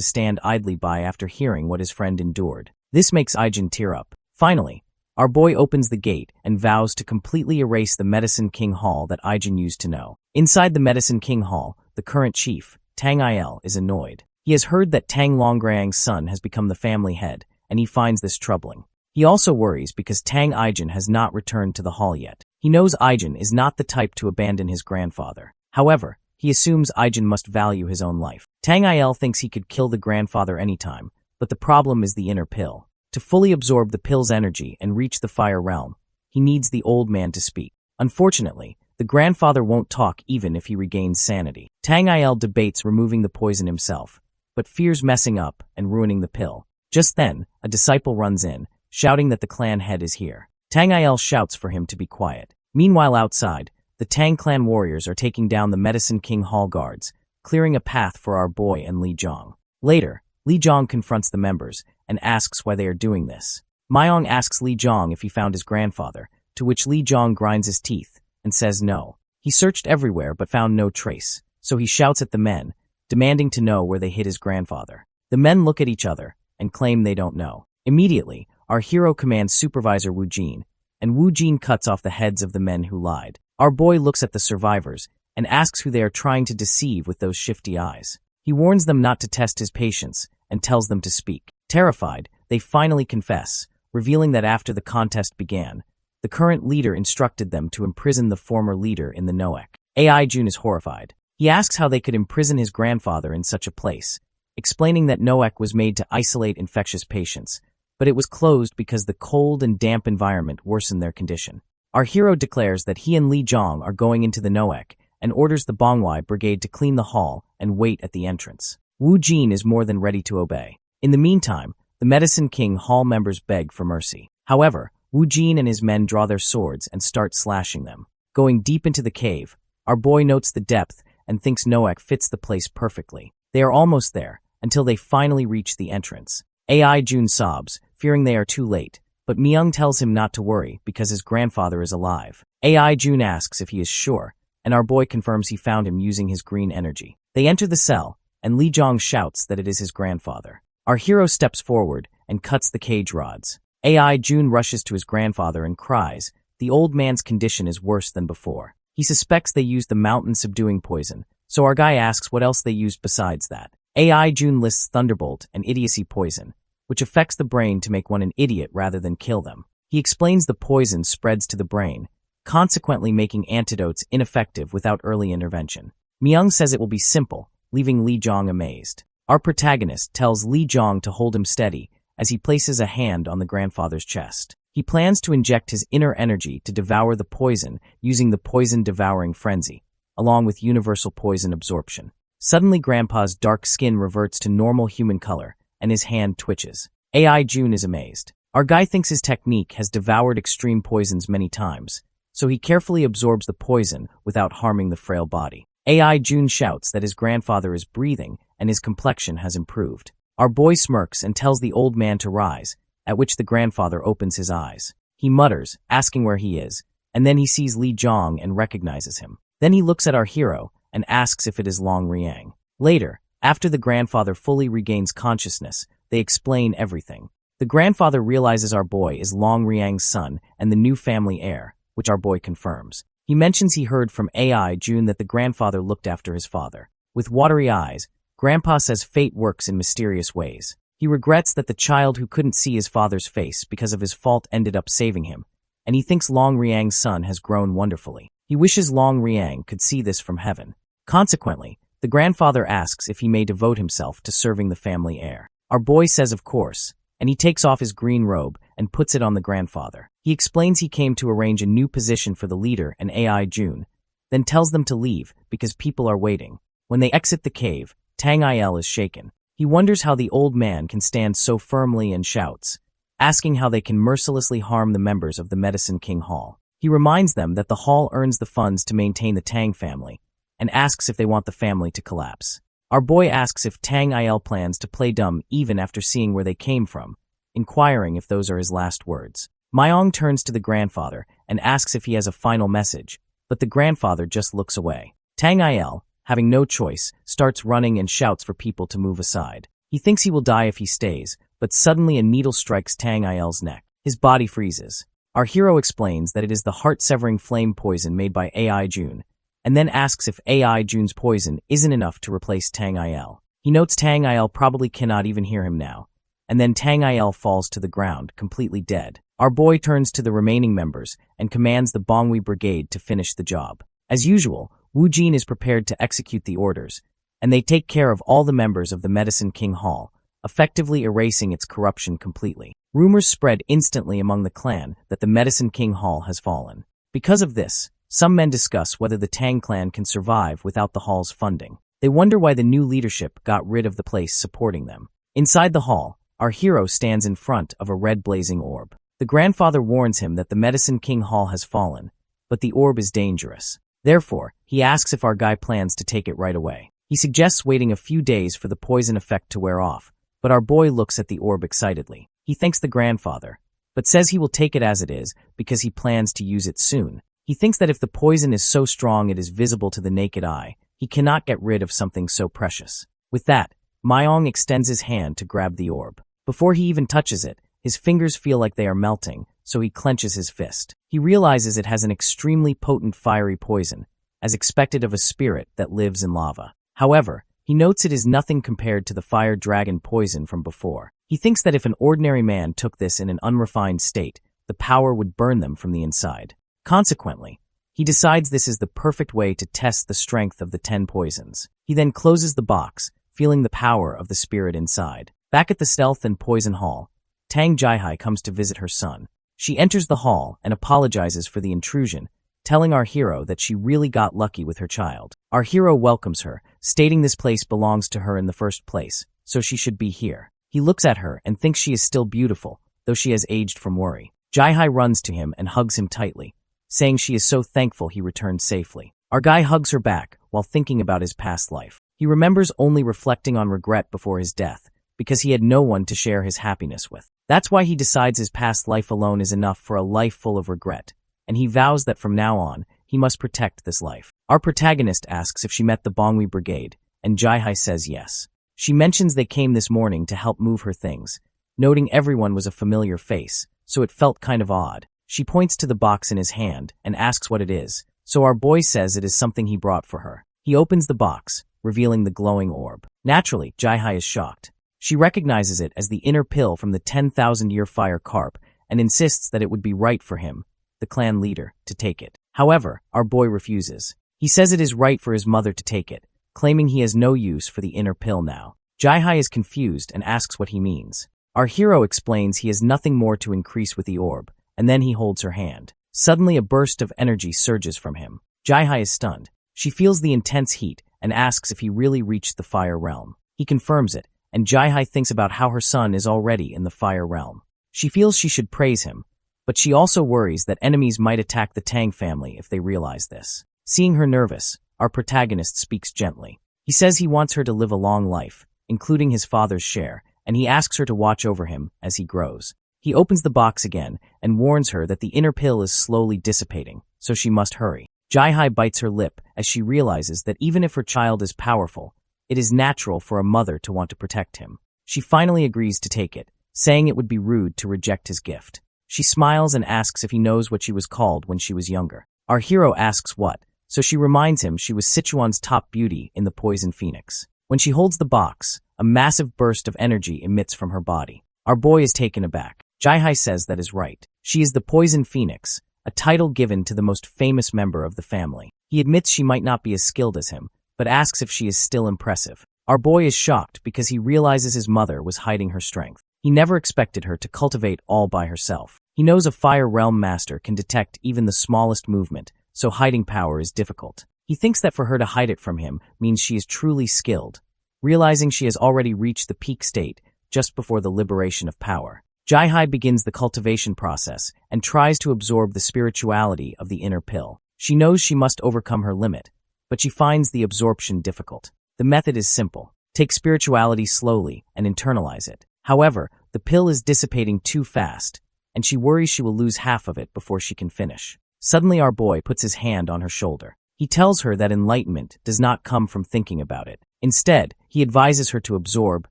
stand idly by after hearing what his friend endured. This makes Ijin tear up. Finally, our boy opens the gate and vows to completely erase the Medicine King Hall that Ijin used to know. Inside the Medicine King Hall, the current chief, Tang Il, is annoyed. He has heard that Tang Longrang's son has become the family head, and he finds this troubling. He also worries because Tang Ijin has not returned to the hall yet. He knows Ijin is not the type to abandon his grandfather. However, he assumes Ijin must value his own life. Tang Il thinks he could kill the grandfather anytime, but the problem is the inner pill. To fully absorb the pill's energy and reach the fire realm, he needs the old man to speak. Unfortunately, the grandfather won't talk even if he regains sanity. Tang Il debates removing the poison himself, but fears messing up and ruining the pill. Just then, a disciple runs in, shouting that the clan head is here. Tang Il shouts for him to be quiet. Meanwhile outside, the Tang clan warriors are taking down the Medicine King Hall guards, clearing a path for our boy and Li Zhong. Later, Li Zhong confronts the members and asks why they are doing this. Myong asks Li Zhong if he found his grandfather, to which Li Zhong grinds his teeth and says no. He searched everywhere but found no trace, so he shouts at the men, demanding to know where they hid his grandfather. The men look at each other and claim they don't know. Immediately, our hero commands Supervisor Wu Jin, and Wu Jin cuts off the heads of the men who lied. Our boy looks at the survivors and asks who they are trying to deceive with those shifty eyes. He warns them not to test his patience and tells them to speak. Terrified, they finally confess, revealing that after the contest began, the current leader instructed them to imprison the former leader in the Noek. Ai Jun is horrified. He asks how they could imprison his grandfather in such a place, explaining that Noek was made to isolate infectious patients, but it was closed because the cold and damp environment worsened their condition. Our hero declares that he and Li Zhong are going into the Noek and orders the Bongwai brigade to clean the hall and wait at the entrance. Wu Jin is more than ready to obey. In the meantime, the Medicine King Hall members beg for mercy. However, Wu Jin and his men draw their swords and start slashing them. Going deep into the cave, our boy notes the depth and thinks Noek fits the place perfectly. They are almost there, until they finally reach the entrance. Ai Jun sobs, fearing they are too late, but Myung tells him not to worry because his grandfather is alive. Ai Jun asks if he is sure, and our boy confirms he found him using his green energy. They enter the cell, and Li Zhong shouts that it is his grandfather. Our hero steps forward and cuts the cage rods. Ai Jun rushes to his grandfather and cries. The old man's condition is worse than before. He suspects they used the mountain-subduing poison, so our guy asks what else they used besides that. Ai Jun lists Thunderbolt and idiocy poison, which affects the brain to make one an idiot rather than kill them. He explains the poison spreads to the brain, consequently making antidotes ineffective without early intervention. Myung says it will be simple, leaving Li Zhong amazed. Our protagonist tells Li Zhong to hold him steady as he places a hand on the grandfather's chest. He plans to inject his inner energy to devour the poison using the poison-devouring frenzy, along with universal poison absorption. Suddenly, Grandpa's dark skin reverts to normal human color, and his hand twitches. Ai Jun is amazed. Our guy thinks his technique has devoured extreme poisons many times, so he carefully absorbs the poison without harming the frail body. Ai Jun shouts that his grandfather is breathing and his complexion has improved. Our boy smirks and tells the old man to rise, at which the grandfather opens his eyes. He mutters, asking where he is, and then he sees Li Zhong and recognizes him. Then he looks at our hero and asks if it is Long Riang. Later, after the grandfather fully regains consciousness, they explain everything. The grandfather realizes our boy is Long Riang's son and the new family heir, which our boy confirms. He mentions he heard from Ai Jun that the grandfather looked after his father. With watery eyes, Grandpa says fate works in mysterious ways. He regrets that the child who couldn't see his father's face because of his fault ended up saving him, and he thinks Long Riang's son has grown wonderfully. He wishes Long Riang could see this from heaven. Consequently, the grandfather asks if he may devote himself to serving the family heir. Our boy says of course, and he takes off his green robe and puts it on the grandfather. He explains he came to arrange a new position for the leader and Ai Jun, then tells them to leave because people are waiting. When they exit the cave, Tang Il is shaken. He wonders how the old man can stand so firmly and shouts, asking how they can mercilessly harm the members of the Medicine King Hall. He reminds them that the hall earns the funds to maintain the Tang family, and asks if they want the family to collapse. Our boy asks if Tang Il plans to play dumb even after seeing where they came from, inquiring if those are his last words. Myong turns to the grandfather and asks if he has a final message, but the grandfather just looks away. Tang Il, having no choice, starts running and shouts for people to move aside. He thinks he will die if he stays, but suddenly a needle strikes Tang Il's neck. His body freezes. Our hero explains that it is the heart-severing flame poison made by Ai Jun, and then asks if Ai Jun's poison isn't enough to replace Tang Il. He notes Tang Il probably cannot even hear him now, and then Tang Il falls to the ground, completely dead. Our boy turns to the remaining members and commands the Bongwi brigade to finish the job. As usual, Wu Jin is prepared to execute the orders, and they take care of all the members of the Medicine King Hall, effectively erasing its corruption completely. Rumors spread instantly among the clan that the Medicine King Hall has fallen. Because of this, some men discuss whether the Tang clan can survive without the hall's funding. They wonder why the new leadership got rid of the place supporting them. Inside the hall, our hero stands in front of a red blazing orb. The grandfather warns him that the Medicine King Hall has fallen, but the orb is dangerous. Therefore, he asks if our guy plans to take it right away. He suggests waiting a few days for the poison effect to wear off, but our boy looks at the orb excitedly. He thanks the grandfather, but says he will take it as it is because he plans to use it soon. He thinks that if the poison is so strong it is visible to the naked eye, he cannot get rid of something so precious. With that, Myong extends his hand to grab the orb. Before he even touches it, his fingers feel like they are melting, so he clenches his fist. He realizes it has an extremely potent fiery poison, as expected of a spirit that lives in lava. However, he notes it is nothing compared to the fire dragon poison from before. He thinks that if an ordinary man took this in an unrefined state, the power would burn them from the inside. Consequently, he decides this is the perfect way to test the strength of the 10 poisons. He then closes the box, feeling the power of the spirit inside. Back at the Stealth and Poison Hall, Tang Jihai comes to visit her son. She enters the hall and apologizes for the intrusion, telling our hero that she really got lucky with her child. Our hero welcomes her, stating this place belongs to her in the first place, so she should be here. He looks at her and thinks she is still beautiful, though she has aged from worry. Jihai runs to him and hugs him tightly, saying she is so thankful he returned safely. Our guy hugs her back while thinking about his past life. He remembers only reflecting on regret before his death, because he had no one to share his happiness with. That's why he decides his past life alone is enough for a life full of regret, and he vows that from now on, he must protect this life. Our protagonist asks if she met the Bongwi Brigade, and Jihai says yes. She mentions they came this morning to help move her things, noting everyone was a familiar face, so it felt kind of odd. She points to the box in his hand and asks what it is, so our boy says it is something he brought for her. He opens the box, revealing the glowing orb. Naturally, Jihai is shocked. She recognizes it as the inner pill from the 10,000-year fire carp and insists that it would be right for him, the clan leader, to take it. However, our boy refuses. He says it is right for his mother to take it, claiming he has no use for the inner pill now. Jihai is confused and asks what he means. Our hero explains he has nothing more to increase with the orb, and then he holds her hand. Suddenly a burst of energy surges from him. Jihai is stunned. She feels the intense heat and asks if he really reached the fire realm. He confirms it, and Jihai thinks about how her son is already in the fire realm. She feels she should praise him, but she also worries that enemies might attack the Tang family if they realize this. Seeing her nervous, our protagonist speaks gently. He says he wants her to live a long life, including his father's share, and he asks her to watch over him as he grows. He opens the box again and warns her that the inner pill is slowly dissipating, so she must hurry. Jihai bites her lip as she realizes that even if her child is powerful, it is natural for a mother to want to protect him. She finally agrees to take it, saying it would be rude to reject his gift. She smiles and asks if he knows what she was called when she was younger. Our hero asks what, so she reminds him she was Sichuan's top beauty in the Poison Phoenix. When she holds the box, a massive burst of energy emits from her body. Our boy is taken aback. Jihai says that is right. She is the Poison Phoenix, a title given to the most famous member of the family. He admits she might not be as skilled as him, but asks if she is still impressive. Our boy is shocked because he realizes his mother was hiding her strength. He never expected her to cultivate all by herself. He knows a Fire Realm Master can detect even the smallest movement, so hiding power is difficult. He thinks that for her to hide it from him means she is truly skilled, realizing she has already reached the peak state just before the liberation of power. Jihai begins the cultivation process and tries to absorb the spirituality of the inner pill. She knows she must overcome her limit, but she finds the absorption difficult. The method is simple. Take spirituality slowly and internalize it. However, the pill is dissipating too fast, and she worries she will lose half of it before she can finish. Suddenly our boy puts his hand on her shoulder. He tells her that enlightenment does not come from thinking about it. Instead, he advises her to absorb,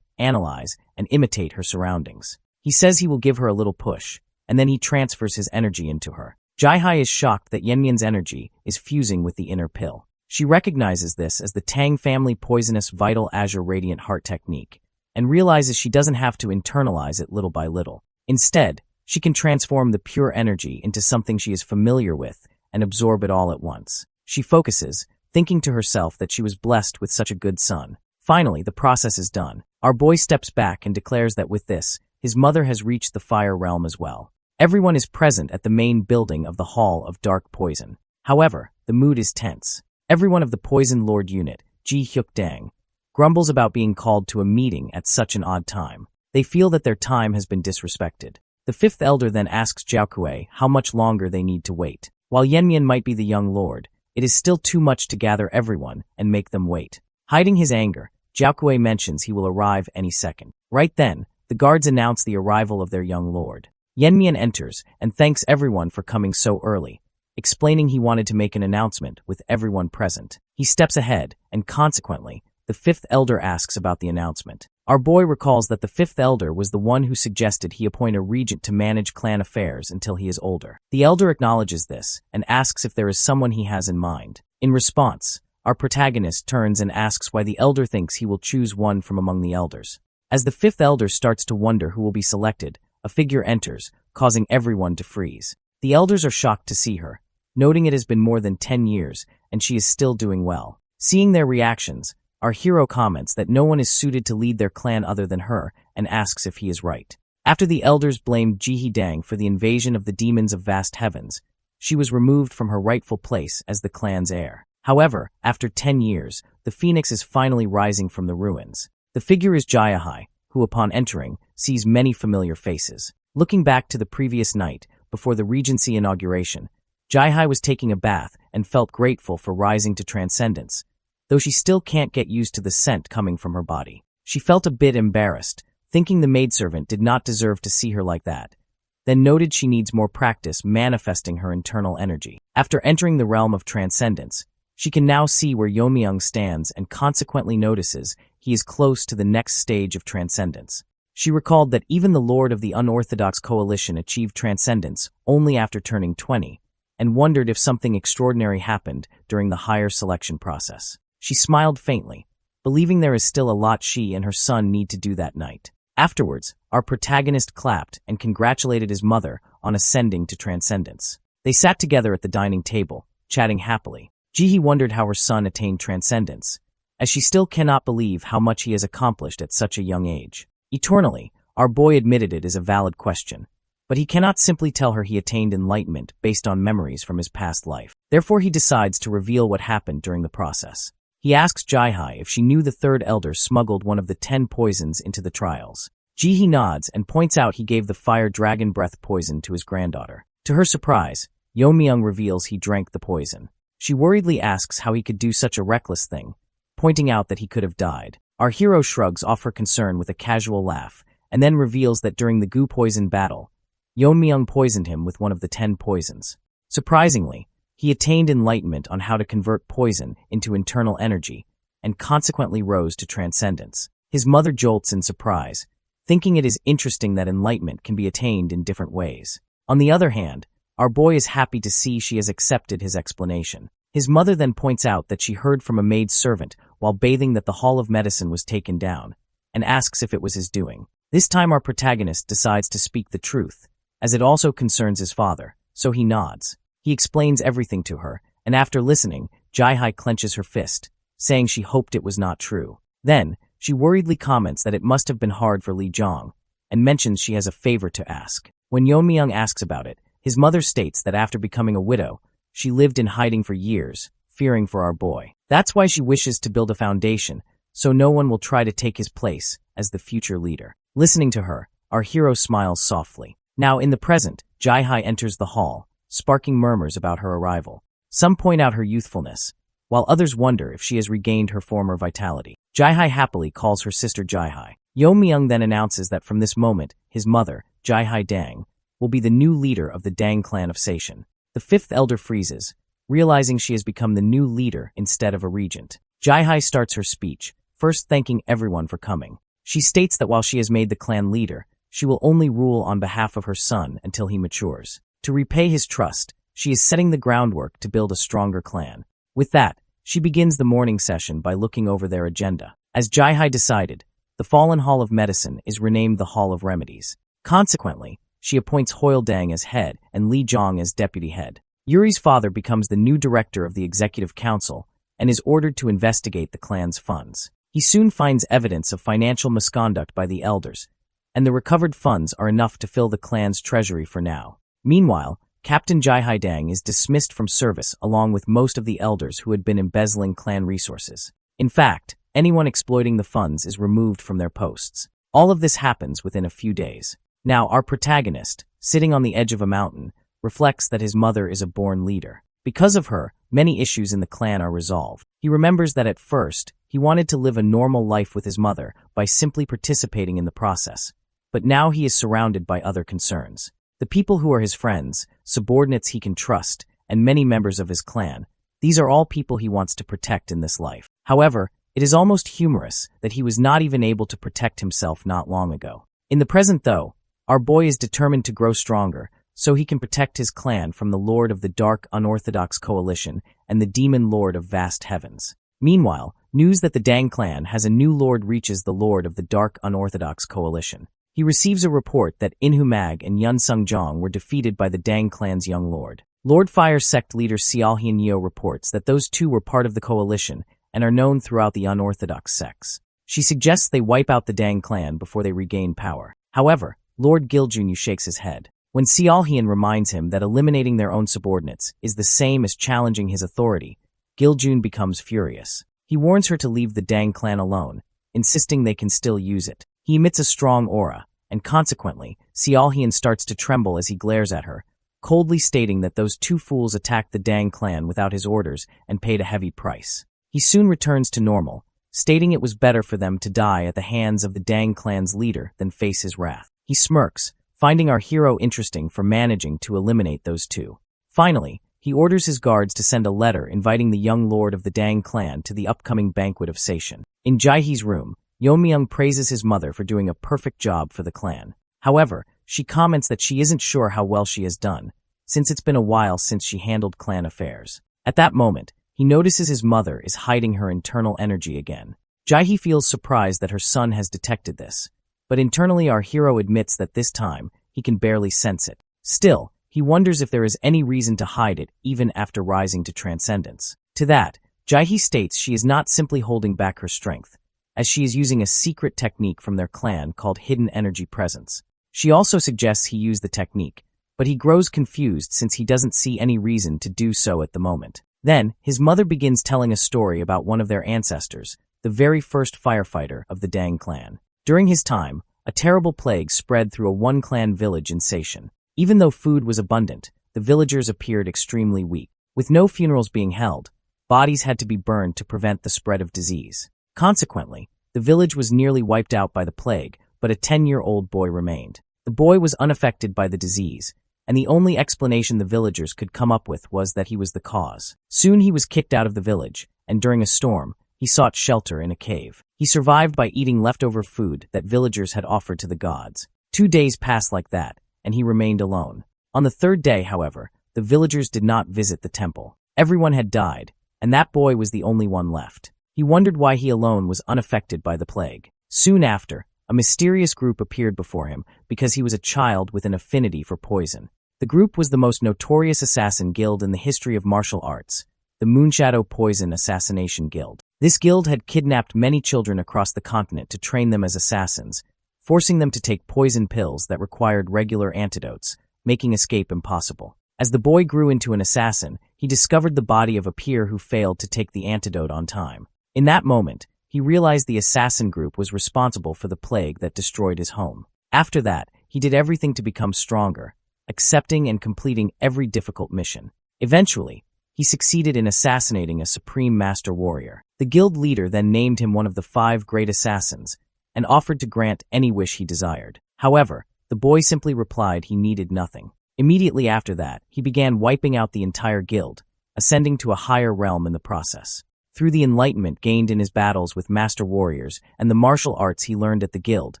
analyze, and imitate her surroundings. He says he will give her a little push, and then he transfers his energy into her. Jihai is shocked that Yenmian's energy is fusing with the inner pill. She recognizes this as the Tang family poisonous vital azure radiant heart technique, and realizes she doesn't have to internalize it little by little. Instead, she can transform the pure energy into something she is familiar with and absorb it all at once. She focuses, thinking to herself that she was blessed with such a good son. Finally, the process is done. Our boy steps back and declares that with this, his mother has reached the fire realm as well. Everyone is present at the main building of the Hall of Dark Poison. However, the mood is tense. Everyone of the Poison Lord unit, Ji Hyuk-dang, grumbles about being called to a meeting at such an odd time. They feel that their time has been disrespected. The fifth elder then asks Jiaokui how much longer they need to wait. While Yenmian might be the young lord, it is still too much to gather everyone and make them wait. Hiding his anger, Jiaokui mentions he will arrive any second. Right then, the guards announce the arrival of their young lord. Yenmian enters and thanks everyone for coming so early, explaining he wanted to make an announcement with everyone present. He steps ahead, and consequently, the fifth elder asks about the announcement. Our boy recalls that the fifth elder was the one who suggested he appoint a regent to manage clan affairs until he is older. The elder acknowledges this and asks if there is someone he has in mind. In response, our protagonist turns and asks why the elder thinks he will choose one from among the elders. As the fifth elder starts to wonder who will be selected, a figure enters, causing everyone to freeze. The elders are shocked to see her, noting it has been more than 10 years and she is still doing well. Seeing their reactions, our hero comments that no one is suited to lead their clan other than her and asks if he is right. After the elders blamed Ji Hee-dang for the invasion of the demons of vast heavens, she was removed from her rightful place as the clan's heir. However, after 10 years, the phoenix is finally rising from the ruins. The figure is Jae-hai, who upon entering, sees many familiar faces. Looking back to the previous night, before the regency inauguration, Jae-hai was taking a bath and felt grateful for rising to transcendence, though she still can't get used to the scent coming from her body. She felt a bit embarrassed, thinking the maidservant did not deserve to see her like that, then noted she needs more practice manifesting her internal energy. After entering the realm of transcendence, she can now see where Yeonmyeong stands and consequently notices he is close to the next stage of transcendence. She recalled that even the Lord of the Unorthodox Coalition achieved transcendence only after turning 20, and wondered if something extraordinary happened during the higher selection process. She smiled faintly, believing there is still a lot she and her son need to do that night. Afterwards, our protagonist clapped and congratulated his mother on ascending to transcendence. They sat together at the dining table, chatting happily. Ji-hee wondered how her son attained transcendence, as she still cannot believe how much he has accomplished at such a young age. Eternally, our boy admitted it is a valid question, but he cannot simply tell her he attained enlightenment based on memories from his past life. Therefore, he decides to reveal what happened during the process. He asks Jae-hai if she knew the third elder smuggled one of the 10 poisons into the trials. Ji-hee nods and points out he gave the fire dragon breath poison to his granddaughter. To her surprise, Yeonmyeong reveals he drank the poison. She worriedly asks how he could do such a reckless thing, pointing out that he could have died. Our hero shrugs off her concern with a casual laugh, and then reveals that during the goo poison battle, Yeonmyeong poisoned him with one of the 10 poisons. Surprisingly, he attained enlightenment on how to convert poison into internal energy, and consequently rose to transcendence. His mother jolts in surprise, thinking it is interesting that enlightenment can be attained in different ways. On the other hand, our boy is happy to see she has accepted his explanation. His mother then points out that she heard from a maid servant while bathing that the Hall of Medicine was taken down, and asks if it was his doing. This time our protagonist decides to speak the truth, as it also concerns his father, so he nods. He explains everything to her, and after listening, Jae-hai clenches her fist, saying she hoped it was not true. Then, she worriedly comments that it must have been hard for Lee Jong, and mentions she has a favor to ask. When Yeonmyeong asks about it, his mother states that after becoming a widow, she lived in hiding for years, fearing for our boy. That's why she wishes to build a foundation, so no one will try to take his place as the future leader. Listening to her, our hero smiles softly. Now in the present, Jae-hai enters the hall, sparking murmurs about her arrival. Some point out her youthfulness, while others wonder if she has regained her former vitality. Jae-hai happily calls her sister Jae-hai. Yeonmyeong then announces that from this moment, his mother, Jae-hai Dang, will be the new leader of the Dang clan of Seishin. The fifth elder freezes, realizing she has become the new leader instead of a regent. Jae-hai starts her speech, first thanking everyone for coming. She states that while she has made the clan leader, she will only rule on behalf of her son until he matures. To repay his trust, she is setting the groundwork to build a stronger clan. With that, she begins the morning session by looking over their agenda. As Jae-hai decided, the fallen Hall of Medicine is renamed the Hall of Remedies. Consequently, she appoints Hoil-dang as head and Lee Jong as deputy head. Yuri's father becomes the new director of the executive council and is ordered to investigate the clan's funds. He soon finds evidence of financial misconduct by the elders, and the recovered funds are enough to fill the clan's treasury for now. Meanwhile, Captain Jai Haidang is dismissed from service along with most of the elders who had been embezzling clan resources. In fact, anyone exploiting the funds is removed from their posts. All of this happens within a few days. Now, our protagonist, sitting on the edge of a mountain, reflects that his mother is a born leader. Because of her, many issues in the clan are resolved. He remembers that at first, he wanted to live a normal life with his mother by simply participating in the process. But now he is surrounded by other concerns. The people who are his friends, subordinates he can trust, and many members of his clan, these are all people he wants to protect in this life. However, it is almost humorous that he was not even able to protect himself not long ago. In the present, though, our boy is determined to grow stronger, so he can protect his clan from the Lord of the Dark Unorthodox Coalition and the Demon Lord of Vast Heavens. Meanwhile, news that the Dang clan has a new lord reaches the Lord of the Dark Unorthodox Coalition. He receives a report that Inhumag and Yun Sung Jong were defeated by the Dang clan's young lord. Lord Fire sect leader Sealhian Yeo reports that those two were part of the coalition and are known throughout the unorthodox sects. She suggests they wipe out the Dang clan before they regain power. However, Lord Giljun shakes his head. When Sealhian reminds him that eliminating their own subordinates is the same as challenging his authority, Giljun becomes furious. He warns her to leave the Dang clan alone, insisting they can still use it. He emits a strong aura, and consequently, Sealhian starts to tremble as he glares at her, coldly stating that those two fools attacked the Dang clan without his orders and paid a heavy price. He soon returns to normal, stating it was better for them to die at the hands of the Dang clan's leader than face his wrath. He smirks, finding our hero interesting for managing to eliminate those two. Finally, he orders his guards to send a letter inviting the young lord of the Dang clan to the upcoming banquet of Seishin. In Jaihe's room, Yeomyung praises his mother for doing a perfect job for the clan. However, she comments that she isn't sure how well she has done, since it's been a while since she handled clan affairs. At that moment, he notices his mother is hiding her internal energy again. Jaihe feels surprised that her son has detected this, but internally our hero admits that this time, he can barely sense it. Still, he wonders if there is any reason to hide it even after rising to transcendence. To that, Jaihe states she is not simply holding back her strength, as she is using a secret technique from their clan called Hidden Energy Presence. She also suggests he use the technique, but he grows confused since he doesn't see any reason to do so at the moment. Then, his mother begins telling a story about one of their ancestors, the very first firefighter of the Dang clan. During his time, a terrible plague spread through a one-clan village in Seishin. Even though food was abundant, the villagers appeared extremely weak. With no funerals being held, bodies had to be burned to prevent the spread of disease. Consequently, the village was nearly wiped out by the plague, but a 10-year-old boy remained. The boy was unaffected by the disease, and the only explanation the villagers could come up with was that he was the cause. Soon he was kicked out of the village, and during a storm, he sought shelter in a cave. He survived by eating leftover food that villagers had offered to the gods. 2 days passed like that, and he remained alone. On the third day, however, the villagers did not visit the temple. Everyone had died, and that boy was the only one left. He wondered why he alone was unaffected by the plague. Soon after, a mysterious group appeared before him because he was a child with an affinity for poison. The group was the most notorious assassin guild in the history of martial arts, the Moonshadow Poison Assassination Guild. This guild had kidnapped many children across the continent to train them as assassins, forcing them to take poison pills that required regular antidotes, making escape impossible. As the boy grew into an assassin, he discovered the body of a peer who failed to take the antidote on time. In that moment, he realized the assassin group was responsible for the plague that destroyed his home. After that, he did everything to become stronger, accepting and completing every difficult mission. Eventually, he succeeded in assassinating a supreme master warrior. The guild leader then named him one of the 5 great assassins and offered to grant any wish he desired. However, the boy simply replied he needed nothing. Immediately after that, he began wiping out the entire guild, ascending to a higher realm in the process. Through the enlightenment gained in his battles with master warriors and the martial arts he learned at the guild,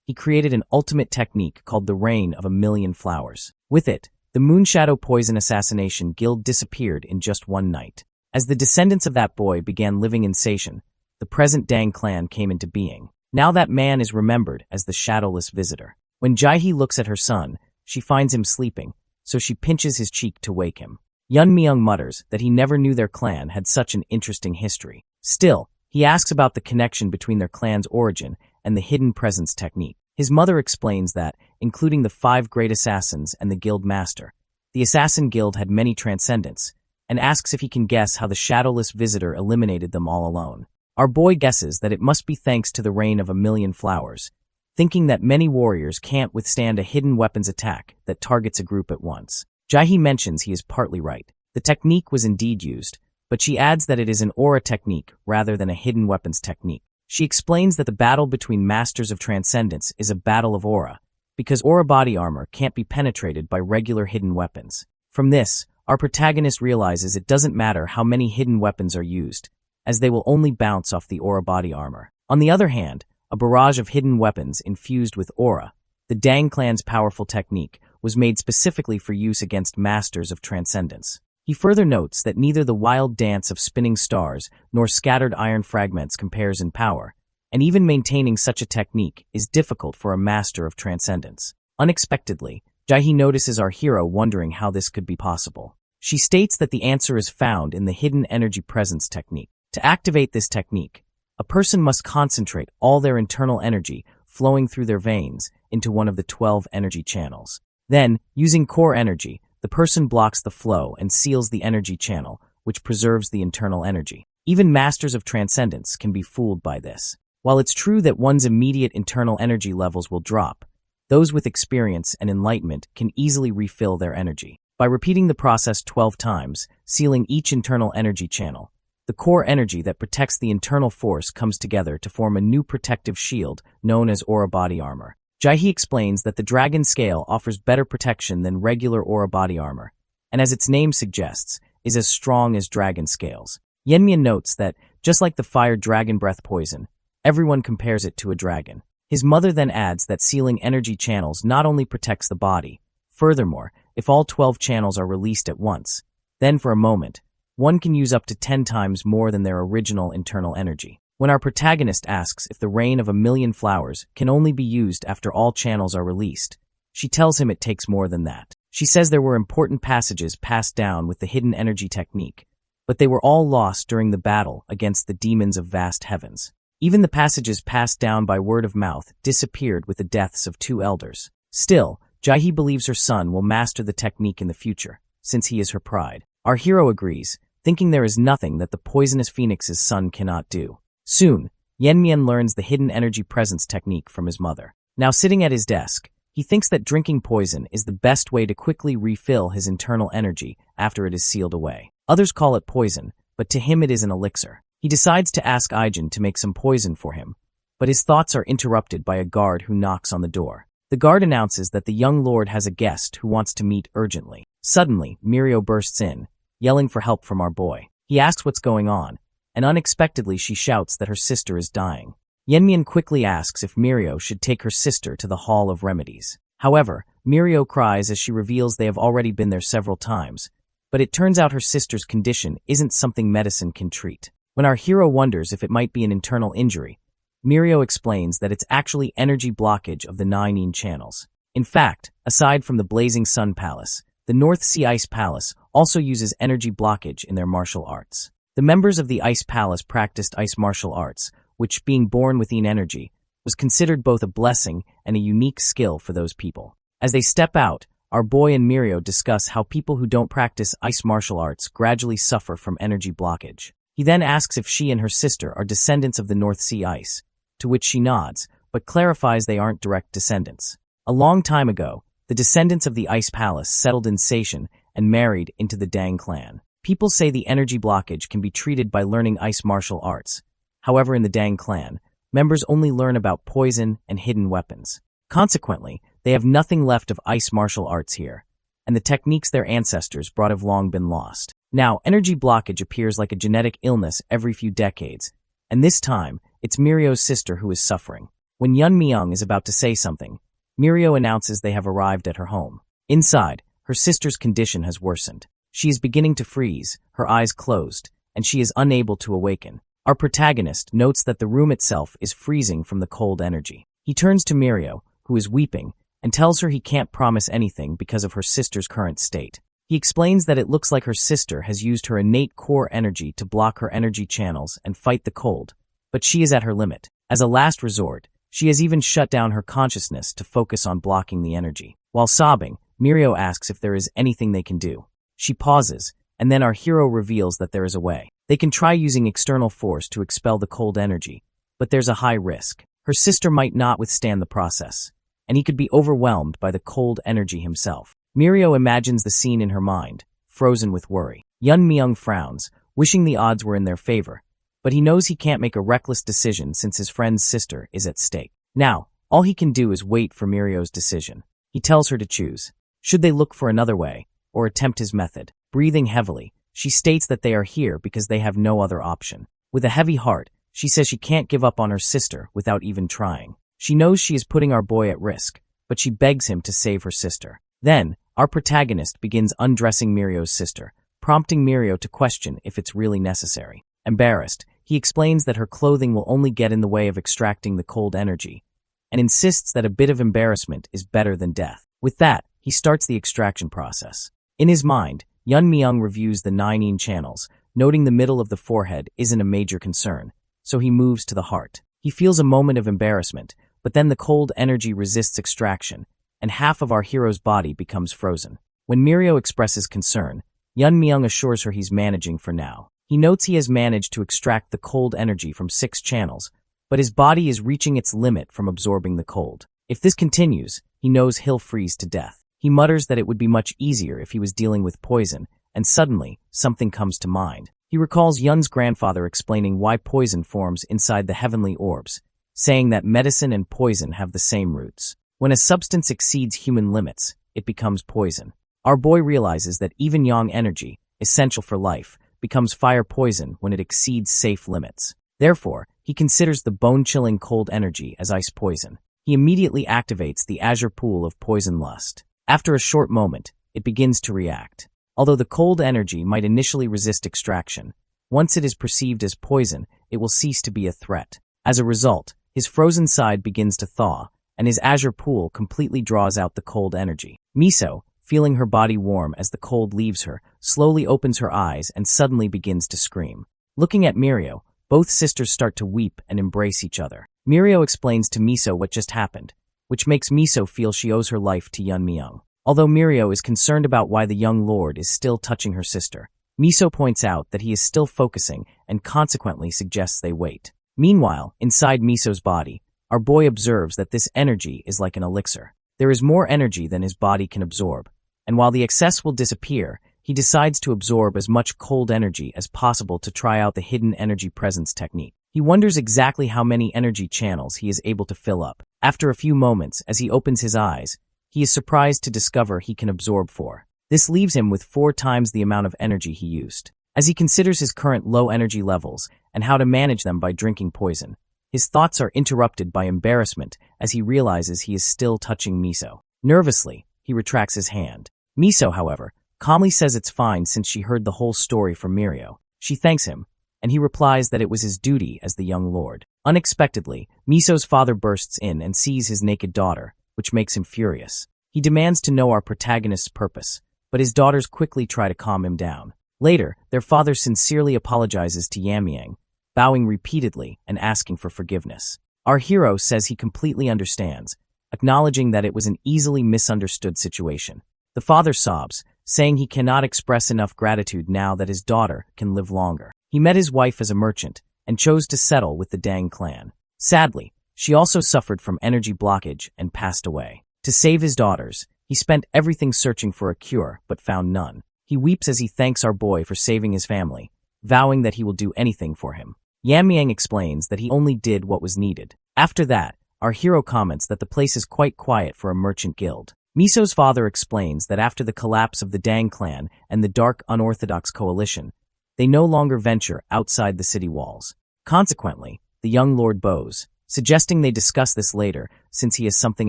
he created an ultimate technique called the Rain of a Million Flowers. With it, the Moonshadow Poison Assassination Guild disappeared in just one night. As the descendants of that boy began living in Seishin, the present Dang clan came into being. Now that man is remembered as the Shadowless Visitor. When Jaihe looks at her son, she finds him sleeping, so she pinches his cheek to wake him. Yun Myung mutters that he never knew their clan had such an interesting history. Still, he asks about the connection between their clan's origin and the hidden presence technique. His mother explains that, including the 5 great assassins and the guild master, the assassin guild had many transcendents, and asks if he can guess how the shadowless visitor eliminated them all alone. Our boy guesses that it must be thanks to the rain of 1,000,000 flowers, thinking that many warriors can't withstand a hidden weapons attack that targets a group at once. Jae-hee mentions he is partly right. The technique was indeed used, but she adds that it is an aura technique rather than a hidden weapons technique. She explains that the battle between Masters of Transcendence is a battle of aura, because aura body armor can't be penetrated by regular hidden weapons. From this, our protagonist realizes it doesn't matter how many hidden weapons are used, as they will only bounce off the aura body armor. On the other hand, a barrage of hidden weapons infused with aura, the Dang clan's powerful technique, was made specifically for use against Masters of Transcendence. He further notes that neither the wild dance of spinning stars nor scattered iron fragments compares in power, and even maintaining such a technique is difficult for a Master of Transcendence. Unexpectedly, Jae-hee notices our hero wondering how this could be possible. She states that the answer is found in the Hidden Energy Presence technique. To activate this technique, a person must concentrate all their internal energy flowing through their veins into one of the 12 energy channels. Then, using core energy, the person blocks the flow and seals the energy channel, which preserves the internal energy. Even Masters of Transcendence can be fooled by this. While it's true that one's immediate internal energy levels will drop, those with experience and enlightenment can easily refill their energy. By repeating the process 12 times, sealing each internal energy channel, the core energy that protects the internal force comes together to form a new protective shield known as aura body armor. Jae-hee explains that the dragon scale offers better protection than regular aura body armor, and as its name suggests, is as strong as dragon scales. Yenmian notes that, just like the fire dragon breath poison, everyone compares it to a dragon. His mother then adds that sealing energy channels not only protects the body, furthermore, if all 12 channels are released at once, then for a moment, one can use up to 10 times more than their original internal energy. When our protagonist asks if the rain of 1,000,000 flowers can only be used after all channels are released, she tells him it takes more than that. She says there were important passages passed down with the hidden energy technique, but they were all lost during the battle against the demons of vast heavens. Even the passages passed down by word of mouth disappeared with the deaths of 2 elders. Still, Jae-hee believes her son will master the technique in the future, since he is her pride. Our hero agrees, thinking there is nothing that the poisonous phoenix's son cannot do. Soon, Yenmian learns the hidden energy presence technique from his mother. Now sitting at his desk, he thinks that drinking poison is the best way to quickly refill his internal energy after it is sealed away. Others call it poison, but to him it is an elixir. He decides to ask Aijin to make some poison for him, but his thoughts are interrupted by a guard who knocks on the door. The guard announces that the young lord has a guest who wants to meet urgently. Suddenly, Mirio bursts in, yelling for help from our boy. He asks what's going on, and unexpectedly she shouts that her sister is dying. Yenmian quickly asks if Mirio should take her sister to the Hall of Remedies. However, Mirio cries as she reveals they have already been there several times, but it turns out her sister's condition isn't something medicine can treat. When our hero wonders if it might be an internal injury, Mirio explains that it's actually energy blockage of the 9 yin channels. In fact, aside from the Blazing Sun Palace, the North Sea Ice Palace also uses energy blockage in their martial arts. The members of the Ice Palace practiced ice martial arts, which, being born with yin energy, was considered both a blessing and a unique skill for those people. As they step out, our boy and Mirio discuss how people who don't practice ice martial arts gradually suffer from energy blockage. He then asks if she and her sister are descendants of the North Sea Ice, to which she nods, but clarifies they aren't direct descendants. A long time ago, the descendants of the Ice Palace settled in Seishan and married into the Dang clan. People say the energy blockage can be treated by learning ice martial arts. However, in the Dang clan, members only learn about poison and hidden weapons. Consequently, they have nothing left of ice martial arts here, and the techniques their ancestors brought have long been lost. Now, energy blockage appears like a genetic illness every few decades, and this time, it's Mirio's sister who is suffering. When Yun Myung is about to say something, Mirio announces they have arrived at her home. Inside, her sister's condition has worsened. She is beginning to freeze, her eyes closed, and she is unable to awaken. Our protagonist notes that the room itself is freezing from the cold energy. He turns to Mirio, who is weeping, and tells her he can't promise anything because of her sister's current state. He explains that it looks like her sister has used her innate core energy to block her energy channels and fight the cold, but she is at her limit. As a last resort, She has even shut down her consciousness to focus on blocking the energy. While sobbing, Mirio asks if there is anything they can do. She pauses, and then our hero reveals that there is a way. They can try using external force to expel the cold energy, but there's a high risk. Her sister might not withstand the process, and he could be overwhelmed by the cold energy himself. Mirio imagines the scene in her mind, frozen with worry. Yun Myung frowns, wishing the odds were in their favor, but he knows he can't make a reckless decision since his friend's sister is at stake. Now, all he can do is wait for Mirio's decision. He tells her to choose. Should they look for another way, or attempt his method? Breathing heavily, she states that they are here because they have no other option. With a heavy heart, she says she can't give up on her sister without even trying. She knows she is putting our boy at risk, but she begs him to save her sister. Then, our protagonist begins undressing Mirio's sister, prompting Mirio to question if it's really necessary. Embarrassed, he explains that her clothing will only get in the way of extracting the cold energy, and insists that a bit of embarrassment is better than death. With that, he starts the extraction process. In his mind, Yun Myung reviews the 9 channels, noting the middle of the forehead isn't a major concern, so he moves to the heart. He feels a moment of embarrassment, but then the cold energy resists extraction, and half of our hero's body becomes frozen. When Mirio expresses concern, Yun Myung assures her he's managing for now. He notes he has managed to extract the cold energy from 6 channels, but his body is reaching its limit from absorbing the cold. If this continues, he knows he'll freeze to death. He mutters that it would be much easier if he was dealing with poison, and suddenly, something comes to mind. He recalls Yun's grandfather explaining why poison forms inside the heavenly orbs, saying that medicine and poison have the same roots. When a substance exceeds human limits, it becomes poison. Our boy realizes that even yang energy, essential for life, becomes fire poison when it exceeds safe limits. Therefore, he considers the bone-chilling cold energy as ice poison. He immediately activates the azure pool of poison lust. After a short moment, it begins to react. Although the cold energy might initially resist extraction, once it is perceived as poison, it will cease to be a threat. As a result, his frozen side begins to thaw, and his azure pool completely draws out the cold energy. Miso, feeling her body warm as the cold leaves her, slowly opens her eyes and suddenly begins to scream. Looking at Mirio, both sisters start to weep and embrace each other. Mirio explains to Miso what just happened, which makes Miso feel she owes her life to Yun Myung. Although Mirio is concerned about why the young lord is still touching her sister, Miso points out that he is still focusing and consequently suggests they wait. Meanwhile, inside Miso's body, our boy observes that this energy is like an elixir. There is more energy than his body can absorb, and while the excess will disappear, he decides to absorb as much cold energy as possible to try out the hidden energy presence technique. He wonders exactly how many energy channels he is able to fill up. After a few moments, as he opens his eyes, he is surprised to discover he can absorb 4. This leaves him with 4 times the amount of energy he used. As he considers his current low energy levels and how to manage them by drinking poison, his thoughts are interrupted by embarrassment as he realizes he is still touching Miso. Nervously, he retracts his hand. Miso, however, calmly says it's fine since she heard the whole story from Mirio. She thanks him, and he replies that it was his duty as the young lord. Unexpectedly, Miso's father bursts in and sees his naked daughter, which makes him furious. He demands to know our protagonist's purpose, but his daughters quickly try to calm him down. Later, their father sincerely apologizes to Yamyang, bowing repeatedly and asking for forgiveness. Our hero says he completely understands, acknowledging that it was an easily misunderstood situation. The father sobs, saying he cannot express enough gratitude now that his daughter can live longer. He met his wife as a merchant and chose to settle with the Dang clan. Sadly, she also suffered from energy blockage and passed away. To save his daughters, he spent everything searching for a cure but found none. He weeps as he thanks our boy for saving his family, vowing that he will do anything for him. Yamyang explains that he only did what was needed. After that, our hero comments that the place is quite quiet for a merchant guild. Miso's father explains that after the collapse of the Dang clan and the Dark Unorthodox Coalition, they no longer venture outside the city walls. Consequently, the young lord bows, suggesting they discuss this later since he has something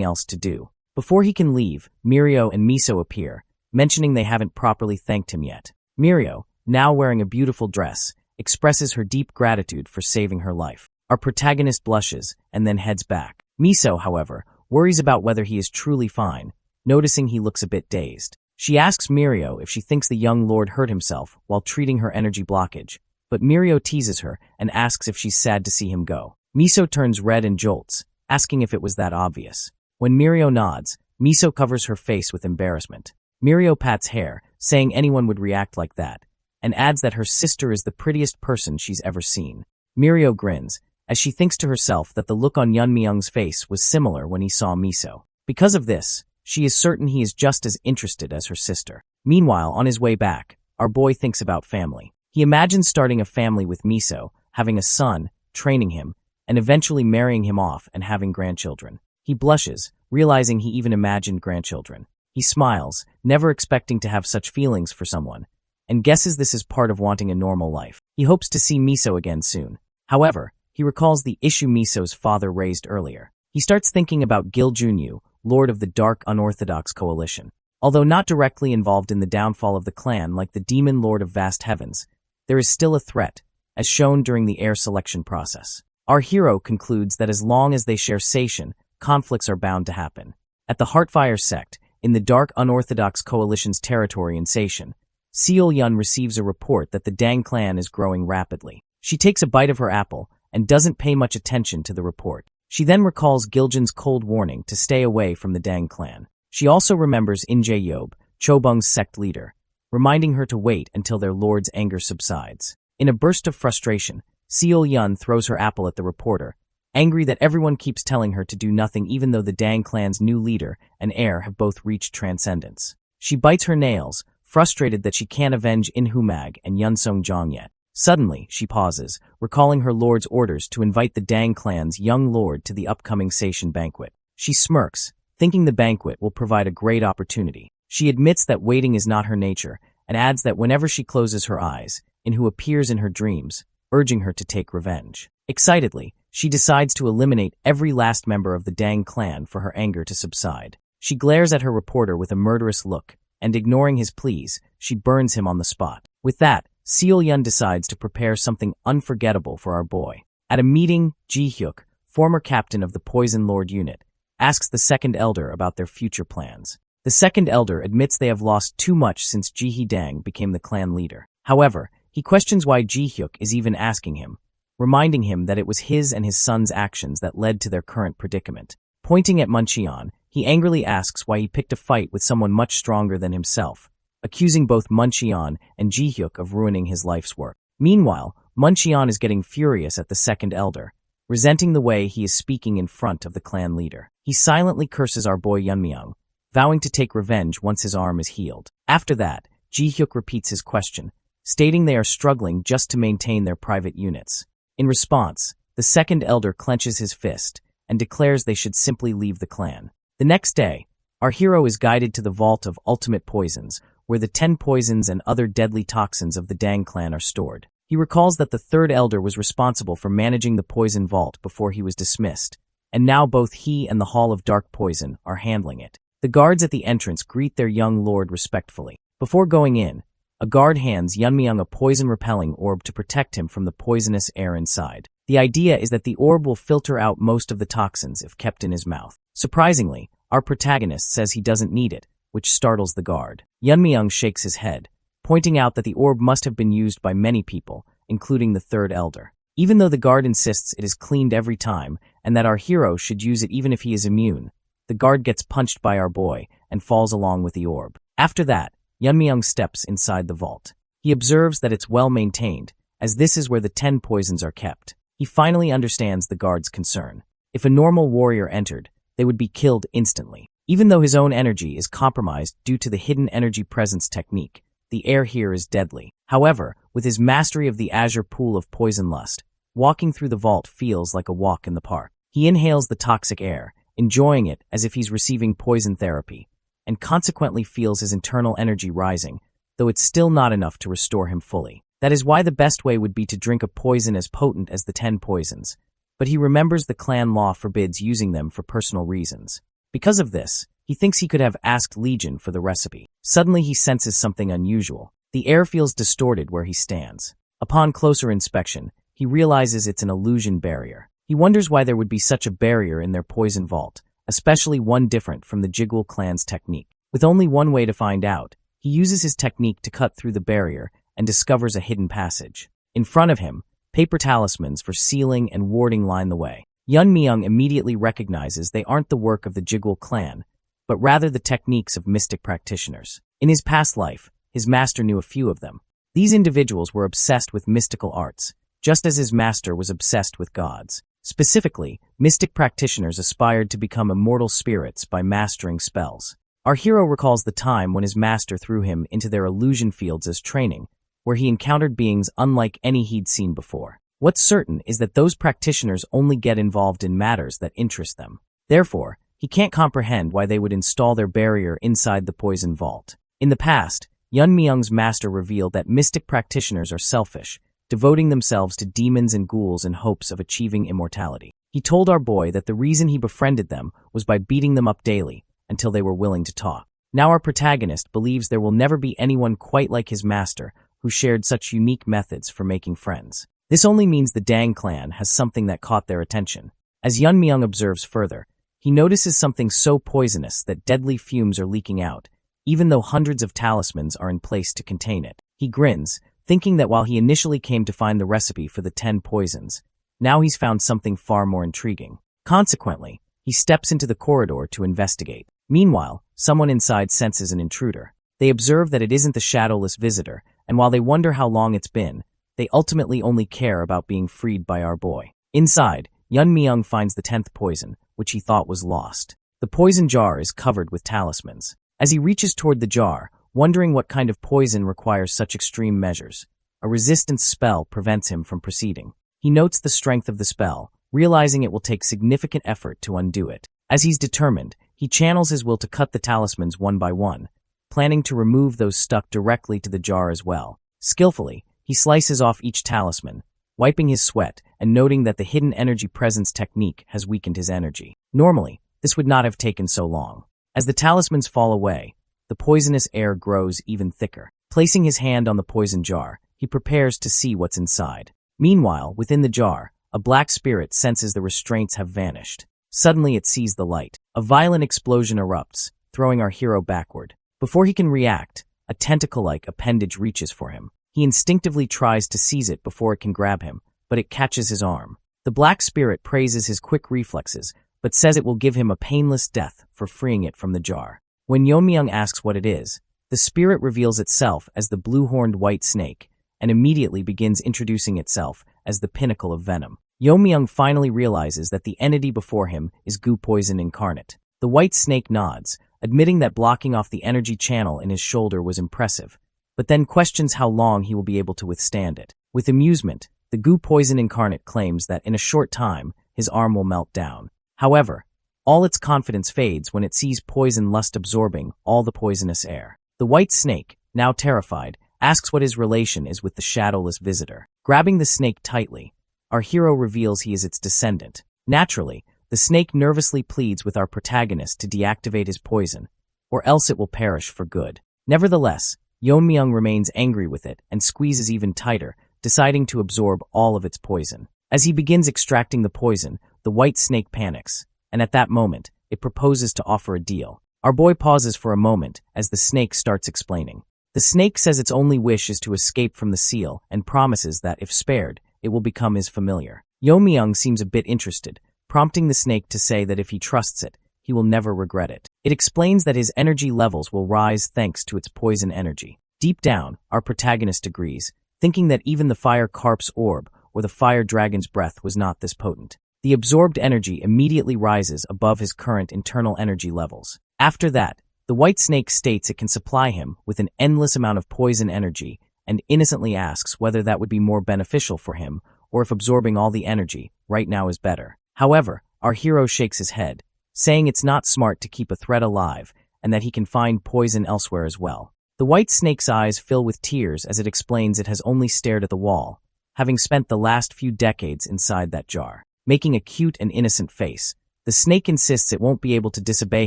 else to do. Before he can leave, Mirio and Miso appear, mentioning they haven't properly thanked him yet. Mirio, now wearing a beautiful dress, expresses her deep gratitude for saving her life. Our protagonist blushes and then heads back. Miso, however, worries about whether he is truly fine, noticing he looks a bit dazed. She asks Mirio if she thinks the young lord hurt himself while treating her energy blockage, but Mirio teases her and asks if she's sad to see him go. Miso turns red and jolts, asking if it was that obvious. When Mirio nods, Miso covers her face with embarrassment. Mirio pats hair, saying anyone would react like that, and adds that her sister is the prettiest person she's ever seen. Mirio grins, as she thinks to herself that the look on Yeonmyoung's face was similar when he saw Miso. Because of this, she is certain he is just as interested as her sister. Meanwhile, on his way back, our boy thinks about family. He imagines starting a family with Miso, having a son, training him, and eventually marrying him off and having grandchildren. He blushes, realizing he even imagined grandchildren. He smiles, never expecting to have such feelings for someone, and guesses this is part of wanting a normal life. He hopes to see Miso again soon. However, he recalls the issue Miso's father raised earlier. He starts thinking about Gil Junyu, Lord of the Dark Unorthodox Coalition. Although not directly involved in the downfall of the clan like the Demon Lord of Vast Heavens, there is still a threat, as shown during the heir selection process. Our hero concludes that as long as they share Seishin, conflicts are bound to happen. At the Heartfire sect, in the Dark Unorthodox Coalition's territory in Seishin, Seol-yun receives a report that the Dang clan is growing rapidly. She takes a bite of her apple and doesn't pay much attention to the report. She then recalls Giljin's cold warning to stay away from the Dang clan. She also remembers Injae Yob, Chobung's sect leader, reminding her to wait until their lord's anger subsides. In a burst of frustration, Seol-yun throws her apple at the reporter, angry that everyone keeps telling her to do nothing even though the Dang clan's new leader and heir have both reached transcendence. She bites her nails, frustrated that she can't avenge Inhumag and Yunsong-jong yet. Suddenly, she pauses, recalling her lord's orders to invite the Dang clan's young lord to the upcoming Seishin banquet. She smirks, thinking the banquet will provide a great opportunity. She admits that waiting is not her nature, and adds that whenever she closes her eyes, Inhu appears in her dreams, urging her to take revenge. Excitedly, she decides to eliminate every last member of the Dang clan for her anger to subside. She glares at her reporter with a murderous look, and ignoring his pleas, she burns him on the spot. With that, Seol-yun decides to prepare something unforgettable for our boy. At a meeting, Ji-hyuk, former captain of the Poison Lord unit, asks the second elder about their future plans. The second elder admits they have lost too much since Ji-hee-dang became the clan leader. However, he questions why Ji-hyuk is even asking him, reminding him that it was his and his son's actions that led to their current predicament. Pointing at Muncheon, he angrily asks why he picked a fight with someone much stronger than himself, accusing both Muncheon and Ji-hyuk of ruining his life's work. Meanwhile, Muncheon is getting furious at the second elder, resenting the way he is speaking in front of the clan leader. He silently curses our boy Yeonmyoung, vowing to take revenge once his arm is healed. After that, Ji-hyuk repeats his question, stating they are struggling just to maintain their private units. In response, the second elder clenches his fist and declares they should simply leave the clan. The next day, our hero is guided to the Vault of Ultimate Poisons, where the 10 poisons and other deadly toxins of the Dang clan are stored. He recalls that the third elder was responsible for managing the poison vault before he was dismissed, and now both he and the Hall of Dark Poison are handling it. The guards at the entrance greet their young lord respectfully. Before going in, a guard hands Yeonmyoung a poison-repelling orb to protect him from the poisonous air inside. The idea is that the orb will filter out most of the toxins if kept in his mouth. Surprisingly, our protagonist says he doesn't need it, which startles the guard. Yeonmyoung shakes his head, pointing out that the orb must have been used by many people, including the third elder. Even though the guard insists it is cleaned every time and that our hero should use it even if he is immune, the guard gets punched by our boy and falls along with the orb. After that, Yeonmyoung steps inside the vault. He observes that it's well maintained, as this is where the 10 poisons are kept. He finally understands the guard's concern. If a normal warrior entered, they would be killed instantly. Even though his own energy is compromised due to the hidden energy presence technique, the air here is deadly. However, with his mastery of the azure pool of poison lust, walking through the vault feels like a walk in the park. He inhales the toxic air, enjoying it as if he's receiving poison therapy, and consequently feels his internal energy rising, though it's still not enough to restore him fully. That is why the best way would be to drink a poison as potent as the 10 poisons, but he remembers the clan law forbids using them for personal reasons. Because of this, he thinks he could have asked Legion for the recipe. Suddenly he senses something unusual. The air feels distorted where he stands. Upon closer inspection, he realizes it's an illusion barrier. He wonders why there would be such a barrier in their poison vault, especially one different from the Jigwell clan's technique. With only one way to find out, he uses his technique to cut through the barrier and discovers a hidden passage. In front of him, paper talismans for sealing and warding line the way. Yun Myung immediately recognizes they aren't the work of the Jigwal clan, but rather the techniques of mystic practitioners. In his past life, his master knew a few of them. These individuals were obsessed with mystical arts, just as his master was obsessed with gods. Specifically, mystic practitioners aspired to become immortal spirits by mastering spells. Our hero recalls the time when his master threw him into their illusion fields as training, where he encountered beings unlike any he'd seen before. What's certain is that those practitioners only get involved in matters that interest them. Therefore, he can't comprehend why they would install their barrier inside the poison vault. In the past, Yun Myung's master revealed that mystic practitioners are selfish, devoting themselves to demons and ghouls in hopes of achieving immortality. He told our boy that the reason he befriended them was by beating them up daily until they were willing to talk. Now our protagonist believes there will never be anyone quite like his master who shared such unique methods for making friends. This only means the Dang clan has something that caught their attention. As Yun Myung observes further, he notices something so poisonous that deadly fumes are leaking out, even though hundreds of talismans are in place to contain it. He grins, thinking that while he initially came to find the recipe for the 10 poisons, now he's found something far more intriguing. Consequently, he steps into the corridor to investigate. Meanwhile, someone inside senses an intruder. They observe that it isn't the shadowless visitor, and while they wonder how long it's been, they ultimately only care about being freed by our boy. Inside, Yun Myung finds the 10th poison, which he thought was lost. The poison jar is covered with talismans. As he reaches toward the jar, wondering what kind of poison requires such extreme measures, a resistance spell prevents him from proceeding. He notes the strength of the spell, realizing it will take significant effort to undo it. As he's determined, he channels his will to cut the talismans one by one, planning to remove those stuck directly to the jar as well. Skillfully, he slices off each talisman, wiping his sweat and noting that the hidden energy presence technique has weakened his energy. Normally, this would not have taken so long. As the talismans fall away, the poisonous air grows even thicker. Placing his hand on the poison jar, he prepares to see what's inside. Meanwhile, within the jar, a black spirit senses the restraints have vanished. Suddenly it sees the light. A violent explosion erupts, throwing our hero backward. Before he can react, a tentacle-like appendage reaches for him. He instinctively tries to seize it before it can grab him, but it catches his arm. The black spirit praises his quick reflexes, but says it will give him a painless death for freeing it from the jar. When Yun Myung asks what it is, the spirit reveals itself as the blue-horned white snake, and immediately begins introducing itself as the pinnacle of venom. Yun Myung finally realizes that the entity before him is goo poison incarnate. The white snake nods, admitting that blocking off the energy channel in his shoulder was impressive, but then questions how long he will be able to withstand it. With amusement, the goo poison incarnate claims that in a short time, his arm will melt down. However, all its confidence fades when it sees poison lust absorbing all the poisonous air. The white snake, now terrified, asks what his relation is with the shadowless visitor. Grabbing the snake tightly, our hero reveals he is its descendant. Naturally, the snake nervously pleads with our protagonist to deactivate his poison, or else it will perish for good. Nevertheless, Yun Myung remains angry with it and squeezes even tighter, deciding to absorb all of its poison. As he begins extracting the poison, the white snake panics, and at that moment, it proposes to offer a deal. Our boy pauses for a moment as the snake starts explaining. The snake says its only wish is to escape from the seal and promises that, if spared, it will become his familiar. Yun Myung seems a bit interested, prompting the snake to say that if he trusts it, he will never regret it. It explains that his energy levels will rise thanks to its poison energy. Deep down, our protagonist agrees, thinking that even the fire carp's orb or the fire dragon's breath was not this potent. The absorbed energy immediately rises above his current internal energy levels. After that, the white snake states it can supply him with an endless amount of poison energy and innocently asks whether that would be more beneficial for him or if absorbing all the energy right now is better. However, our hero shakes his head, saying it's not smart to keep a threat alive and that he can find poison elsewhere as well. The white snake's eyes fill with tears as it explains it has only stared at the wall, having spent the last few decades inside that jar. Making a cute and innocent face, the snake insists it won't be able to disobey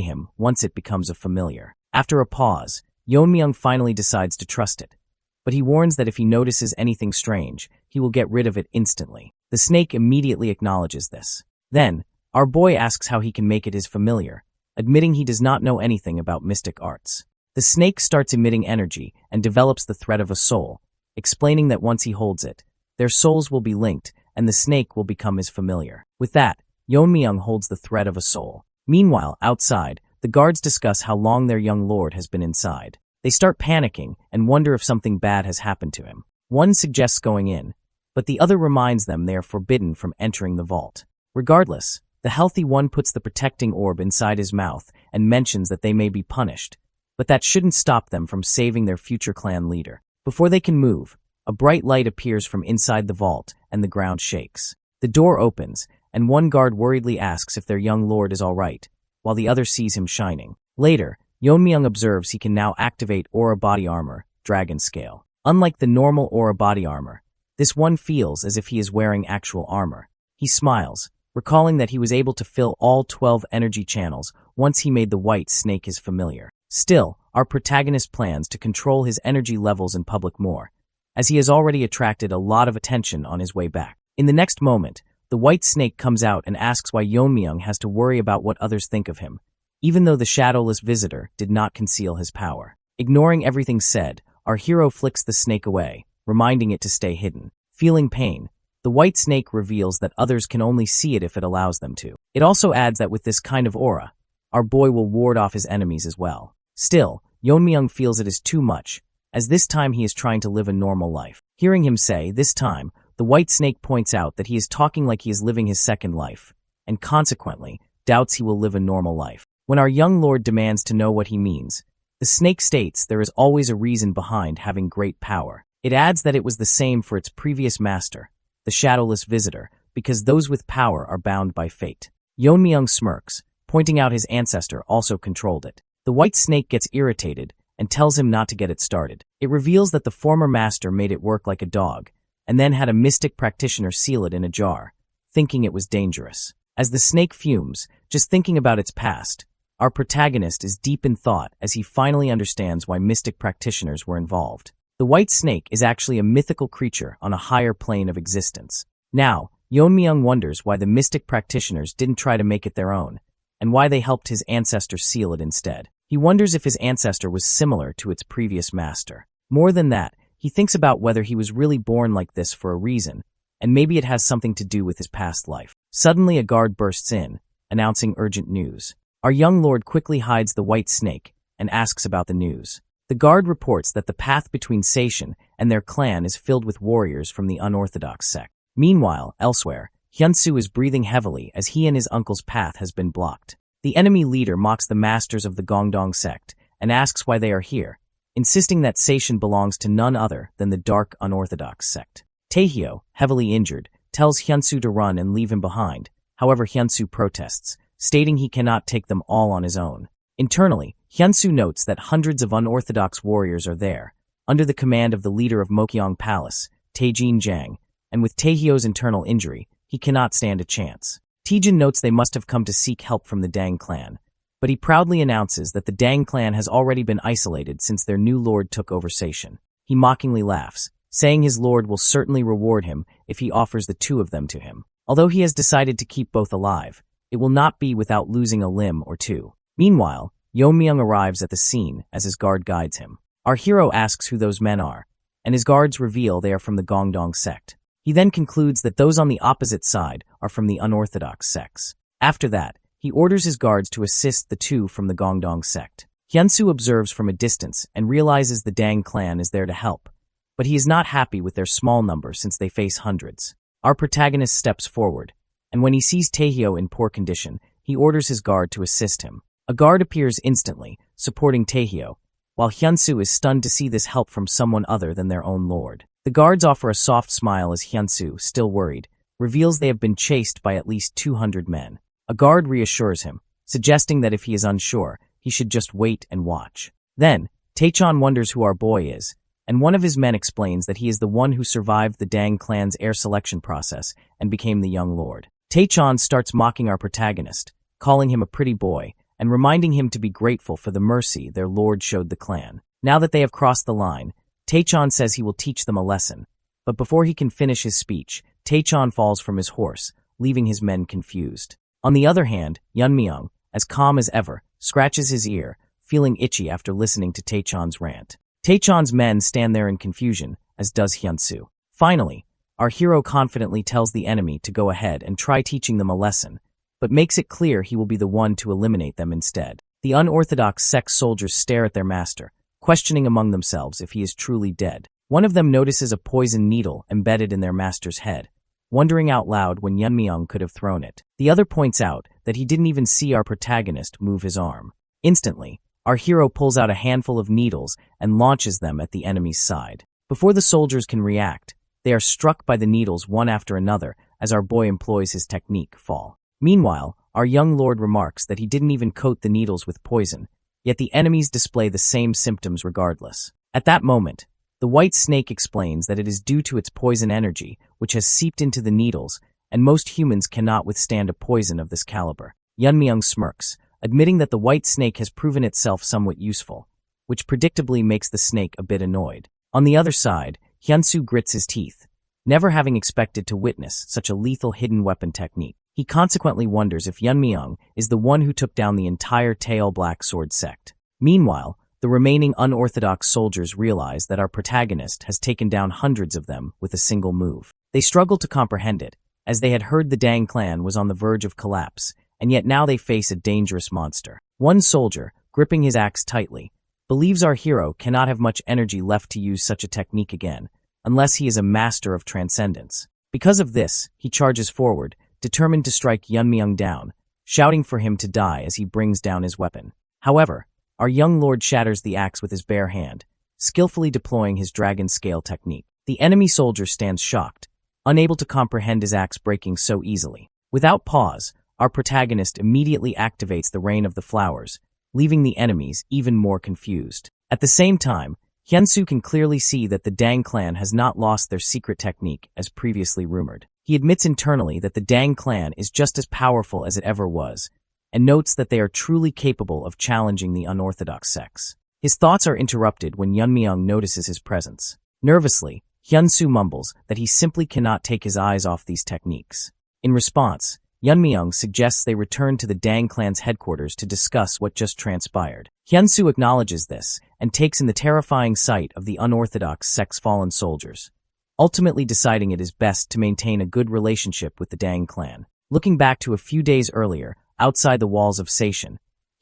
him once it becomes a familiar. After a pause, Yun Myung finally decides to trust it, but he warns that if he notices anything strange, he will get rid of it instantly. The snake immediately acknowledges this. Then, our boy asks how he can make it his familiar, admitting he does not know anything about mystic arts. The snake starts emitting energy and develops the thread of a soul, explaining that once he holds it, their souls will be linked and the snake will become his familiar. With that, Yeonmyeong holds the thread of a soul. Meanwhile, outside, the guards discuss how long their young lord has been inside. They start panicking and wonder if something bad has happened to him. One suggests going in, but the other reminds them they are forbidden from entering the vault. Regardless, the healthy one puts the protecting orb inside his mouth and mentions that they may be punished, but that shouldn't stop them from saving their future clan leader. Before they can move, a bright light appears from inside the vault and the ground shakes. The door opens, and one guard worriedly asks if their young lord is all right, while the other sees him shining. Later, Yeonmyeong observes he can now activate aura body armor, dragon scale. Unlike the normal aura body armor, this one feels as if he is wearing actual armor. He smiles, recalling that he was able to fill all 12 energy channels once he made the white snake his familiar. Still, our protagonist plans to control his energy levels in public more, as he has already attracted a lot of attention on his way back. In the next moment, the white snake comes out and asks why Yeonmyeong has to worry about what others think of him, even though the shadowless visitor did not conceal his power. Ignoring everything said, our hero flicks the snake away, reminding it to stay hidden. Feeling pain, the white snake reveals that others can only see it if it allows them to. It also adds that with this kind of aura, our boy will ward off his enemies as well. Still, Yeonmyeong feels it is too much, as this time he is trying to live a normal life. Hearing him say, this time, the white snake points out that he is talking like he is living his second life, and consequently, doubts he will live a normal life. When our young lord demands to know what he means, the snake states there is always a reason behind having great power. It adds that it was the same for its previous master, the shadowless visitor, because those with power are bound by fate. Yeonmyeong smirks, pointing out his ancestor also controlled it. The white snake gets irritated and tells him not to get it started. It reveals that the former master made it work like a dog, and then had a mystic practitioner seal it in a jar, thinking it was dangerous. As the snake fumes, just thinking about its past, our protagonist is deep in thought as he finally understands why mystic practitioners were involved. The white snake is actually a mythical creature on a higher plane of existence. Now, Yeonmyeong wonders why the mystic practitioners didn't try to make it their own, and why they helped his ancestor seal it instead. He wonders if his ancestor was similar to its previous master. More than that, he thinks about whether he was really born like this for a reason, and maybe it has something to do with his past life. Suddenly a guard bursts in, announcing urgent news. Our young lord quickly hides the white snake and asks about the news. The guard reports that the path between Seishin and their clan is filled with warriors from the unorthodox sect. Meanwhile, elsewhere, Hyunsu is breathing heavily as he and his uncle's path has been blocked. The enemy leader mocks the masters of the Gongdong sect and asks why they are here, insisting that Seishin belongs to none other than the dark unorthodox sect. Taehyo, heavily injured, tells Hyunsu to run and leave him behind. However, Hyunsu protests, stating he cannot take them all on his own. Internally, Hyunsu notes that hundreds of unorthodox warriors are there, under the command of the leader of Mokyeong Palace, Taejin Jang, and with Taehyo's internal injury, he cannot stand a chance. Taejin notes they must have come to seek help from the Dang clan, but he proudly announces that the Dang clan has already been isolated since their new lord took over Seishin. He mockingly laughs, saying his lord will certainly reward him if he offers the two of them to him. Although he has decided to keep both alive, it will not be without losing a limb or two. Meanwhile, Yeonmyeong arrives at the scene as his guard guides him. Our hero asks who those men are, and his guards reveal they are from the Gongdong sect. He then concludes that those on the opposite side are from the unorthodox sects. After that, he orders his guards to assist the two from the Gongdong sect. Hyunsu observes from a distance and realizes the Dang clan is there to help, but he is not happy with their small number since they face hundreds. Our protagonist steps forward, and when he sees Taehyo in poor condition, he orders his guard to assist him. A guard appears instantly, supporting Taehyo, while Hyunsu is stunned to see this help from someone other than their own lord. The guards offer a soft smile as Hyunsu, still worried, reveals they have been chased by at least 200 men. A guard reassures him, suggesting that if he is unsure, he should just wait and watch. Then, Taechon wonders who our boy is, and one of his men explains that he is the one who survived the Dang clan's air selection process and became the young lord. Taechon starts mocking our protagonist, calling him a pretty boy, and reminding him to be grateful for the mercy their lord showed the clan. Now that they have crossed the line, Taechon says he will teach them a lesson, but before he can finish his speech, Taechon falls from his horse, leaving his men confused. On the other hand, Yeonmyeong, as calm as ever, scratches his ear, feeling itchy after listening to Taechon's rant. Taechon's men stand there in confusion, as does Hyunsu. Finally, our hero confidently tells the enemy to go ahead and try teaching them a lesson, but makes it clear he will be the one to eliminate them instead. The unorthodox sect soldiers stare at their master, questioning among themselves if he is truly dead. One of them notices a poison needle embedded in their master's head, wondering out loud when Yeonmyeong could have thrown it. The other points out that he didn't even see our protagonist move his arm. Instantly, our hero pulls out a handful of needles and launches them at the enemy's side. Before the soldiers can react, they are struck by the needles one after another as our boy employs his technique, fall. Meanwhile, our young lord remarks that he didn't even coat the needles with poison, yet the enemies display the same symptoms regardless. At that moment, the white snake explains that it is due to its poison energy, which has seeped into the needles, and most humans cannot withstand a poison of this caliber. Yeonmyeong smirks, admitting that the white snake has proven itself somewhat useful, which predictably makes the snake a bit annoyed. On the other side, Hyunsoo grits his teeth, never having expected to witness such a lethal hidden weapon technique. He consequently wonders if Yeonmyeong is the one who took down the entire Tail Black Sword sect. Meanwhile, the remaining unorthodox soldiers realize that our protagonist has taken down hundreds of them with a single move. They struggle to comprehend it, as they had heard the Dang clan was on the verge of collapse, and yet now they face a dangerous monster. One soldier, gripping his axe tightly, believes our hero cannot have much energy left to use such a technique again, unless he is a master of transcendence. Because of this, he charges forward, determined to strike Yeonmyeong down, shouting for him to die as he brings down his weapon. However, our young lord shatters the axe with his bare hand, skillfully deploying his dragon scale technique. The enemy soldier stands shocked, unable to comprehend his axe breaking so easily. Without pause, our protagonist immediately activates the Rain of the Flowers, leaving the enemies even more confused. At the same time, Hyunsoo can clearly see that the Dang clan has not lost their secret technique as previously rumored. He admits internally that the Dang clan is just as powerful as it ever was, and notes that they are truly capable of challenging the unorthodox sects. His thoughts are interrupted when Yeonmyeong notices his presence. Nervously, Hyunsoo mumbles that he simply cannot take his eyes off these techniques. In response, Yeonmyeong suggests they return to the Dang clan's headquarters to discuss what just transpired. Hyunsoo acknowledges this and takes in the terrifying sight of the unorthodox sect's fallen soldiers, ultimately deciding it is best to maintain a good relationship with the Dang clan. Looking back to a few days earlier, outside the walls of Seishin,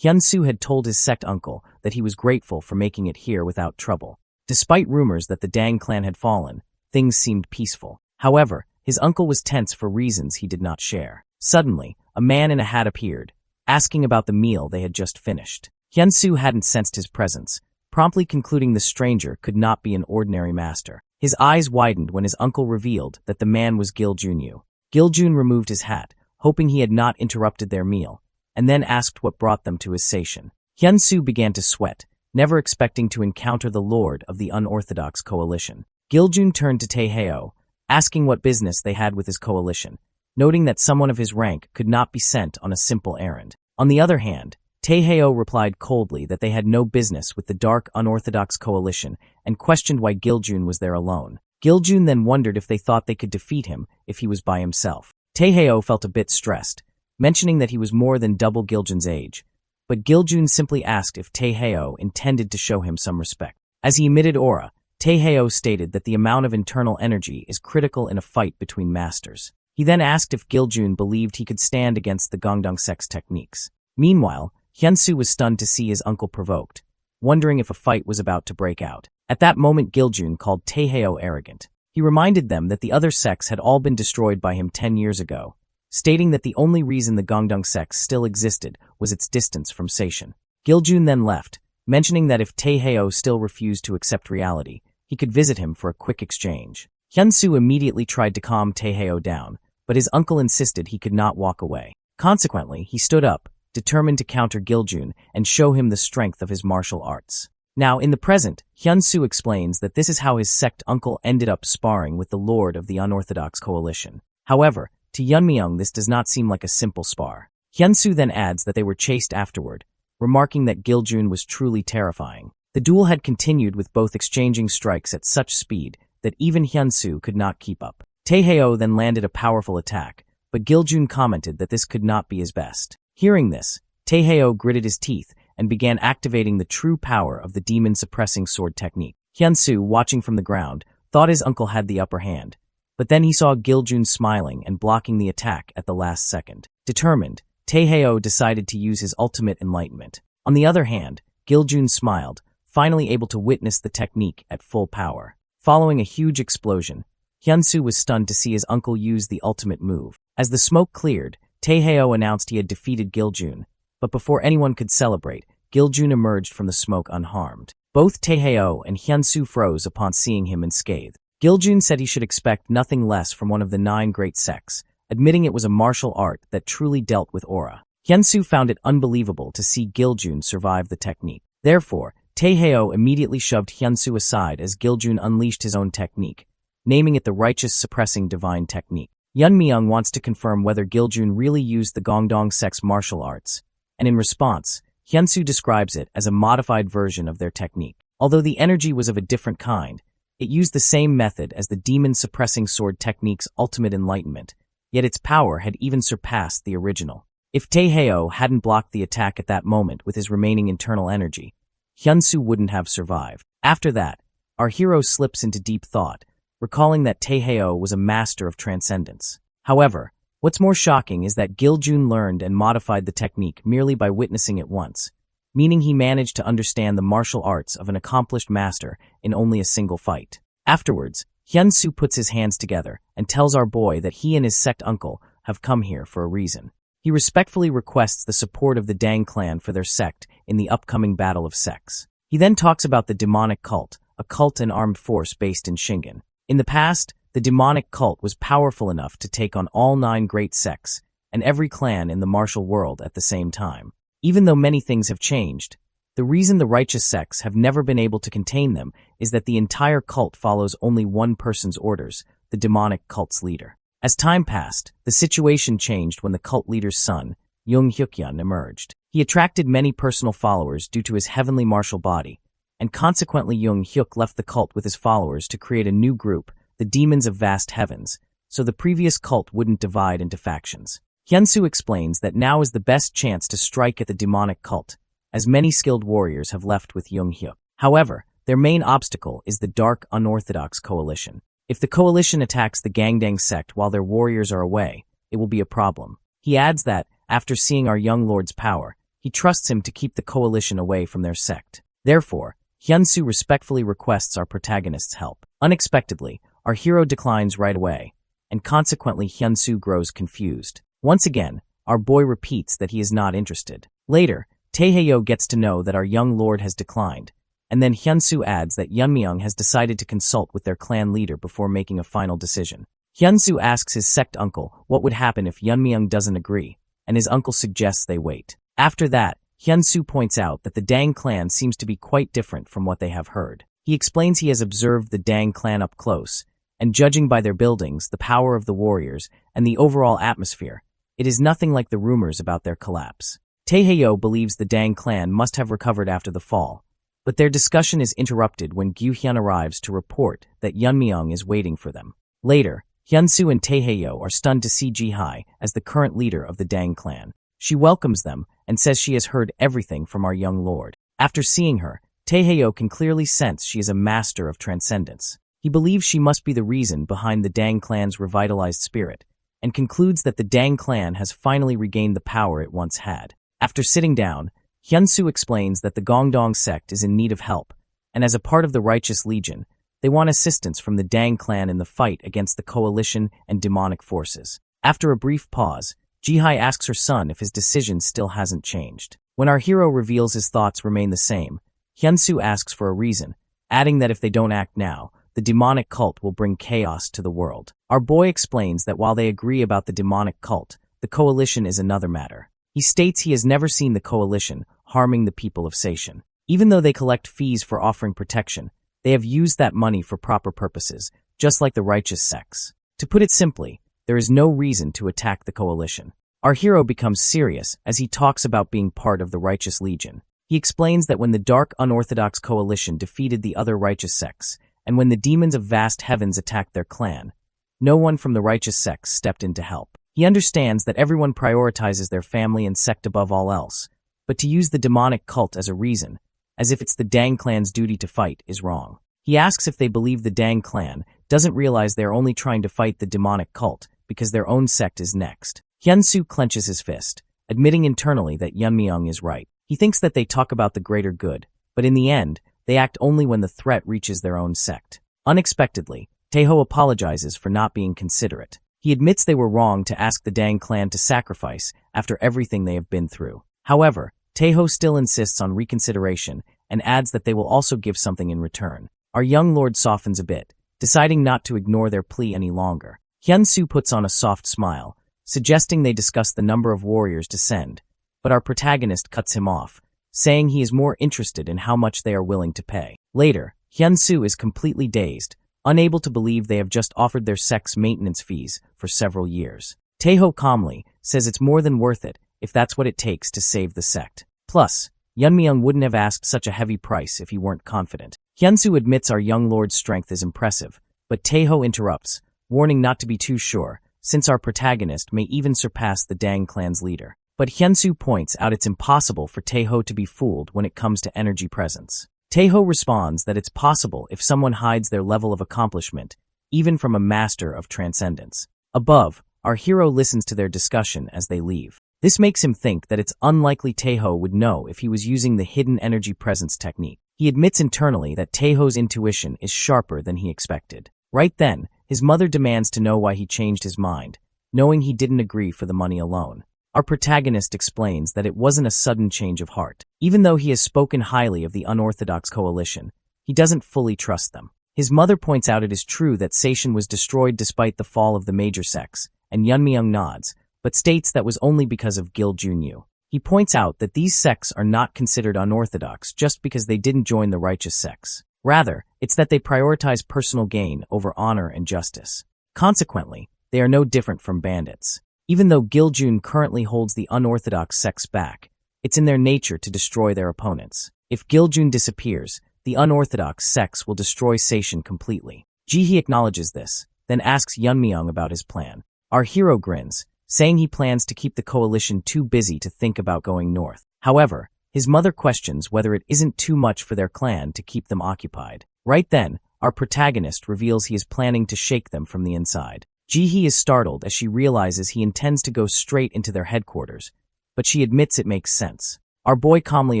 Hyunsoo had told his sect uncle that he was grateful for making it here without trouble. Despite rumors that the Dang clan had fallen, things seemed peaceful. However, his uncle was tense for reasons he did not share. Suddenly, a man in a hat appeared, asking about the meal they had just finished. Hyunsoo hadn't sensed his presence, promptly concluding the stranger could not be an ordinary master. His eyes widened when his uncle revealed that the man was Giljun. Giljun removed his hat, hoping he had not interrupted their meal, and then asked what brought them to his Seishin. Hyunsoo began to sweat, never expecting to encounter the lord of the unorthodox coalition. Giljun turned to Taeheo, asking what business they had with his coalition, noting that someone of his rank could not be sent on a simple errand. On the other hand, Taeheo replied coldly that they had no business with the dark unorthodox coalition and questioned why Giljun was there alone. Giljun then wondered if they thought they could defeat him if he was by himself. Taeheo felt a bit stressed, mentioning that he was more than double Giljun's age, but Giljun simply asked if Taeheo intended to show him some respect. As he emitted aura, Taeheo stated that the amount of internal energy is critical in a fight between masters. He then asked if Giljun believed he could stand against the Gongdong sect's techniques. Meanwhile, Hyunsoo was stunned to see his uncle provoked, wondering if a fight was about to break out. At that moment, Giljun called Taeheo arrogant. He reminded them that the other sects had all been destroyed by him 10 years ago, stating that the only reason the Gongdong sect still existed was its distance from Seishin. Giljun then left, mentioning that if Taeheo still refused to accept reality, he could visit him for a quick exchange. Hyunsoo immediately tried to calm Taeheo down, but his uncle insisted he could not walk away. Consequently, he stood up, determined to counter Giljun and show him the strength of his martial arts. Now, in the present, Hyunsoo explains that this is how his sect uncle ended up sparring with the lord of the unorthodox coalition. However, to Yeonmyeong this does not seem like a simple spar. Hyunsoo then adds that they were chased afterward, remarking that Giljun was truly terrifying. The duel had continued with both exchanging strikes at such speed that even Hyunsoo could not keep up. Taeheo then landed a powerful attack, but Giljun commented that this could not be his best. Hearing this, Taeheo gritted his teeth and began activating the true power of the demon-suppressing sword technique. Hyunsoo, watching from the ground, thought his uncle had the upper hand, but then he saw Giljun smiling and blocking the attack at the last second. Determined, Taeheo decided to use his ultimate enlightenment. On the other hand, Giljun smiled, finally able to witness the technique at full power. Following a huge explosion, Hyunsu was stunned to see his uncle use the ultimate move. As the smoke cleared, Taeheo announced he had defeated Giljun, but before anyone could celebrate, Giljun emerged from the smoke unharmed. Both Taeheo and Hyunsu froze upon seeing him unscathed. Giljun said he should expect nothing less from one of the 9 great sects, admitting it was a martial art that truly dealt with aura. Hyunsu found it unbelievable to see Giljun survive the technique. Therefore, Taeheo immediately shoved Hyunsu aside as Giljun unleashed his own technique, naming it the Righteous Suppressing Divine Technique. Yeonmyeong wants to confirm whether Giljun really used the Gongdong sect's martial arts, and in response, Hyunsu describes it as a modified version of their technique. Although the energy was of a different kind, it used the same method as the demon-suppressing sword technique's ultimate enlightenment, yet its power had even surpassed the original. If Taeheo hadn't blocked the attack at that moment with his remaining internal energy, Hyunsu wouldn't have survived. After that, our hero slips into deep thought, recalling that Taeheo was a master of transcendence. However, what's more shocking is that Giljun learned and modified the technique merely by witnessing it once, meaning he managed to understand the martial arts of an accomplished master in only a single fight. Afterwards, Hyunsu puts his hands together and tells our boy that he and his sect uncle have come here for a reason. He respectfully requests the support of the Dang clan for their sect in the upcoming Battle of Sects. He then talks about the demonic cult, a cult and armed force based in Shingen. In the past, the demonic cult was powerful enough to take on all 9 great sects and every clan in the martial world at the same time. Even though many things have changed, the reason the righteous sects have never been able to contain them is that the entire cult follows only one person's orders, the demonic cult's leader. As time passed, the situation changed when the cult leader's son, Jung Hyukyeon, emerged. He attracted many personal followers due to his heavenly martial body, and consequently Jung Hyuk left the cult with his followers to create a new group, the Demons of Vast Heavens, so the previous cult wouldn't divide into factions. Hyunsu explains that now is the best chance to strike at the demonic cult, as many skilled warriors have left with Jung Hyuk. However, their main obstacle is the Dark Unorthodox Coalition. If the coalition attacks the Gangdang sect while their warriors are away, it will be a problem. He adds that, after seeing our young lord's power, he trusts him to keep the coalition away from their sect. Therefore, Hyunsu respectfully requests our protagonist's help. Unexpectedly, our hero declines right away, and consequently Hyunsu grows confused. Once again, our boy repeats that he is not interested. Later, Taeheo gets to know that our young lord has declined, and then Hyunsu adds that Yeonmyeong has decided to consult with their clan leader before making a final decision. Hyunsu asks his sect uncle what would happen if Yeonmyeong doesn't agree, and his uncle suggests they wait. After that, Hyunsu points out that the Dang clan seems to be quite different from what they have heard. He explains he has observed the Dang clan up close, and judging by their buildings, the power of the warriors, and the overall atmosphere, it is nothing like the rumors about their collapse. Taeheo believes the Dang clan must have recovered after the fall, but their discussion is interrupted when Gyuhyun arrives to report that Yeonmyeong is waiting for them. Later, Hyunsu and Taeheo are stunned to see Jihai as the current leader of the Dang clan. She welcomes them and says she has heard everything from our young lord. After seeing her, Taeheo can clearly sense she is a master of transcendence. He believes she must be the reason behind the Dang clan's revitalized spirit, and concludes that the Dang clan has finally regained the power it once had. After sitting down, Hyunsu explains that the Gongdong sect is in need of help, and as a part of the Righteous Legion, they want assistance from the Dang clan in the fight against the coalition and demonic forces. After a brief pause, Jihai asks her son if his decision still hasn't changed. When our hero reveals his thoughts remain the same, Hyunsu asks for a reason, adding that if they don't act now, the demonic cult will bring chaos to the world. Our boy explains that while they agree about the demonic cult, the coalition is another matter. He states he has never seen the coalition harming the people of Seishan. Even though they collect fees for offering protection, they have used that money for proper purposes, just like the righteous sects. To put it simply, there is no reason to attack the coalition. Our hero becomes serious as he talks about being part of the Righteous Legion. He explains that when the Dark Unorthodox Coalition defeated the other righteous sects, and when the Demons of Vast Heavens attacked their clan, no one from the righteous sects stepped in to help. He understands that everyone prioritizes their family and sect above all else, but to use the demonic cult as a reason, as if it's the Dang clan's duty to fight, is wrong. He asks if they believe the Dang clan doesn't realize they're only trying to fight the demonic cult because their own sect is next. Hyunsu clenches his fist, admitting internally that Yeonmyeong is right. He thinks that they talk about the greater good, but in the end, they act only when the threat reaches their own sect. Unexpectedly, Taeho apologizes for not being considerate. He admits they were wrong to ask the Dang clan to sacrifice after everything they have been through. However, Taeho still insists on reconsideration and adds that they will also give something in return. Our young lord softens a bit, deciding not to ignore their plea any longer. Hyun-soo puts on a soft smile, suggesting they discuss the number of warriors to send, but our protagonist cuts him off, saying he is more interested in how much they are willing to pay. Later, Hyun-soo is completely dazed, unable to believe they have just offered their sect's maintenance fees for several years. Taeho calmly says it's more than worth it if that's what it takes to save the sect. Plus, Yeonmyeong wouldn't have asked such a heavy price if he weren't confident. Hyun-soo admits our young lord's strength is impressive, but Taeho interrupts, warning not to be too sure, since our protagonist may even surpass the Dang clan's leader. But Hyun-soo points out it's impossible for Taeho to be fooled when it comes to energy presence. Taeho responds that it's possible if someone hides their level of accomplishment, even from a master of transcendence. Above, our hero listens to their discussion as they leave. This makes him think that it's unlikely Taeho would know if he was using the hidden energy presence technique. He admits internally that Taeho's intuition is sharper than he expected. Right then, his mother demands to know why he changed his mind, knowing he didn't agree for the money alone. Our protagonist explains that it wasn't a sudden change of heart. Even though he has spoken highly of the unorthodox coalition, he doesn't fully trust them. His mother points out it is true that Seishin was destroyed despite the fall of the major sects, and Yeonmyeong nods, but states that was only because of Gil Junyu. He points out that these sects are not considered unorthodox just because they didn't join the righteous sects. Rather, it's that they prioritize personal gain over honor and justice. Consequently, they are no different from bandits. Even though Giljun currently holds the unorthodox sects back, it's in their nature to destroy their opponents. If Giljun disappears, the unorthodox sects will destroy Seishin completely. Jihee acknowledges this, then asks Yeonmyeong about his plan. Our hero grins, saying he plans to keep the coalition too busy to think about going north. However, his mother questions whether it isn't too much for their clan to keep them occupied. Right then, our protagonist reveals he is planning to shake them from the inside. Jihee is startled as she realizes he intends to go straight into their headquarters, but she admits it makes sense. Our boy calmly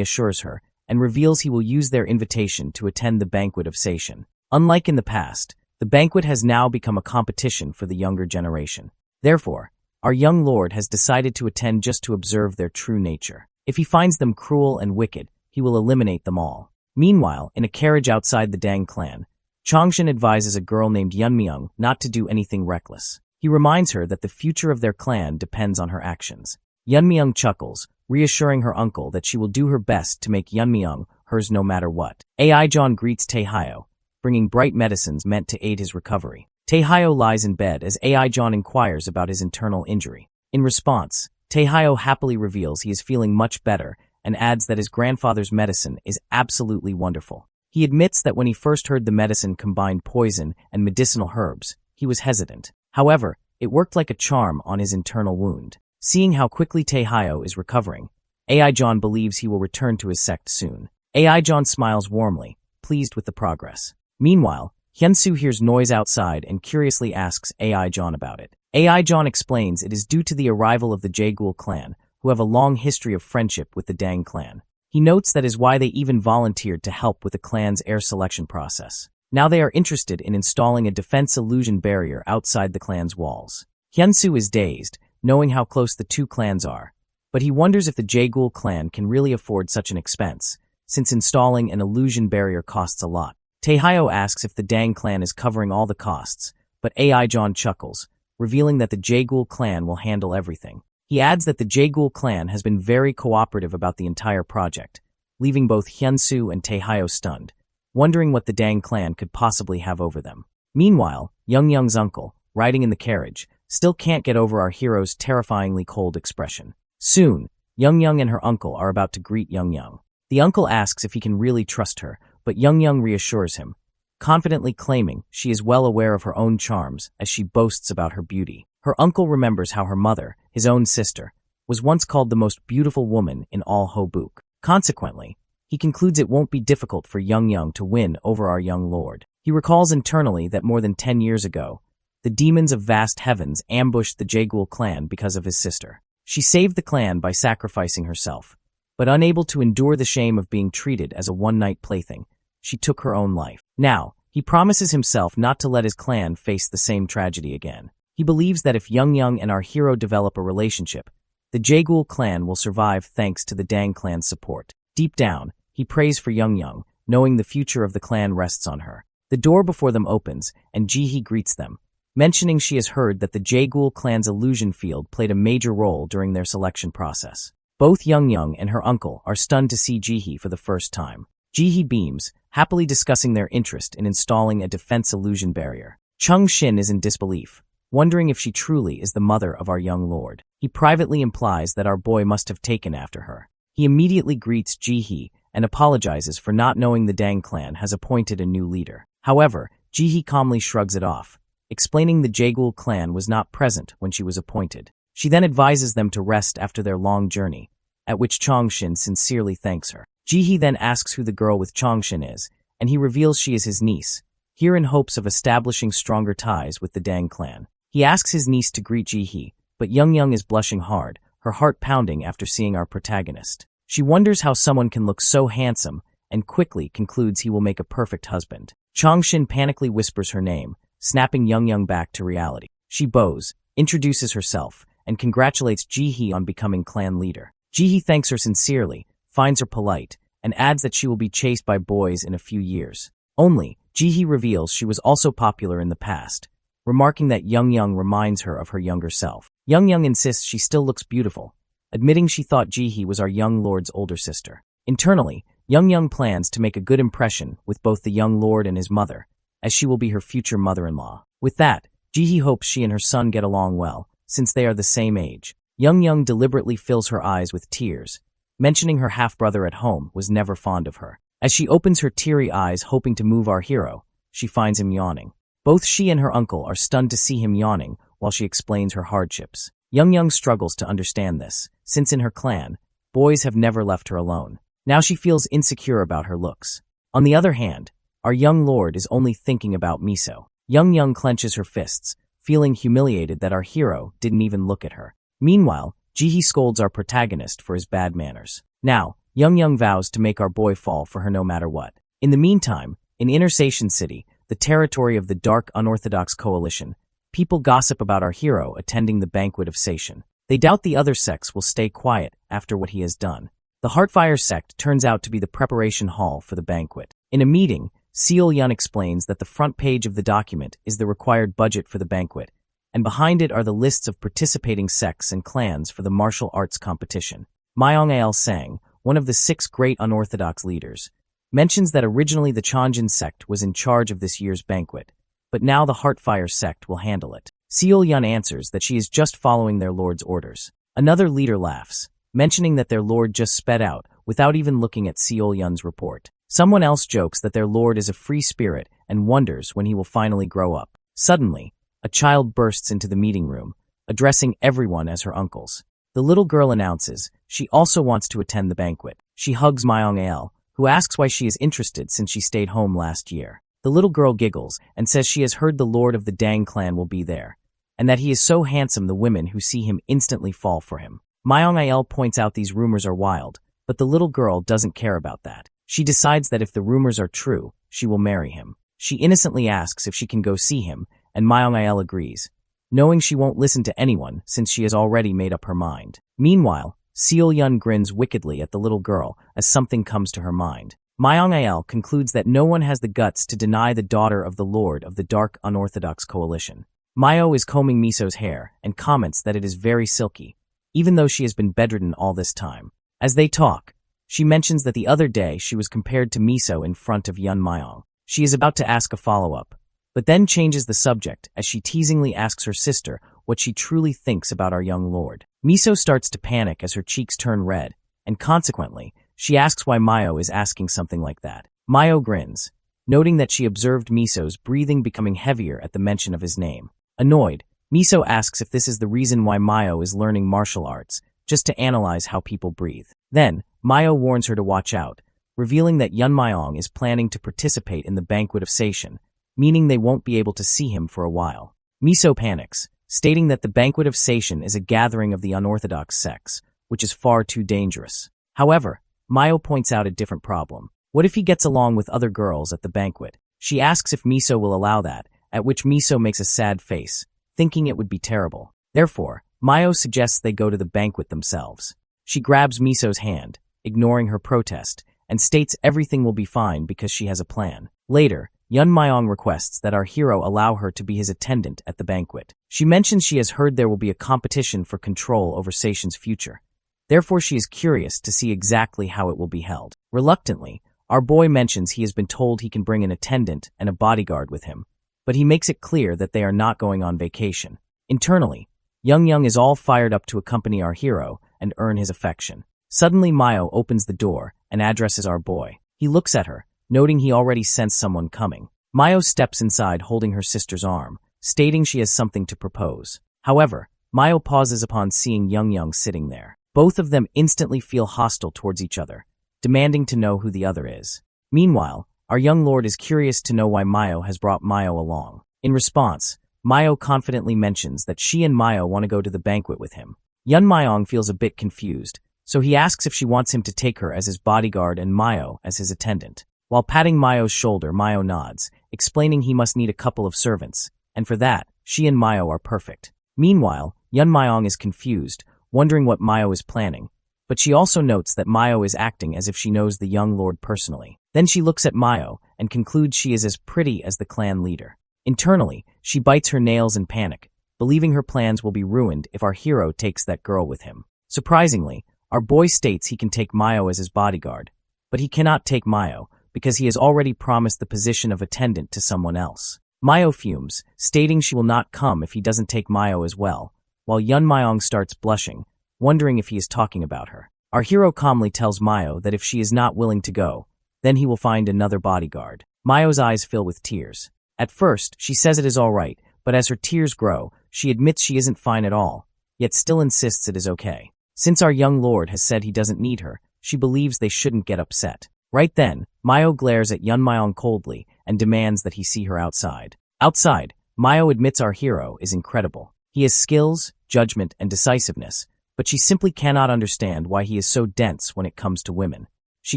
assures her and reveals he will use their invitation to attend the banquet of Seishin. Unlike in the past, the banquet has now become a competition for the younger generation. Therefore, our young lord has decided to attend just to observe their true nature. If he finds them cruel and wicked, he will eliminate them all. Meanwhile, in a carriage outside the Dang clan, Chongshin advises a girl named Yeonmyeong not to do anything reckless. He reminds her that the future of their clan depends on her actions. Yeonmyeong chuckles, reassuring her uncle that she will do her best to make Yeonmyeong hers no matter what. Aijong greets Taehyeo, bringing bright medicines meant to aid his recovery. Taehyeo lies in bed as Aijong inquires about his internal injury. In response, Taehyeo happily reveals he is feeling much better and adds that his grandfather's medicine is absolutely wonderful. He admits that when he first heard the medicine combined poison and medicinal herbs, he was hesitant. However, it worked like a charm on his internal wound. Seeing how quickly Taehyeo is recovering, Aijong believes he will return to his sect soon. Aijong smiles warmly, pleased with the progress. Meanwhile, Hyun-soo hears noise outside and curiously asks Aijong about it. Aijong explains it is due to the arrival of the Jaegul clan, who have a long history of friendship with the Dang clan. He notes that is why they even volunteered to help with the clan's air selection process. Now they are interested in installing a defense illusion barrier outside the clan's walls. Hyun-soo is dazed, knowing how close the two clans are, but he wonders if the Jaegul clan can really afford such an expense, since installing an illusion barrier costs a lot. Taehyeo asks if the Dang clan is covering all the costs, but Aijong chuckles, revealing that the Jaegul clan will handle everything. He adds that the Jaegul clan has been very cooperative about the entire project, leaving both Hyun-soo and Taehyeo stunned, wondering what the Dang clan could possibly have over them. Meanwhile, Yeonmyeong's uncle, riding in the carriage, still can't get over our hero's terrifyingly cold expression. Soon, Yeonmyeong and her uncle are about to greet Yeonmyeong. The uncle asks if he can really trust her, but Yeonmyeong reassures him, confidently claiming she is well aware of her own charms as she boasts about her beauty. Her uncle remembers how her mother, his own sister, was once called the most beautiful woman in all Hobuk. Consequently, he concludes it won't be difficult for Yeonmyeong to win over our young lord. He recalls internally that more than 10 years ago, the demons of vast heavens ambushed the Jaegul clan because of his sister. She saved the clan by sacrificing herself, but unable to endure the shame of being treated as a one-night plaything, she took her own life. Now, he promises himself not to let his clan face the same tragedy again. He believes that if Young and our hero develop a relationship, the Jaegul clan will survive thanks to the Dang clan's support. Deep down, he prays for Young, knowing the future of the clan rests on her. The door before them opens, and Ji-hee greets them, mentioning she has heard that the Jaegul clan's illusion field played a major role during their selection process. Both Young and her uncle are stunned to see Ji-hee for the first time. Ji-hee beams, happily discussing their interest in installing a defense illusion barrier. Chung-shin is in disbelief, wondering if she truly is the mother of our young lord. He privately implies that our boy must have taken after her. He immediately greets Ji-hee and apologizes for not knowing the Dang clan has appointed a new leader. However, Ji-hee calmly shrugs it off, explaining the Jaegul clan was not present when she was appointed. She then advises them to rest after their long journey, at which Chung-shin sincerely thanks her. Ji-hee then asks who the girl with Chung-shin is, and he reveals she is his niece, here in hopes of establishing stronger ties with the Dang clan. He asks his niece to greet Ji-hee, but Young is blushing hard, her heart pounding after seeing our protagonist. She wonders how someone can look so handsome, and quickly concludes he will make a perfect husband. Chung-shin panically whispers her name, snapping Young back to reality. She bows, introduces herself, and congratulates Ji-hee on becoming clan leader. Ji-hee thanks her sincerely, finds her polite, and adds that she will be chased by boys in a few years. Only, Ji-hee reveals she was also popular in the past, remarking that Young reminds her of her younger self. Young insists she still looks beautiful, admitting she thought Ji-hee was our young lord's older sister. Internally, Young plans to make a good impression with both the young lord and his mother, as she will be her future mother-in-law. With that, Ji-hee hopes she and her son get along well, since they are the same age. Young deliberately fills her eyes with tears, mentioning her half-brother at home was never fond of her. As she opens her teary eyes hoping to move our hero, she finds him yawning. Both she and her uncle are stunned to see him yawning while she explains her hardships. Young struggles to understand this, since in her clan, boys have never left her alone. Now she feels insecure about her looks. On the other hand, our young lord is only thinking about Miso. Young clenches her fists, feeling humiliated that our hero didn't even look at her. Meanwhile, Ji-hee scolds our protagonist for his bad manners. Now, Young vows to make our boy fall for her no matter what. In the meantime, in Inner Sation City, the territory of the Dark Unorthodox Coalition, people gossip about our hero attending the banquet of Sation. They doubt the other sects will stay quiet after what he has done. The Heartfire sect turns out to be the preparation hall for the banquet. In a meeting, Seol-yun explains that the front page of the document is the required budget for the banquet, and behind it are the lists of participating sects and clans for the martial arts competition. Myong-ael Sang, one of the 6 great unorthodox leaders, mentions that originally the Chanjin sect was in charge of this year's banquet, but now the Heartfire sect will handle it. Seol-yun answers that she is just following their lord's orders. Another leader laughs, mentioning that their lord just sped out without even looking at Seol-yun's report. Someone else jokes that their lord is a free spirit and wonders when he will finally grow up. Suddenly, a child bursts into the meeting room, addressing everyone as her uncles. The little girl announces she also wants to attend the banquet. She hugs Myong-ael, who asks why she is interested since she stayed home last year. The little girl giggles and says she has heard the lord of the Dang clan will be there, and that he is so handsome the women who see him instantly fall for him. Myong-ael points out these rumors are wild, but the little girl doesn't care about that. She decides that if the rumors are true, she will marry him. She innocently asks if she can go see him, and Myong-ael agrees, knowing she won't listen to anyone since she has already made up her mind. Meanwhile, Seol-yun grins wickedly at the little girl as something comes to her mind. Myong-ael concludes that no one has the guts to deny the daughter of the lord of the Dark Unorthodox Coalition. Myo is combing Miso's hair and comments that it is very silky, even though she has been bedridden all this time. As they talk, she mentions that the other day she was compared to Miso in front of Yun Myong. She is about to ask a follow-up, but then changes the subject as she teasingly asks her sister what she truly thinks about our young lord. Miso starts to panic as her cheeks turn red, and consequently, she asks why Myo is asking something like that. Myo grins, noting that she observed Miso's breathing becoming heavier at the mention of his name. Annoyed, Miso asks if this is the reason why Myo is learning martial arts, just to analyze how people breathe. Then, Myo warns her to watch out, revealing that Yun Myong is planning to participate in the banquet of Sation, meaning they won't be able to see him for a while. Miso panics, stating that the Banquet of Seishin is a gathering of the unorthodox sects, which is far too dangerous. However, Mayo points out a different problem. What if he gets along with other girls at the banquet? She asks if Miso will allow that, at which Miso makes a sad face, thinking it would be terrible. Therefore, Mayo suggests they go to the banquet themselves. She grabs Miso's hand, ignoring her protest, and states everything will be fine because she has a plan. Later, Yun Myong requests that our hero allow her to be his attendant at the banquet. She mentions she has heard there will be a competition for control over Seishin's future. Therefore, she is curious to see exactly how it will be held. Reluctantly, our boy mentions he has been told he can bring an attendant and a bodyguard with him, but he makes it clear that they are not going on vacation. Internally, Young is all fired up to accompany our hero and earn his affection. Suddenly, Mayo opens the door and addresses our boy. He looks at her, noting he already sensed someone coming. Mayo steps inside holding her sister's arm, stating she has something to propose. However, Mayo pauses upon seeing Young sitting there. Both of them instantly feel hostile towards each other, demanding to know who the other is. Meanwhile, our young lord is curious to know why Mayo has brought Mayo along. In response, Mayo confidently mentions that she and Mayo want to go to the banquet with him. Yun Myong feels a bit confused, so he asks if she wants him to take her as his bodyguard and Mayo as his attendant. While patting Mayo's shoulder, Mayo nods, explaining he must need a couple of servants, and for that, she and Mayo are perfect. Meanwhile, Yun Myong is confused, wondering what Mayo is planning, but she also notes that Mayo is acting as if she knows the young lord personally. Then she looks at Mayo and concludes she is as pretty as the clan leader. Internally, she bites her nails in panic, believing her plans will be ruined if our hero takes that girl with him. Surprisingly, our boy states he can take Mayo as his bodyguard, but he cannot take Mayo because he has already promised the position of attendant to someone else. Mayo fumes, stating she will not come if he doesn't take Mayo as well, while Yun Myong starts blushing, wondering if he is talking about her. Our hero calmly tells Mayo that if she is not willing to go, then he will find another bodyguard. Mayo's eyes fill with tears. At first, she says it is all right, but as her tears grow, she admits she isn't fine at all, yet still insists it is okay. Since our young lord has said he doesn't need her, she believes they shouldn't get upset. Right then, Mayo glares at Yun Myong coldly and demands that he see her outside. Outside, Mayo admits our hero is incredible. He has skills, judgment, and decisiveness, but she simply cannot understand why he is so dense when it comes to women. She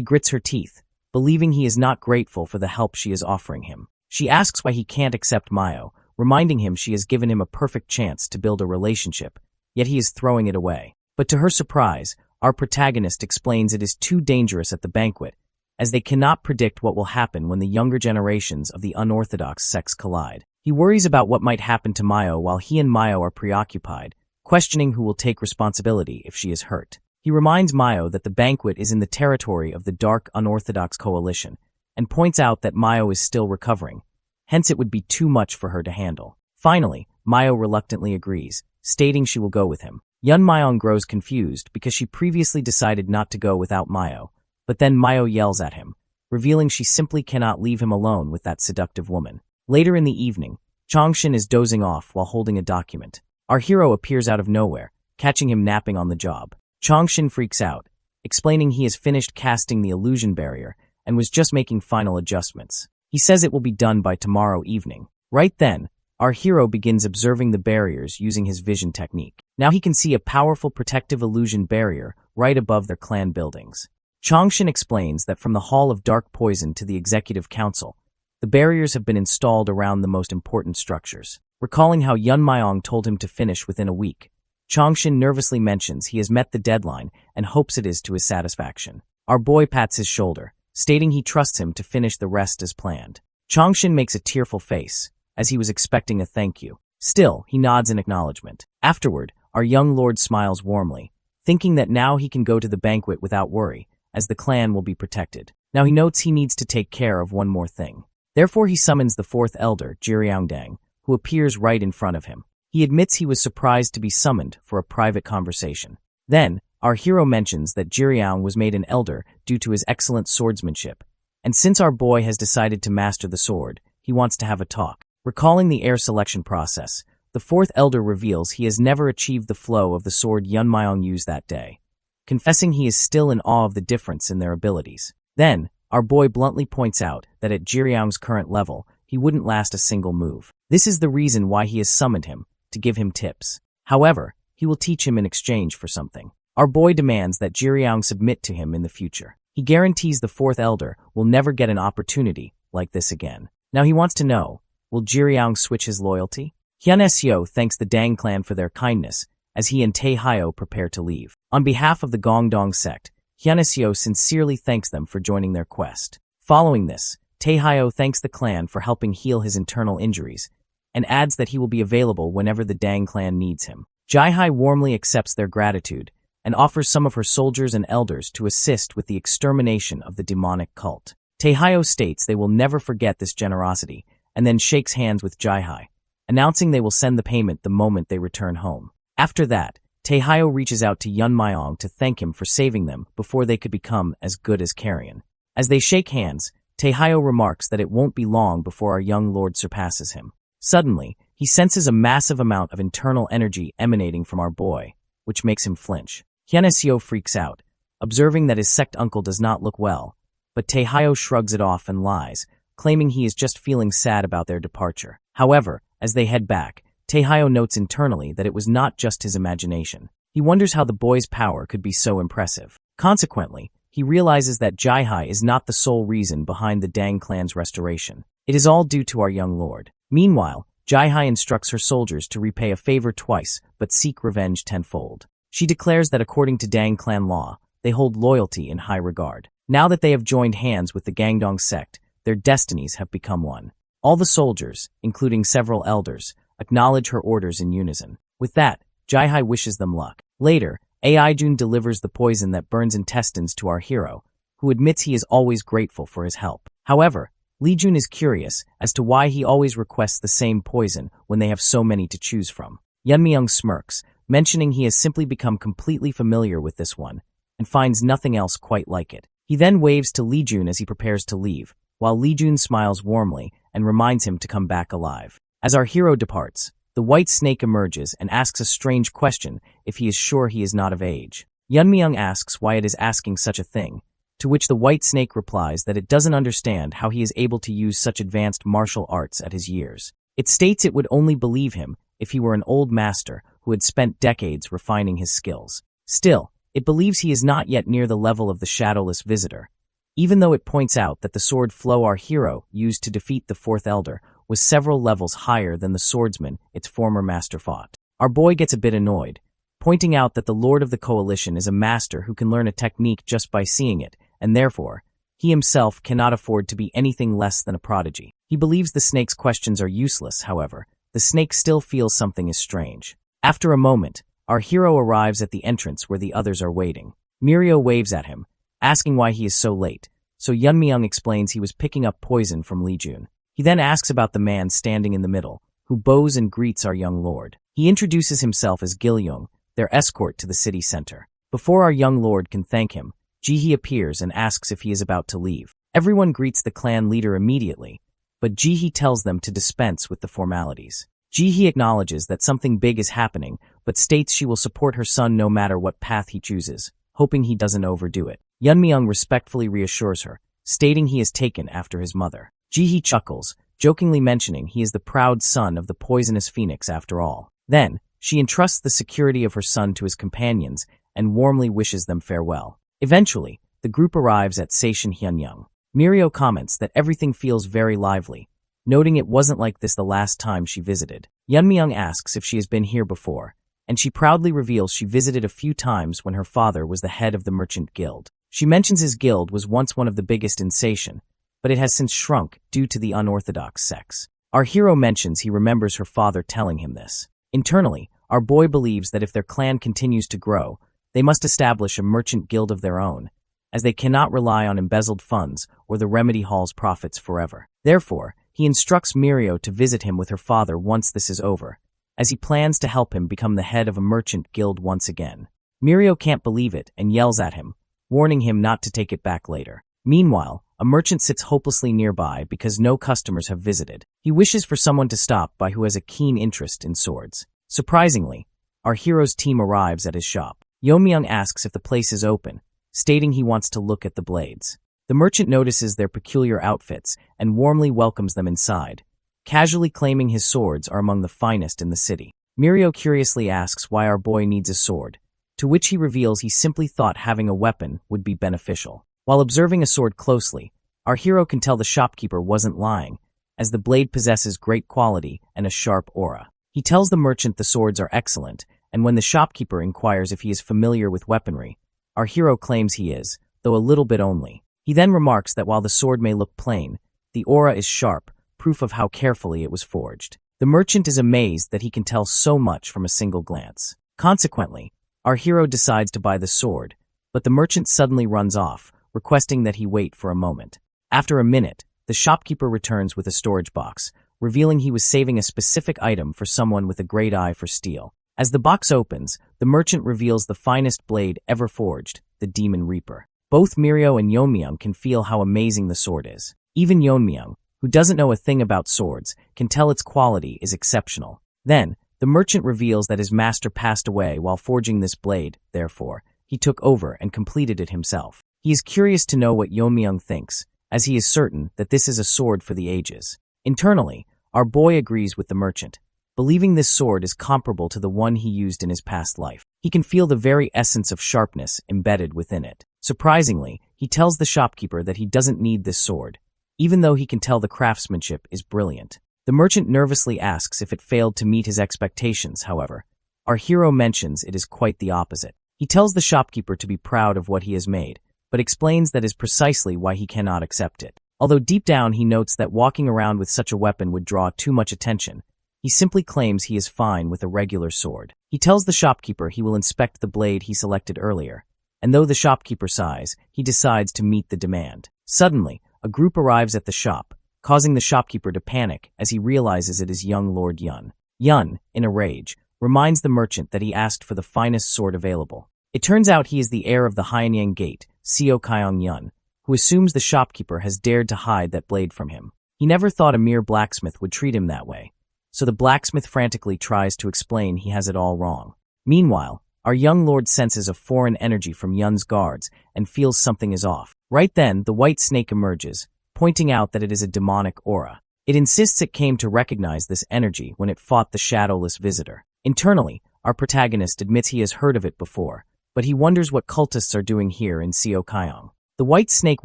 grits her teeth, believing he is not grateful for the help she is offering him. She asks why he can't accept Mayo, reminding him she has given him a perfect chance to build a relationship, yet he is throwing it away. But to her surprise, our protagonist explains it is too dangerous at the banquet, as they cannot predict what will happen when the younger generations of the unorthodox sects collide. He worries about what might happen to Mayo while he and Mayo are preoccupied, questioning who will take responsibility if she is hurt. He reminds Mayo that the banquet is in the territory of the Dark Unorthodox Coalition, and points out that Mayo is still recovering, hence it would be too much for her to handle. Finally, Mayo reluctantly agrees, stating she will go with him. Yun Myong grows confused because she previously decided not to go without Mayo, but then Mayo yells at him, revealing she simply cannot leave him alone with that seductive woman. Later in the evening, Changshin is dozing off while holding a document. Our hero appears out of nowhere, catching him napping on the job. Changshin freaks out, explaining he has finished casting the illusion barrier and was just making final adjustments. He says it will be done by tomorrow evening. Right then, our hero begins observing the barriers using his vision technique. Now he can see a powerful protective illusion barrier right above their clan buildings. Changshin explains that from the Hall of Dark Poison to the Executive Council, the barriers have been installed around the most important structures. Recalling how Yun Myong told him to finish within a week, Changshin nervously mentions he has met the deadline and hopes it is to his satisfaction. Our boy pats his shoulder, stating he trusts him to finish the rest as planned. Changshin makes a tearful face, as he was expecting a thank you. Still, he nods in acknowledgement. Afterward, our young lord smiles warmly, thinking that now he can go to the banquet without worry, as the clan will be protected. Now he notes he needs to take care of one more thing. Therefore he summons the fourth elder, Jiriangdang, who appears right in front of him. He admits he was surprised to be summoned for a private conversation. Then, our hero mentions that Jiriang was made an elder due to his excellent swordsmanship, and since our boy has decided to master the sword, he wants to have a talk. Recalling the heir selection process, the fourth elder reveals he has never achieved the flow of the sword Yun Myong used that day, confessing he is still in awe of the difference in their abilities. Then, our boy bluntly points out that at Jiriang's current level, he wouldn't last a single move. This is the reason why he has summoned him, to give him tips. However, he will teach him in exchange for something. Our boy demands that Jiriang submit to him in the future. He guarantees the fourth elder will never get an opportunity like this again. Now he wants to know, will Jiriang switch his loyalty? Hyun Seo thanks the Dang clan for their kindness as he and Tae Hyo prepare to leave. On behalf of the Gongdong sect, Hyun Seo sincerely thanks them for joining their quest. Following this, Tae Hyo thanks the clan for helping heal his internal injuries and adds that he will be available whenever the Dang clan needs him. Jihai warmly accepts their gratitude and offers some of her soldiers and elders to assist with the extermination of the demonic cult. Tae Hyo states they will never forget this generosity and then shakes hands with Jihai, announcing they will send the payment the moment they return home. After that, Tae Hyo reaches out to Yun Myong to thank him for saving them before they could become as good as Carrion. As they shake hands, Tae Hyo remarks that it won't be long before our young lord surpasses him. Suddenly, he senses a massive amount of internal energy emanating from our boy, which makes him flinch. Hyun Seo freaks out, observing that his sect uncle does not look well, but Tae Hyo shrugs it off and lies, claiming he is just feeling sad about their departure. However, as they head back, Tae Hyo notes internally that it was not just his imagination. He wonders how the boy's power could be so impressive. Consequently, he realizes that Jihai is not the sole reason behind the Dang clan's restoration. It is all due to our young lord. Meanwhile, Jihai instructs her soldiers to repay a favor twice but seek revenge tenfold. She declares that according to Dang clan law, they hold loyalty in high regard. Now that they have joined hands with the Gangdong sect, their destinies have become one. All the soldiers, including several elders, acknowledge her orders in unison. With that, Jihai wishes them luck. Later, Aijun delivers the poison that burns intestines to our hero, who admits he is always grateful for his help. However, Lee-jun is curious as to why he always requests the same poison when they have so many to choose from. Yun Myung smirks, mentioning he has simply become completely familiar with this one and finds nothing else quite like it. He then waves to Lee-jun as he prepares to leave, while Lee-jun smiles warmly and reminds him to come back alive. As our hero departs, the white snake emerges and asks a strange question if he is sure he is not of age. Yun Myung asks why it is asking such a thing, to which the white snake replies that it doesn't understand how he is able to use such advanced martial arts at his years. It states it would only believe him if he were an old master who had spent decades refining his skills. Still, it believes he is not yet near the level of the shadowless visitor, even though it points out that the sword flow our hero used to defeat the fourth elder was several levels higher than the swordsman its former master fought. Our boy gets a bit annoyed, pointing out that the Lord of the Coalition is a master who can learn a technique just by seeing it, and therefore, he himself cannot afford to be anything less than a prodigy. He believes the snake's questions are useless, however. The snake still feels something is strange. After a moment, our hero arrives at the entrance where the others are waiting. Mirio waves at him, asking why he is so late, so Yun Myung explains he was picking up poison from Lee-jun. He then asks about the man standing in the middle, who bows and greets our young lord. He introduces himself as Gil-young, their escort to the city center. Before our young lord can thank him, Ji-hee appears and asks if he is about to leave. Everyone greets the clan leader immediately, but Ji-hee tells them to dispense with the formalities. Ji-hee acknowledges that something big is happening, but states she will support her son no matter what path he chooses, hoping he doesn't overdo it. Yun Myung respectfully reassures her, stating he is taken after his mother. Ji-hee chuckles, jokingly mentioning he is the proud son of the poisonous phoenix after all. Then, she entrusts the security of her son to his companions and warmly wishes them farewell. Eventually, the group arrives at Seishin Hyunyoung. Mirio comments that everything feels very lively, noting it wasn't like this the last time she visited. Yun Myung asks if she has been here before, and she proudly reveals she visited a few times when her father was the head of the merchant guild. She mentions his guild was once one of the biggest in Seishin, but it has since shrunk due to the unorthodox sects. Our hero mentions he remembers her father telling him this. Internally, our boy believes that if their clan continues to grow, they must establish a merchant guild of their own, as they cannot rely on embezzled funds or the remedy hall's profits forever. Therefore, he instructs Mirio to visit him with her father once this is over, as he plans to help him become the head of a merchant guild once again. Mirio can't believe it and yells at him, warning him not to take it back later. Meanwhile, a merchant sits hopelessly nearby because no customers have visited. He wishes for someone to stop by who has a keen interest in swords. Surprisingly, our hero's team arrives at his shop. Yeomyung asks if the place is open, stating he wants to look at the blades. The merchant notices their peculiar outfits and warmly welcomes them inside, casually claiming his swords are among the finest in the city. Mirio curiously asks why our boy needs a sword, to which he reveals he simply thought having a weapon would be beneficial. While observing a sword closely, our hero can tell the shopkeeper wasn't lying, as the blade possesses great quality and a sharp aura. He tells the merchant the swords are excellent, and when the shopkeeper inquires if he is familiar with weaponry, our hero claims he is, though a little bit only. He then remarks that while the sword may look plain, the aura is sharp, proof of how carefully it was forged. The merchant is amazed that he can tell so much from a single glance. Consequently, our hero decides to buy the sword, but the merchant suddenly runs off, requesting that he wait for a moment. After a minute, the shopkeeper returns with a storage box, revealing he was saving a specific item for someone with a great eye for steel. As the box opens, the merchant reveals the finest blade ever forged, the Demon Reaper. Both Mirio and Yeonmyeong can feel how amazing the sword is. Even Yeonmyeong, who doesn't know a thing about swords, can tell its quality is exceptional. Then, the merchant reveals that his master passed away while forging this blade, therefore, he took over and completed it himself. He is curious to know what Yeonmyeong thinks, as he is certain that this is a sword for the ages. Internally, our boy agrees with the merchant, believing this sword is comparable to the one he used in his past life. He can feel the very essence of sharpness embedded within it. Surprisingly, he tells the shopkeeper that he doesn't need this sword, even though he can tell the craftsmanship is brilliant. The merchant nervously asks if it failed to meet his expectations, however. Our hero mentions it is quite the opposite. He tells the shopkeeper to be proud of what he has made, but explains that is precisely why he cannot accept it. Although deep down he notes that walking around with such a weapon would draw too much attention, he simply claims he is fine with a regular sword. He tells the shopkeeper he will inspect the blade he selected earlier, and though the shopkeeper sighs, he decides to meet the demand. Suddenly, a group arrives at the shop, causing the shopkeeper to panic as he realizes it is young Lord Yun. Yun, in a rage, reminds the merchant that he asked for the finest sword available. It turns out he is the heir of the Hyeonyang Gate, Seo Kyong Yun, who assumes the shopkeeper has dared to hide that blade from him. He never thought a mere blacksmith would treat him that way, so the blacksmith frantically tries to explain he has it all wrong. Meanwhile, our young lord senses a foreign energy from Yun's guards and feels something is off. Right then, the white snake emerges, pointing out that it is a demonic aura. It insists it came to recognize this energy when it fought the shadowless visitor. Internally, our protagonist admits he has heard of it before, but he wonders what cultists are doing here in Seo Kyong. The white snake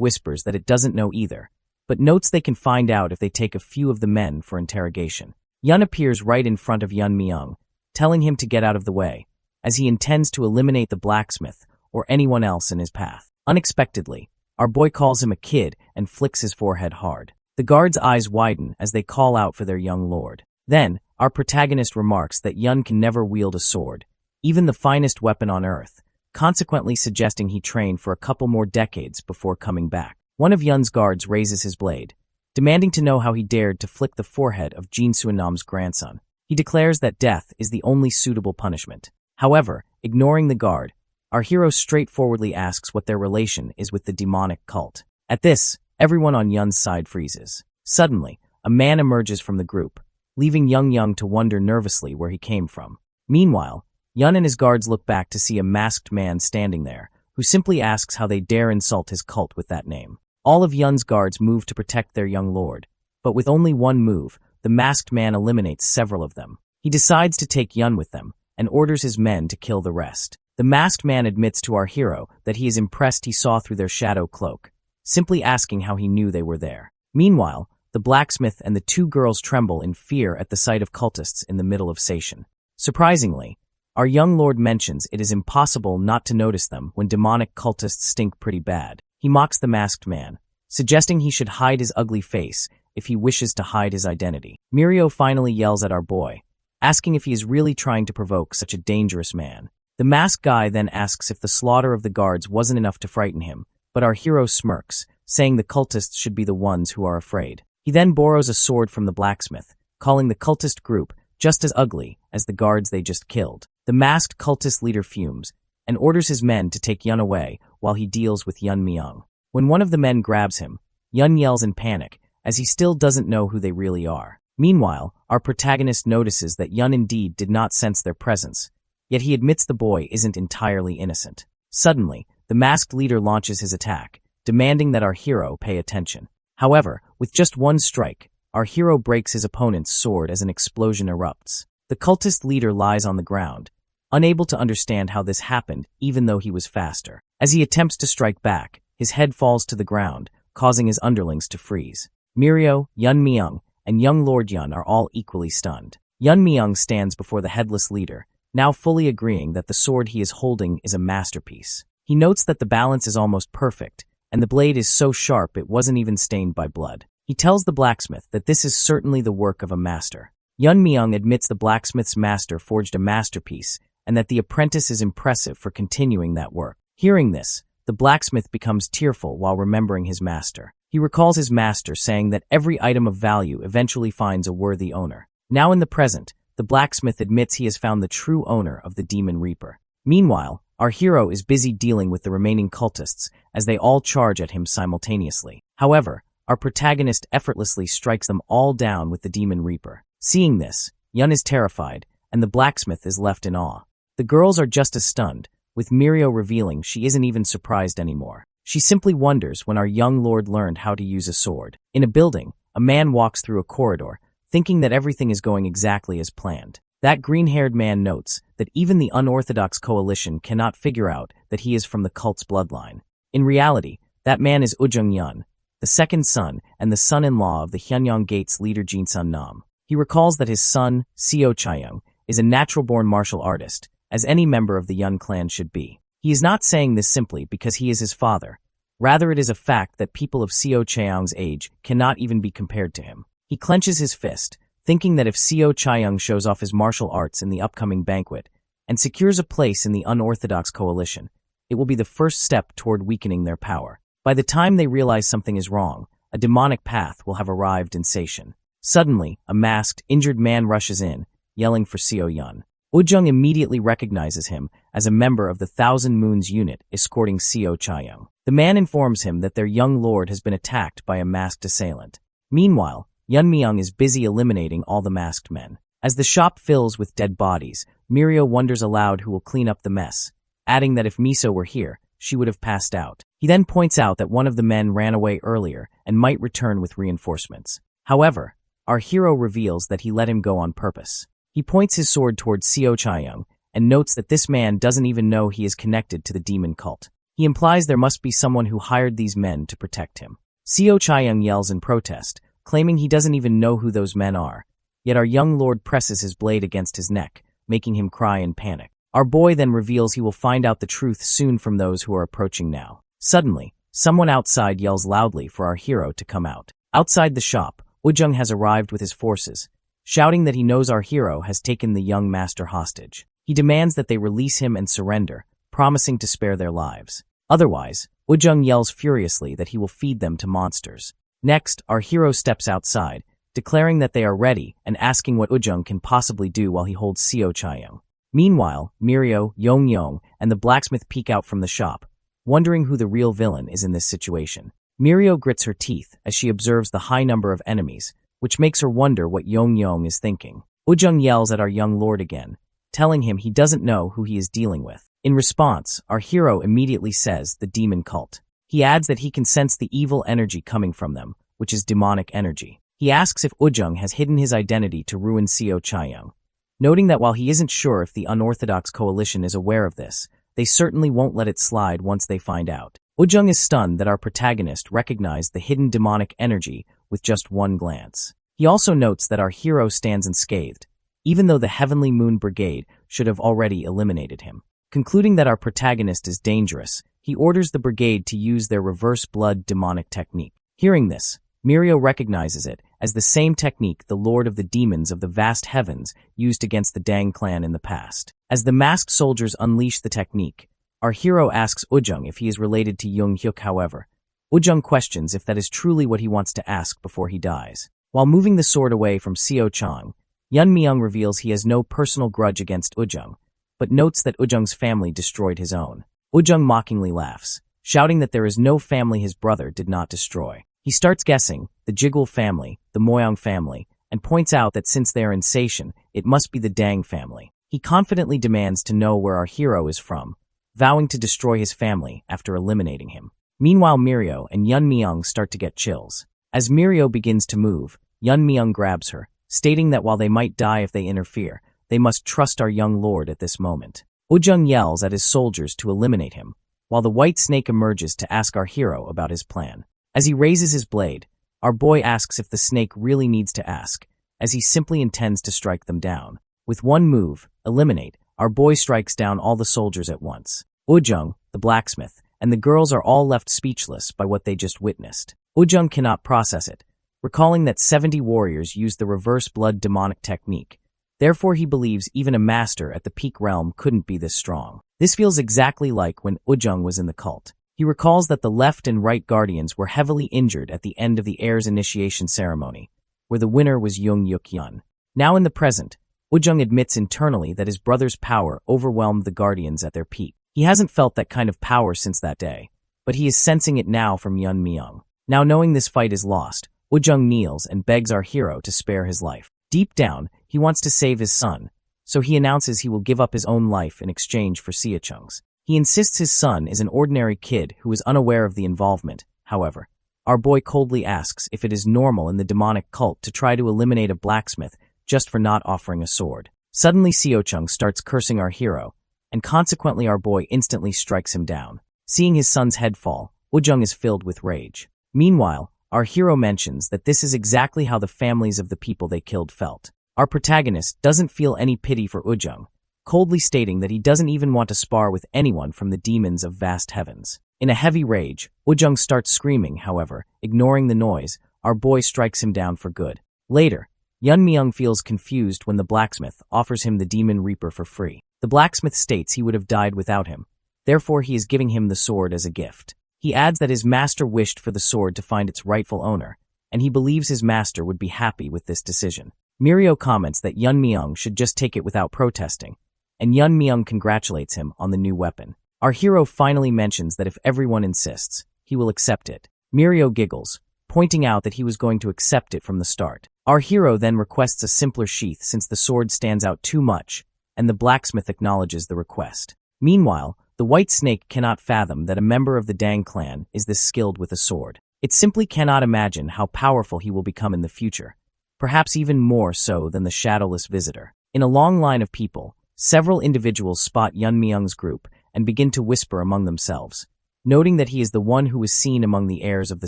whispers that it doesn't know either, but notes they can find out if they take a few of the men for interrogation. Yun appears right in front of Yeonmyeong, telling him to get out of the way, as he intends to eliminate the blacksmith or anyone else in his path. Unexpectedly, our boy calls him a kid and flicks his forehead hard. The guards' eyes widen as they call out for their young lord. Then, our protagonist remarks that Yun can never wield a sword, even the finest weapon on earth, consequently suggesting he train for a couple more decades before coming back. One of Yun's guards raises his blade, demanding to know how he dared to flick the forehead of Jin Suinam's grandson. He declares that death is the only suitable punishment. However, ignoring the guard, our hero straightforwardly asks what their relation is with the demonic cult. At this, everyone on Yun's side freezes. Suddenly, a man emerges from the group, leaving Young to wonder nervously where he came from. Meanwhile, Yun and his guards look back to see a masked man standing there, who simply asks how they dare insult his cult with that name. All of Yun's guards move to protect their young lord, but with only one move, the masked man eliminates several of them. He decides to take Yun with them, and orders his men to kill the rest. The masked man admits to our hero that he is impressed he saw through their shadow cloak, simply asking how he knew they were there. Meanwhile, the blacksmith and the two girls tremble in fear at the sight of cultists in the middle of Seishin. Surprisingly, our young lord mentions it is impossible not to notice them when demonic cultists stink pretty bad. He mocks the masked man, suggesting he should hide his ugly face if he wishes to hide his identity. Mirio finally yells at our boy, asking if he is really trying to provoke such a dangerous man. The masked guy then asks if the slaughter of the guards wasn't enough to frighten him, but our hero smirks, saying the cultists should be the ones who are afraid. He then borrows a sword from the blacksmith, calling the cultist group just as ugly as the guards they just killed. The masked cultist leader fumes and orders his men to take Yun away while he deals with Yeonmyeong. When one of the men grabs him, Yun yells in panic, as he still doesn't know who they really are. Meanwhile, our protagonist notices that Yun indeed did not sense their presence, yet he admits the boy isn't entirely innocent. Suddenly, the masked leader launches his attack, demanding that our hero pay attention. However, with just one strike, our hero breaks his opponent's sword as an explosion erupts. The cultist leader lies on the ground, unable to understand how this happened even though he was faster. As he attempts to strike back, his head falls to the ground, causing his underlings to freeze. Mirio, Yun Myung, and young Lord Yun are all equally stunned. Yun Myung stands before the headless leader, now fully agreeing that the sword he is holding is a masterpiece. He notes that the balance is almost perfect, and the blade is so sharp it wasn't even stained by blood. He tells the blacksmith that this is certainly the work of a master. Yun Myung admits the blacksmith's master forged a masterpiece, and that the apprentice is impressive for continuing that work. Hearing this, the blacksmith becomes tearful while remembering his master. He recalls his master saying that every item of value eventually finds a worthy owner. Now in the present, the blacksmith admits he has found the true owner of the Demon Reaper. Meanwhile, our hero is busy dealing with the remaining cultists as they all charge at him simultaneously. However, our protagonist effortlessly strikes them all down with the Demon Reaper. Seeing this, Yun is terrified, and the blacksmith is left in awe. The girls are just as stunned, with Mirio revealing she isn't even surprised anymore. She simply wonders when our young lord learned how to use a sword. In a building, a man walks through a corridor, thinking that everything is going exactly as planned. That green-haired man notes that even the unorthodox coalition cannot figure out that he is from the cult's bloodline. In reality, that man is Ujung Yun, the second son and the son-in-law of the Hyunyang Gate's leader Jinsun Nam. He recalls that his son, Seo Chaeyoung, is a natural-born martial artist, as any member of the Yun clan should be. He is not saying this simply because he is his father. Rather, it is a fact that people of Seo Chaeyoung's age cannot even be compared to him. He clenches his fist, thinking that if Seo Chaeyoung shows off his martial arts in the upcoming banquet and secures a place in the unorthodox coalition, it will be the first step toward weakening their power. By the time they realize something is wrong, a demonic path will have arrived in Seishan. Suddenly, a masked, injured man rushes in, yelling for Seo Yun. Ujung immediately recognizes him as a member of the Thousand Moons unit escorting Seo Chaeyoung. The man informs him that their young lord has been attacked by a masked assailant. Meanwhile, Yun Myung is busy eliminating all the masked men. As the shop fills with dead bodies, Mirio wonders aloud who will clean up the mess, adding that if Miso were here, she would have passed out. He then points out that one of the men ran away earlier and might return with reinforcements. However, our hero reveals that he let him go on purpose. He points his sword towards Seo Chaeyoung and notes that this man doesn't even know he is connected to the demon cult. He implies there must be someone who hired these men to protect him. Seo Chaeyoung yells in protest, claiming he doesn't even know who those men are. Yet our young lord presses his blade against his neck, making him cry in panic. Our boy then reveals he will find out the truth soon from those who are approaching now. Suddenly, someone outside yells loudly for our hero to come out. Outside the shop, Ujung has arrived with his forces, shouting that he knows our hero has taken the young master hostage. He demands that they release him and surrender, promising to spare their lives. Otherwise, Ujung yells furiously that he will feed them to monsters. Next, our hero steps outside, declaring that they are ready and asking what Ujung can possibly do while he holds Seo Chaeyoung. Meanwhile, Mirio, Yong, and the blacksmith peek out from the shop, wondering who the real villain is in this situation. Mirio grits her teeth as she observes the high number of enemies, which makes her wonder what Yong is thinking. Ujung yells at our young lord again, telling him he doesn't know who he is dealing with. In response, our hero immediately says the demon cult. He adds that he can sense the evil energy coming from them, which is demonic energy. He asks if Ujung has hidden his identity to ruin Seo Chaeyoung, noting that while he isn't sure if the unorthodox coalition is aware of this, they certainly won't let it slide once they find out. Ujung is stunned that our protagonist recognized the hidden demonic energy with just one glance. He also notes that our hero stands unscathed, even though the Heavenly Moon Brigade should have already eliminated him. Concluding that our protagonist is dangerous, he orders the brigade to use their reverse blood demonic technique. Hearing this, Mirio recognizes it as the same technique the Lord of the Demons of the Vast Heavens used against the Dang clan in the past. As the masked soldiers unleash the technique, our hero asks Ujung if he is related to Jung Hyuk. However, Ujung questions if that is truly what he wants to ask before he dies. While moving the sword away from Seo Chaeyoung, Yun Myung reveals he has no personal grudge against Ujung, but notes that Ujung's family destroyed his own. Ujung mockingly laughs, shouting that there is no family his brother did not destroy. He starts guessing the Jigul family, the Moyang family, and points out that since they are in Seishan, it must be the Dang family. He confidently demands to know where our hero is from, vowing to destroy his family after eliminating him. Meanwhile, Mirio and Yun Myung start to get chills. As Mirio begins to move, Yun Myung grabs her, stating that while they might die if they interfere, They must trust our young lord at this moment. Ujung yells at his soldiers to eliminate him, while the white snake emerges to ask our hero about his plan. As he raises his blade, our boy asks if the snake really needs to ask, as he simply intends to strike them down. With one move, eliminate, our boy strikes down all the soldiers at once. Ujung, the blacksmith, and the girls are all left speechless by what they just witnessed. Ujung cannot process it, recalling that 70 warriors used the reverse blood demonic technique. Therefore he believes even a master at the peak realm couldn't be this strong. This feels exactly like when Ujung was in the cult. He recalls that the left and right guardians were heavily injured at the end of the heir's initiation ceremony, where the winner was Jung Yuk Yun. Now in the present, Ujung admits internally that his brother's power overwhelmed the guardians at their peak. He hasn't felt that kind of power since that day, but he is sensing it now from Yun Myung. Now knowing this fight is lost, Ujung kneels and begs our hero to spare his life. Deep down, he wants to save his son, so he announces he will give up his own life in exchange for Seachung's. He insists his son is an ordinary kid who is unaware of the involvement. However, our boy coldly asks if it is normal in the demonic cult to try to eliminate a blacksmith just for not offering a sword. Suddenly Seachung starts cursing our hero, and consequently our boy instantly strikes him down. Seeing his son's head fall, Ujung is filled with rage. Meanwhile, our hero mentions that this is exactly how the families of the people they killed felt. Our protagonist doesn't feel any pity for Ujung, coldly stating that he doesn't even want to spar with anyone from the demons of vast heavens. In a heavy rage, Ujung starts screaming, however, ignoring the noise, our boy strikes him down for good. Later, Yun Myung feels confused when the blacksmith offers him the demon reaper for free. The blacksmith states he would have died without him, therefore he is giving him the sword as a gift. He adds that his master wished for the sword to find its rightful owner, and he believes his master would be happy with this decision. Mirio comments that Yun Myung should just take it without protesting, and Yun Myung congratulates him on the new weapon. Our hero finally mentions that if everyone insists, he will accept it. Mirio giggles, pointing out that he was going to accept it from the start. Our hero then requests a simpler sheath since the sword stands out too much, and the blacksmith acknowledges the request. Meanwhile, the white snake cannot fathom that a member of the Dang clan is this skilled with a sword. It simply cannot imagine how powerful he will become in the future, perhaps even more so than the shadowless visitor. In a long line of people, several individuals spot Yun Myung's group and begin to whisper among themselves, noting that he is the one who is seen among the heirs of the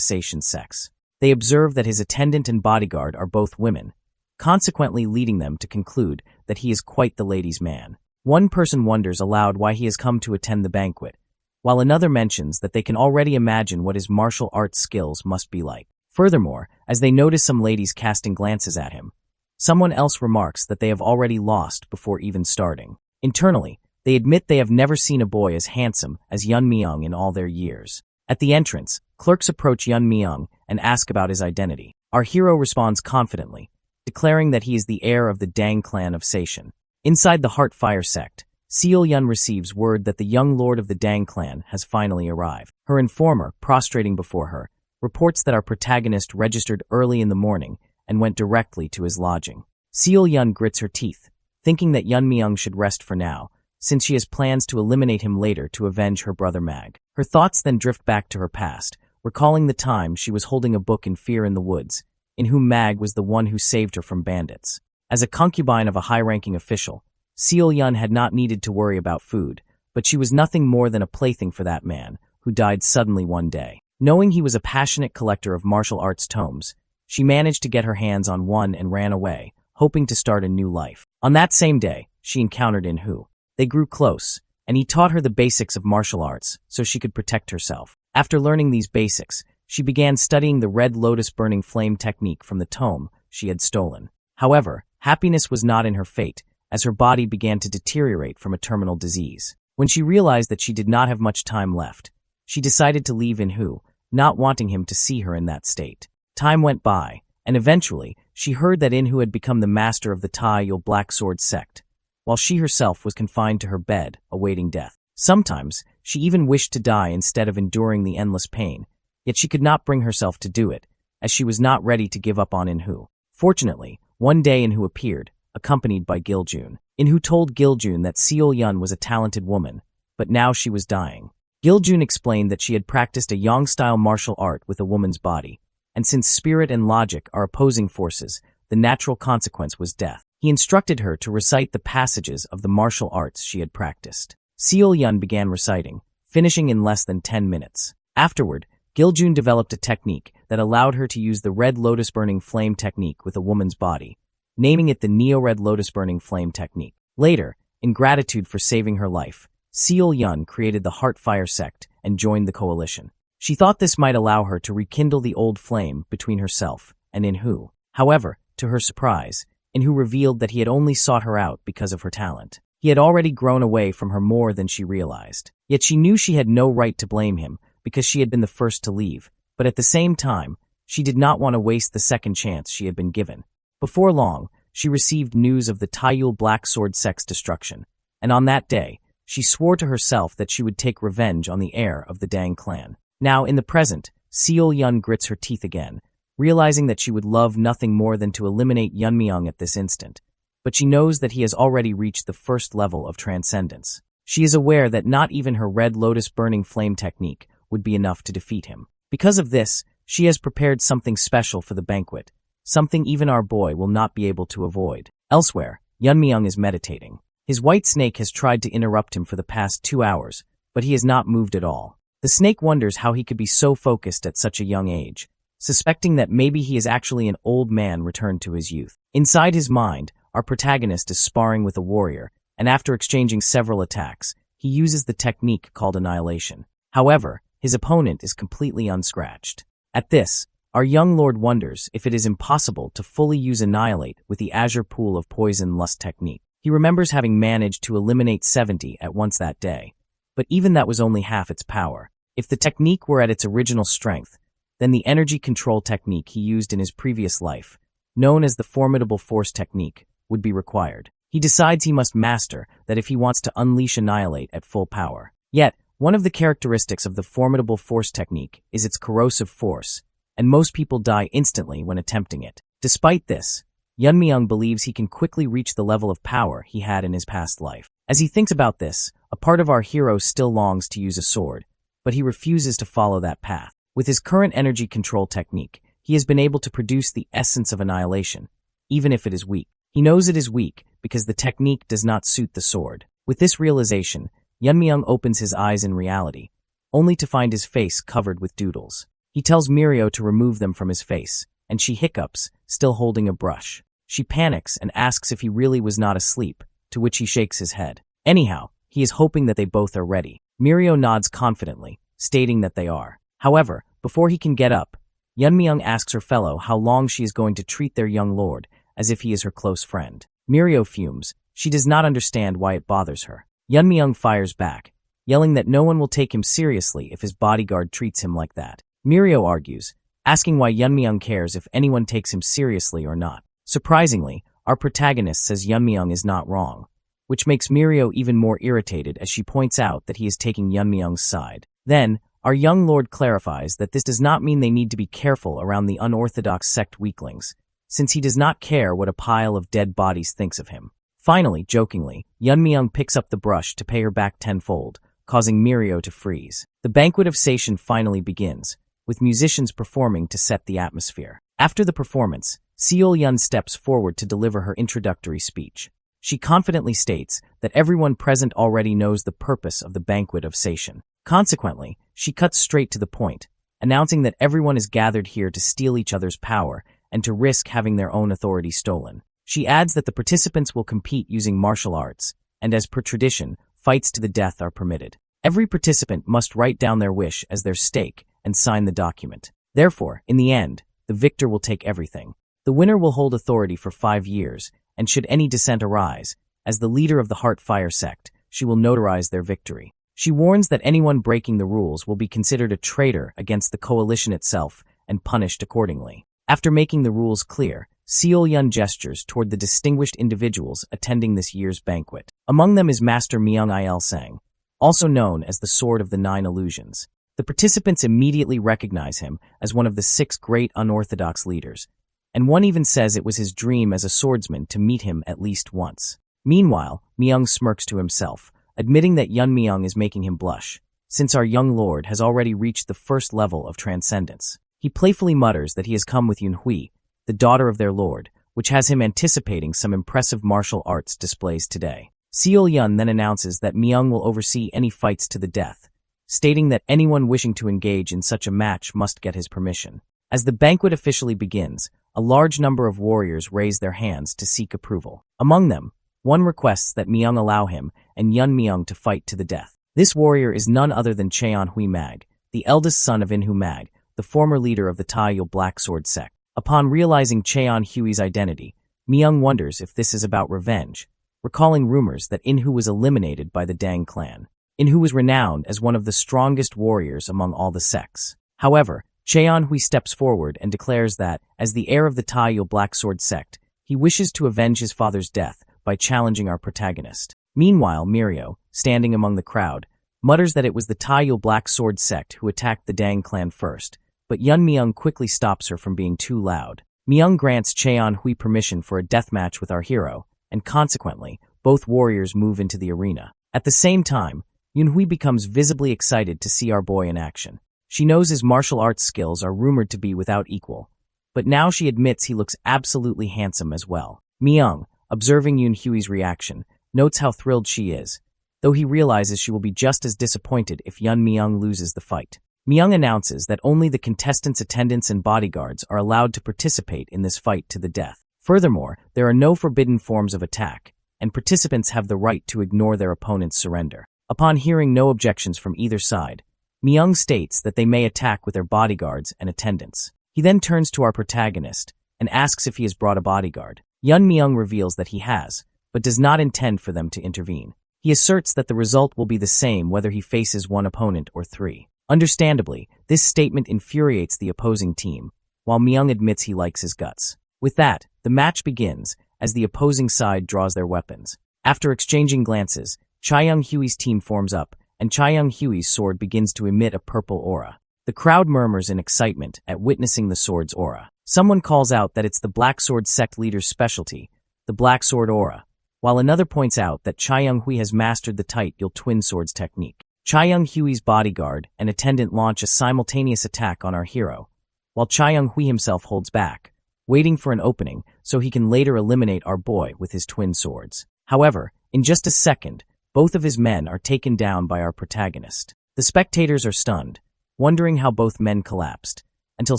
Saitian sex. They observe that his attendant and bodyguard are both women, consequently leading them to conclude that he is quite the ladies' man. One person wonders aloud why he has come to attend the banquet, while another mentions that they can already imagine what his martial arts skills must be like. Furthermore, as they notice some ladies casting glances at him, someone else remarks that they have already lost before even starting. Internally, they admit they have never seen a boy as handsome as Yun Myung in all their years. At the entrance, clerks approach Yun Myung and ask about his identity. Our hero responds confidently, declaring that he is the heir of the Dang clan of Saitian. Inside the Heartfire sect, Seol Yun receives word that the young lord of the Dang clan has finally arrived. Her informer, prostrating before her, reports that our protagonist registered early in the morning and went directly to his lodging. Seol Yun grits her teeth, thinking that Yun Myung should rest for now, since she has plans to eliminate him later to avenge her brother Mag. Her thoughts then drift back to her past, recalling the time she was holding a book in Fear in the Woods, in whom Mag was the one who saved her from bandits. As a concubine of a high-ranking official, Seol Yun had not needed to worry about food, but she was nothing more than a plaything for that man, who died suddenly one day. Knowing he was a passionate collector of martial arts tomes, she managed to get her hands on one and ran away, hoping to start a new life. On that same day, she encountered In Hu. They grew close, and he taught her the basics of martial arts so she could protect herself. After learning these basics, she began studying the Red Lotus Burning Flame technique from the tome she had stolen. However, happiness was not in her fate, as her body began to deteriorate from a terminal disease. When she realized that she did not have much time left, she decided to leave In Hu, not wanting him to see her in that state. Time went by, and eventually, she heard that In Hu had become the master of the Tai Yul Black Sword sect, while she herself was confined to her bed, awaiting death. Sometimes, she even wished to die instead of enduring the endless pain, yet she could not bring herself to do it, as she was not ready to give up on In Hu. Fortunately, one day In Hu appeared, accompanied by Giljun. In Hu told Giljun that Seol Yun was a talented woman, but now she was dying. Giljun explained that she had practiced a Yang-style martial art with a woman's body, and since spirit and logic are opposing forces, the natural consequence was death. He instructed her to recite the passages of the martial arts she had practiced. Seol-yun began reciting, finishing in less than 10 minutes. Afterward, Giljun developed a technique that allowed her to use the red lotus burning flame technique with a woman's body, naming it the Neo-Red Lotus Burning Flame technique. Later, in gratitude for saving her life, Seol-yun created the Heartfire sect and joined the coalition. She thought this might allow her to rekindle the old flame between herself and Inhu. However, to her surprise, Inhu revealed that he had only sought her out because of her talent. He had already grown away from her more than she realized. Yet she knew she had no right to blame him because she had been the first to leave, but at the same time, she did not want to waste the second chance she had been given. Before long, she received news of the Taiyul Black Sword sect's destruction, and on that day, she swore to herself that she would take revenge on the heir of the Dang clan. Now, in the present, Seol-yun grits her teeth again, realizing that she would love nothing more than to eliminate Yeonmyeong at this instant. But she knows that he has already reached the first level of transcendence. She is aware that not even her Red Lotus Burning Flame technique would be enough to defeat him. Because of this, she has prepared something special for the banquet, something even our boy will not be able to avoid. Elsewhere, Yeonmyeong is meditating. His white snake has tried to interrupt him for the past 2 hours, but he has not moved at all. The snake wonders how he could be so focused at such a young age, suspecting that maybe he is actually an old man returned to his youth. Inside his mind, our protagonist is sparring with a warrior, and after exchanging several attacks, he uses the technique called Annihilation. However, his opponent is completely unscratched. At this, our young lord wonders if it is impossible to fully use Annihilate with the Azure Pool of Poison Lust technique. He remembers having managed to eliminate 70 at once that day, but even that was only half its power. If the technique were at its original strength, then the energy control technique he used in his previous life, known as the Formidable Force technique, would be required. He decides he must master that if he wants to unleash Annihilate at full power. Yet, one of the characteristics of the Formidable Force technique is its corrosive force, and most people die instantly when attempting it. Despite this, Yeonmyeong believes he can quickly reach the level of power he had in his past life. As he thinks about this, a part of our hero still longs to use a sword, but he refuses to follow that path. With his current energy control technique, he has been able to produce the essence of Annihilation, even if it is weak. He knows it is weak because the technique does not suit the sword. With this realization, Yeonmyeong opens his eyes in reality, only to find his face covered with doodles. He tells Mirio to remove them from his face, and she hiccups, still holding a brush. She panics and asks if he really was not asleep, to which he shakes his head. Anyhow, he is hoping that they both are ready. Mirio nods confidently, stating that they are. However, before he can get up, Yeonmyeong asks her fellow how long she is going to treat their young lord, as if he is her close friend. Mirio fumes. She does not understand why it bothers her. Yeonmyeong fires back, yelling that no one will take him seriously if his bodyguard treats him like that. Mirio argues, asking why Yeonmyeong cares if anyone takes him seriously or not. Surprisingly, our protagonist says Yeonmyeong is not wrong, which makes Mirio even more irritated as she points out that he is taking Yeonmyeong's side. Then, our young lord clarifies that this does not mean they need to be careful around the unorthodox sect weaklings, since he does not care what a pile of dead bodies thinks of him. Finally, jokingly, Yeonmyeong picks up the brush to pay her back tenfold, causing Mirio to freeze. The banquet of Sation finally begins, with musicians performing to set the atmosphere. After the performance, Seol-yun steps forward to deliver her introductory speech. She confidently states that everyone present already knows the purpose of the banquet of Sation. Consequently, she cuts straight to the point, announcing that everyone is gathered here to steal each other's power and to risk having their own authority stolen. She adds that the participants will compete using martial arts, and as per tradition, fights to the death are permitted. Every participant must write down their wish as their stake and sign the document. Therefore, in the end, the victor will take everything. The winner will hold authority for 5 years, and should any dissent arise, as the leader of the Heartfire sect, she will notarize their victory. She warns that anyone breaking the rules will be considered a traitor against the coalition itself and punished accordingly. After making the rules clear, Seol-yun gestures toward the distinguished individuals attending this year's banquet. Among them is Master Myung-il-sang, also known as the Sword of the Nine Illusions. The participants immediately recognize him as one of the 6 great unorthodox leaders, and one even says it was his dream as a swordsman to meet him at least once. Meanwhile, Myung smirks to himself, admitting that Yeonmyeong is making him blush, since our young lord has already reached the first level of transcendence. He playfully mutters that he has come with Yunhui, the daughter of their lord, which has him anticipating some impressive martial arts displays today. Seol Yun then announces that Myung will oversee any fights to the death, stating that anyone wishing to engage in such a match must get his permission. As the banquet officially begins, a large number of warriors raise their hands to seek approval. Among them, one requests that Myung allow him and Yun Myung to fight to the death. This warrior is none other than Cheon Hui Mag, the eldest son of Inhu Mag, the former leader of the Taeyul Black Sword sect. Upon realizing Cheon Hui's identity, Myung wonders if this is about revenge, recalling rumors that Inhu was eliminated by the Dang clan. Inhu was renowned as one of the strongest warriors among all the sects. However, Cheon Hui steps forward and declares that, as the heir of the Taeyul Black Sword sect, he wishes to avenge his father's death by challenging our protagonist. Meanwhile, Mirio, standing among the crowd, mutters that it was the Taeyul Black Sword sect who attacked the Dang clan first, but Yun Myung quickly stops her from being too loud. Myung grants Cheon Hui permission for a deathmatch with our hero, and consequently, both warriors move into the arena. At the same time, Yun Hui becomes visibly excited to see our boy in action. She knows his martial arts skills are rumored to be without equal, but now she admits he looks absolutely handsome as well. Myung, observing Yun Hui's reaction, notes how thrilled she is, though he realizes she will be just as disappointed if Yun Myung loses the fight. Myung announces that only the contestants' attendants and bodyguards are allowed to participate in this fight to the death. Furthermore, there are no forbidden forms of attack, and participants have the right to ignore their opponent's surrender. Upon hearing no objections from either side, Myung states that they may attack with their bodyguards and attendants. He then turns to our protagonist and asks if he has brought a bodyguard. Yun Myung reveals that he has, but does not intend for them to intervene. He asserts that the result will be the same whether he faces one opponent or three. Understandably, this statement infuriates the opposing team, while Myung admits he likes his guts. With that, the match begins as the opposing side draws their weapons. After exchanging glances, Chaeyoung Hui's team forms up, and Chaeyoung Hui's sword begins to emit a purple aura. The crowd murmurs in excitement at witnessing the sword's aura. Someone calls out that it's the Black Sword sect leader's specialty, the Black Sword aura, while another points out that Chaeyoung Hui has mastered the Taeyul twin swords technique. Chaeyoung Hui's bodyguard and attendant launch a simultaneous attack on our hero, while Chaeyoung Hui himself holds back, waiting for an opening so he can later eliminate our boy with his twin swords. However, in just a second, both of his men are taken down by our protagonist. The spectators are stunned, wondering how both men collapsed, until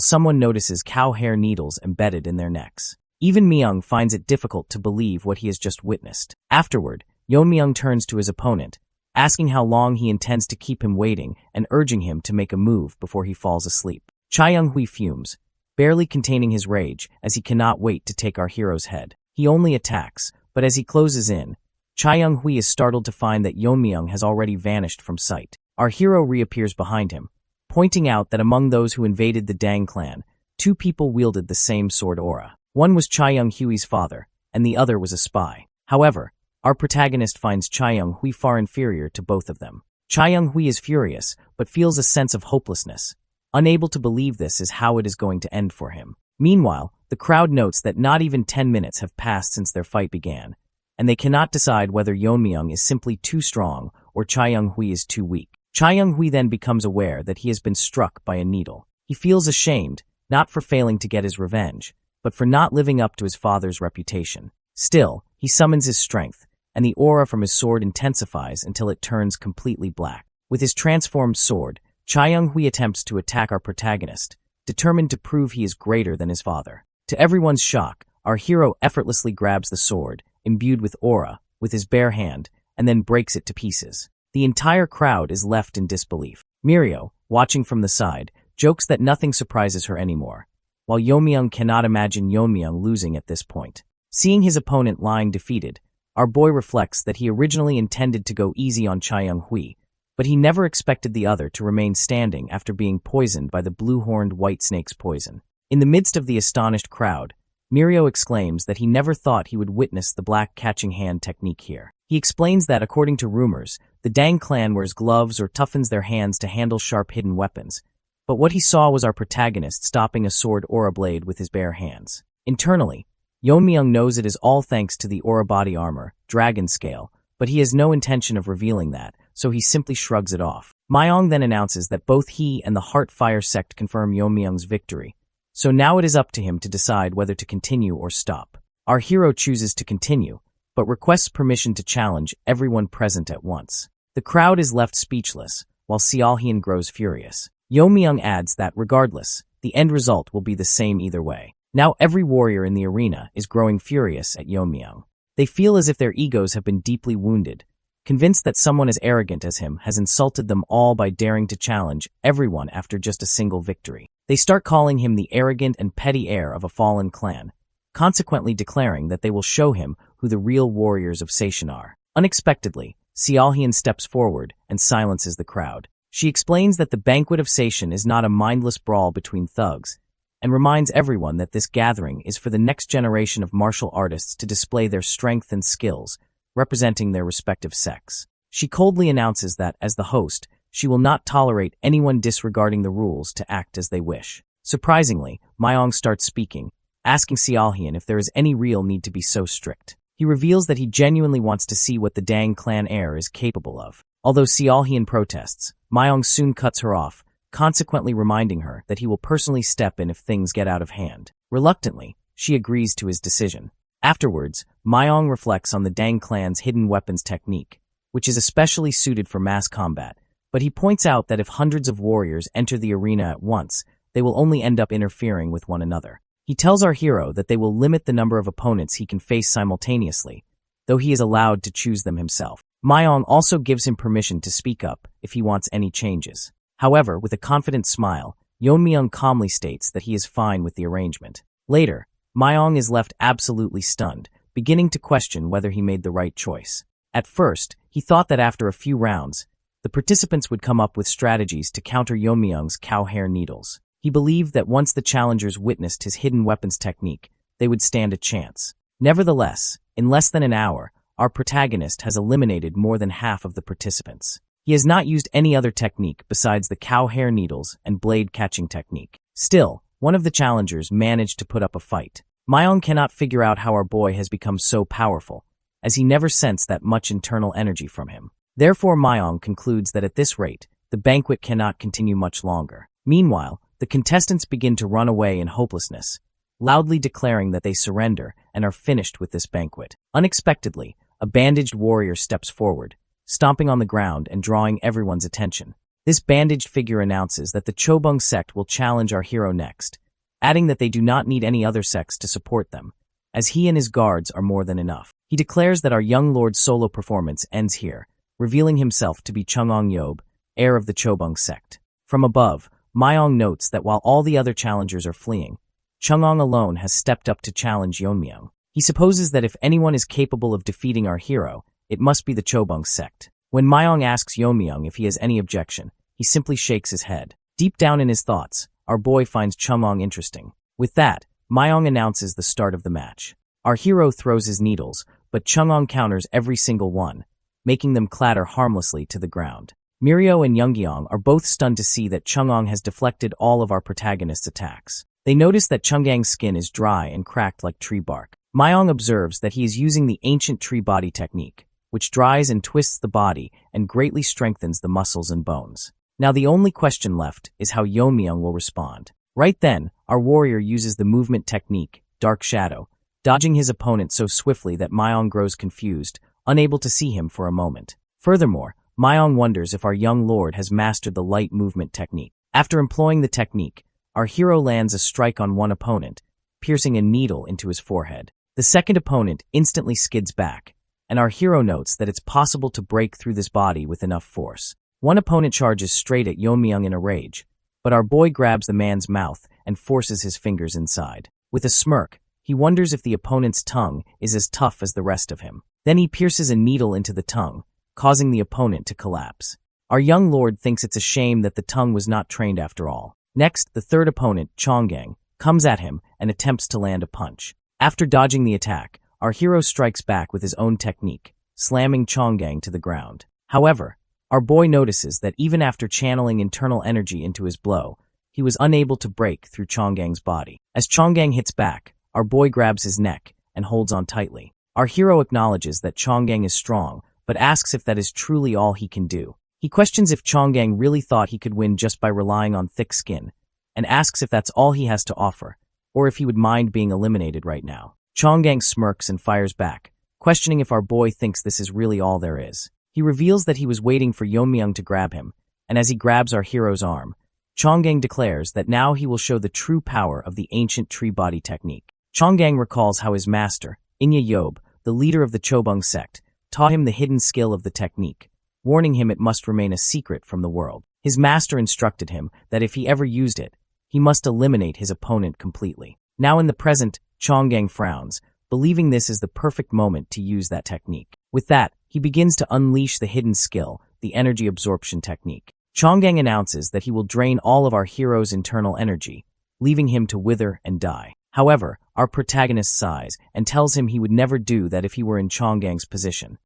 someone notices cow hair needles embedded in their necks. Even Myung finds it difficult to believe what he has just witnessed. Afterward, Yeon Myung turns to his opponent, asking how long he intends to keep him waiting and urging him to make a move before he falls asleep. Chaeyoung Hui fumes, barely containing his rage as he cannot wait to take our hero's head. He only attacks, but as he closes in, Chaeyoung Hui is startled to find that Yeon Myung has already vanished from sight. Our hero reappears behind him, pointing out that among those who invaded the Dang clan, two people wielded the same sword aura. One was Chaeyoung Hui's father, and the other was a spy. However, our protagonist finds Chaeyoung Hui far inferior to both of them. Chaeyoung Hui is furious, but feels a sense of hopelessness, unable to believe this is how it is going to end for him. Meanwhile, the crowd notes that not even 10 minutes have passed since their fight began, and they cannot decide whether Yeon Myung is simply too strong or Chaeyoung Hui is too weak. Chaeyoung Hui then becomes aware that he has been struck by a needle. He feels ashamed, not for failing to get his revenge, but for not living up to his father's reputation. Still, he summons his strength, and the aura from his sword intensifies until it turns completely black. With his transformed sword, Chaeyoung Hui attempts to attack our protagonist, determined to prove he is greater than his father. To everyone's shock, our hero effortlessly grabs the sword, imbued with aura, with his bare hand, and then breaks it to pieces. The entire crowd is left in disbelief. Mirio, watching from the side, jokes that nothing surprises her anymore, while Yeon Myung cannot imagine Yeon Myung losing at this point. Seeing his opponent lying defeated, our boy reflects that he originally intended to go easy on Chaeyoung Hui, but he never expected the other to remain standing after being poisoned by the blue-horned white snake's poison. In the midst of the astonished crowd, Mirio exclaims that he never thought he would witness the black catching hand technique here. He explains that, according to rumors, the Dang clan wears gloves or toughens their hands to handle sharp hidden weapons, but what he saw was our protagonist stopping a sword aura blade with his bare hands. Internally, Yeon Myung knows it is all thanks to the aura body armor, dragon scale, but he has no intention of revealing that, so he simply shrugs it off. Myung then announces that both he and the Heart Fire sect confirm Yeon Myung's victory, so now it is up to him to decide whether to continue or stop. Our hero chooses to continue, but requests permission to challenge everyone present at once. The crowd is left speechless, while Seolhyun grows furious. Yeomyung adds that regardless, the end result will be the same either way. Now every warrior in the arena is growing furious at Yeomyung. They feel as if their egos have been deeply wounded, convinced that someone as arrogant as him has insulted them all by daring to challenge everyone after just a single victory. They start calling him the arrogant and petty heir of a fallen clan, consequently declaring that they will show him who the real warriors of Seishin are. Unexpectedly, Seolhyun steps forward and silences the crowd. She explains that the banquet of Seishin is not a mindless brawl between thugs, and reminds everyone that this gathering is for the next generation of martial artists to display their strength and skills, representing their respective sects. She coldly announces that, as the host, she will not tolerate anyone disregarding the rules to act as they wish. Surprisingly, Myong starts speaking, asking Seolhyun if there is any real need to be so strict. He reveals that he genuinely wants to see what the Dang clan heir is capable of. Although Seolhyun protests, Myong soon cuts her off, consequently reminding her that he will personally step in if things get out of hand. Reluctantly, she agrees to his decision. Afterwards, Myong reflects on the Dang clan's hidden weapons technique, which is especially suited for mass combat, but he points out that if hundreds of warriors enter the arena at once, they will only end up interfering with one another. He tells our hero that they will limit the number of opponents he can face simultaneously, though he is allowed to choose them himself. Myong also gives him permission to speak up if he wants any changes. However, with a confident smile, Yeonmyung calmly states that he is fine with the arrangement. Later, Myong is left absolutely stunned, beginning to question whether he made the right choice. At first, he thought that after a few rounds, the participants would come up with strategies to counter Yeonmyung's cow hair needles. He believed that once the challengers witnessed his hidden weapons technique, they would stand a chance. Nevertheless, in less than an hour, our protagonist has eliminated more than half of the participants. He has not used any other technique besides the cow hair needles and blade catching technique. Still, one of the challengers managed to put up a fight. Myong cannot figure out how our boy has become so powerful, as he never sensed that much internal energy from him. Therefore, Myong concludes that at this rate, the banquet cannot continue much longer. Meanwhile, the contestants begin to run away in hopelessness, loudly declaring that they surrender and are finished with this banquet. Unexpectedly, a bandaged warrior steps forward, stomping on the ground and drawing everyone's attention. This bandaged figure announces that the Chobung sect will challenge our hero next, adding that they do not need any other sects to support them, as he and his guards are more than enough. He declares that our young lord's solo performance ends here, revealing himself to be Chungong Yob, heir of the Chobung sect. From above, Myong notes that while all the other challengers are fleeing, Chungong alone has stepped up to challenge Yeonmyung. He supposes that if anyone is capable of defeating our hero, it must be the Chobung sect. When Myong asks Yeonmyung if he has any objection, he simply shakes his head. Deep down in his thoughts, our boy finds Chungong interesting. With that, Myong announces the start of the match. Our hero throws his needles, but Chungong counters every single one, making them clatter harmlessly to the ground. Mirio and Youngyeong are both stunned to see that Chungong has deflected all of our protagonist's attacks. They notice that Chunggang's skin is dry and cracked like tree bark. Myong observes that he is using the ancient tree body technique, which dries and twists the body and greatly strengthens the muscles and bones. Now the only question left is how Yeonmyung will respond. Right then, our warrior uses the movement technique, Dark Shadow, dodging his opponent so swiftly that Myong grows confused, unable to see him for a moment. Furthermore, Myong wonders if our young lord has mastered the light movement technique. After employing the technique, our hero lands a strike on one opponent, piercing a needle into his forehead. The second opponent instantly skids back, and our hero notes that it's possible to break through this body with enough force. One opponent charges straight at Yeonmyung in a rage, but our boy grabs the man's mouth and forces his fingers inside. With a smirk, he wonders if the opponent's tongue is as tough as the rest of him. Then he pierces a needle into the tongue, causing the opponent to collapse. Our young lord thinks it's a shame that the tongue was not trained after all. Next, the third opponent, Chonggang, comes at him and attempts to land a punch. After dodging the attack, our hero strikes back with his own technique, slamming Chonggang to the ground. However, our boy notices that even after channeling internal energy into his blow, he was unable to break through Chonggang's body. As Chonggang hits back, our boy grabs his neck and holds on tightly. Our hero acknowledges that Chonggang is strong, but asks if that is truly all he can do. He questions if Chonggang really thought he could win just by relying on thick skin, and asks if that's all he has to offer, or if he would mind being eliminated right now. Chonggang smirks and fires back, questioning if our boy thinks this is really all there is. He reveals that he was waiting for Yeonmyeong to grab him, and as he grabs our hero's arm, Chonggang declares that now he will show the true power of the ancient tree body technique. Chonggang recalls how his master, Inya Yob, the leader of the Chobung sect, taught him the hidden skill of the technique, warning him it must remain a secret from the world. His master instructed him that if he ever used it, he must eliminate his opponent completely. Now in the present, Chonggang frowns, believing this is the perfect moment to use that technique. With that, he begins to unleash the hidden skill, the energy absorption technique. Chonggang announces that he will drain all of our hero's internal energy, leaving him to wither and die. However, our protagonist sighs and tells him he would never do that if he were in Chonggang's position.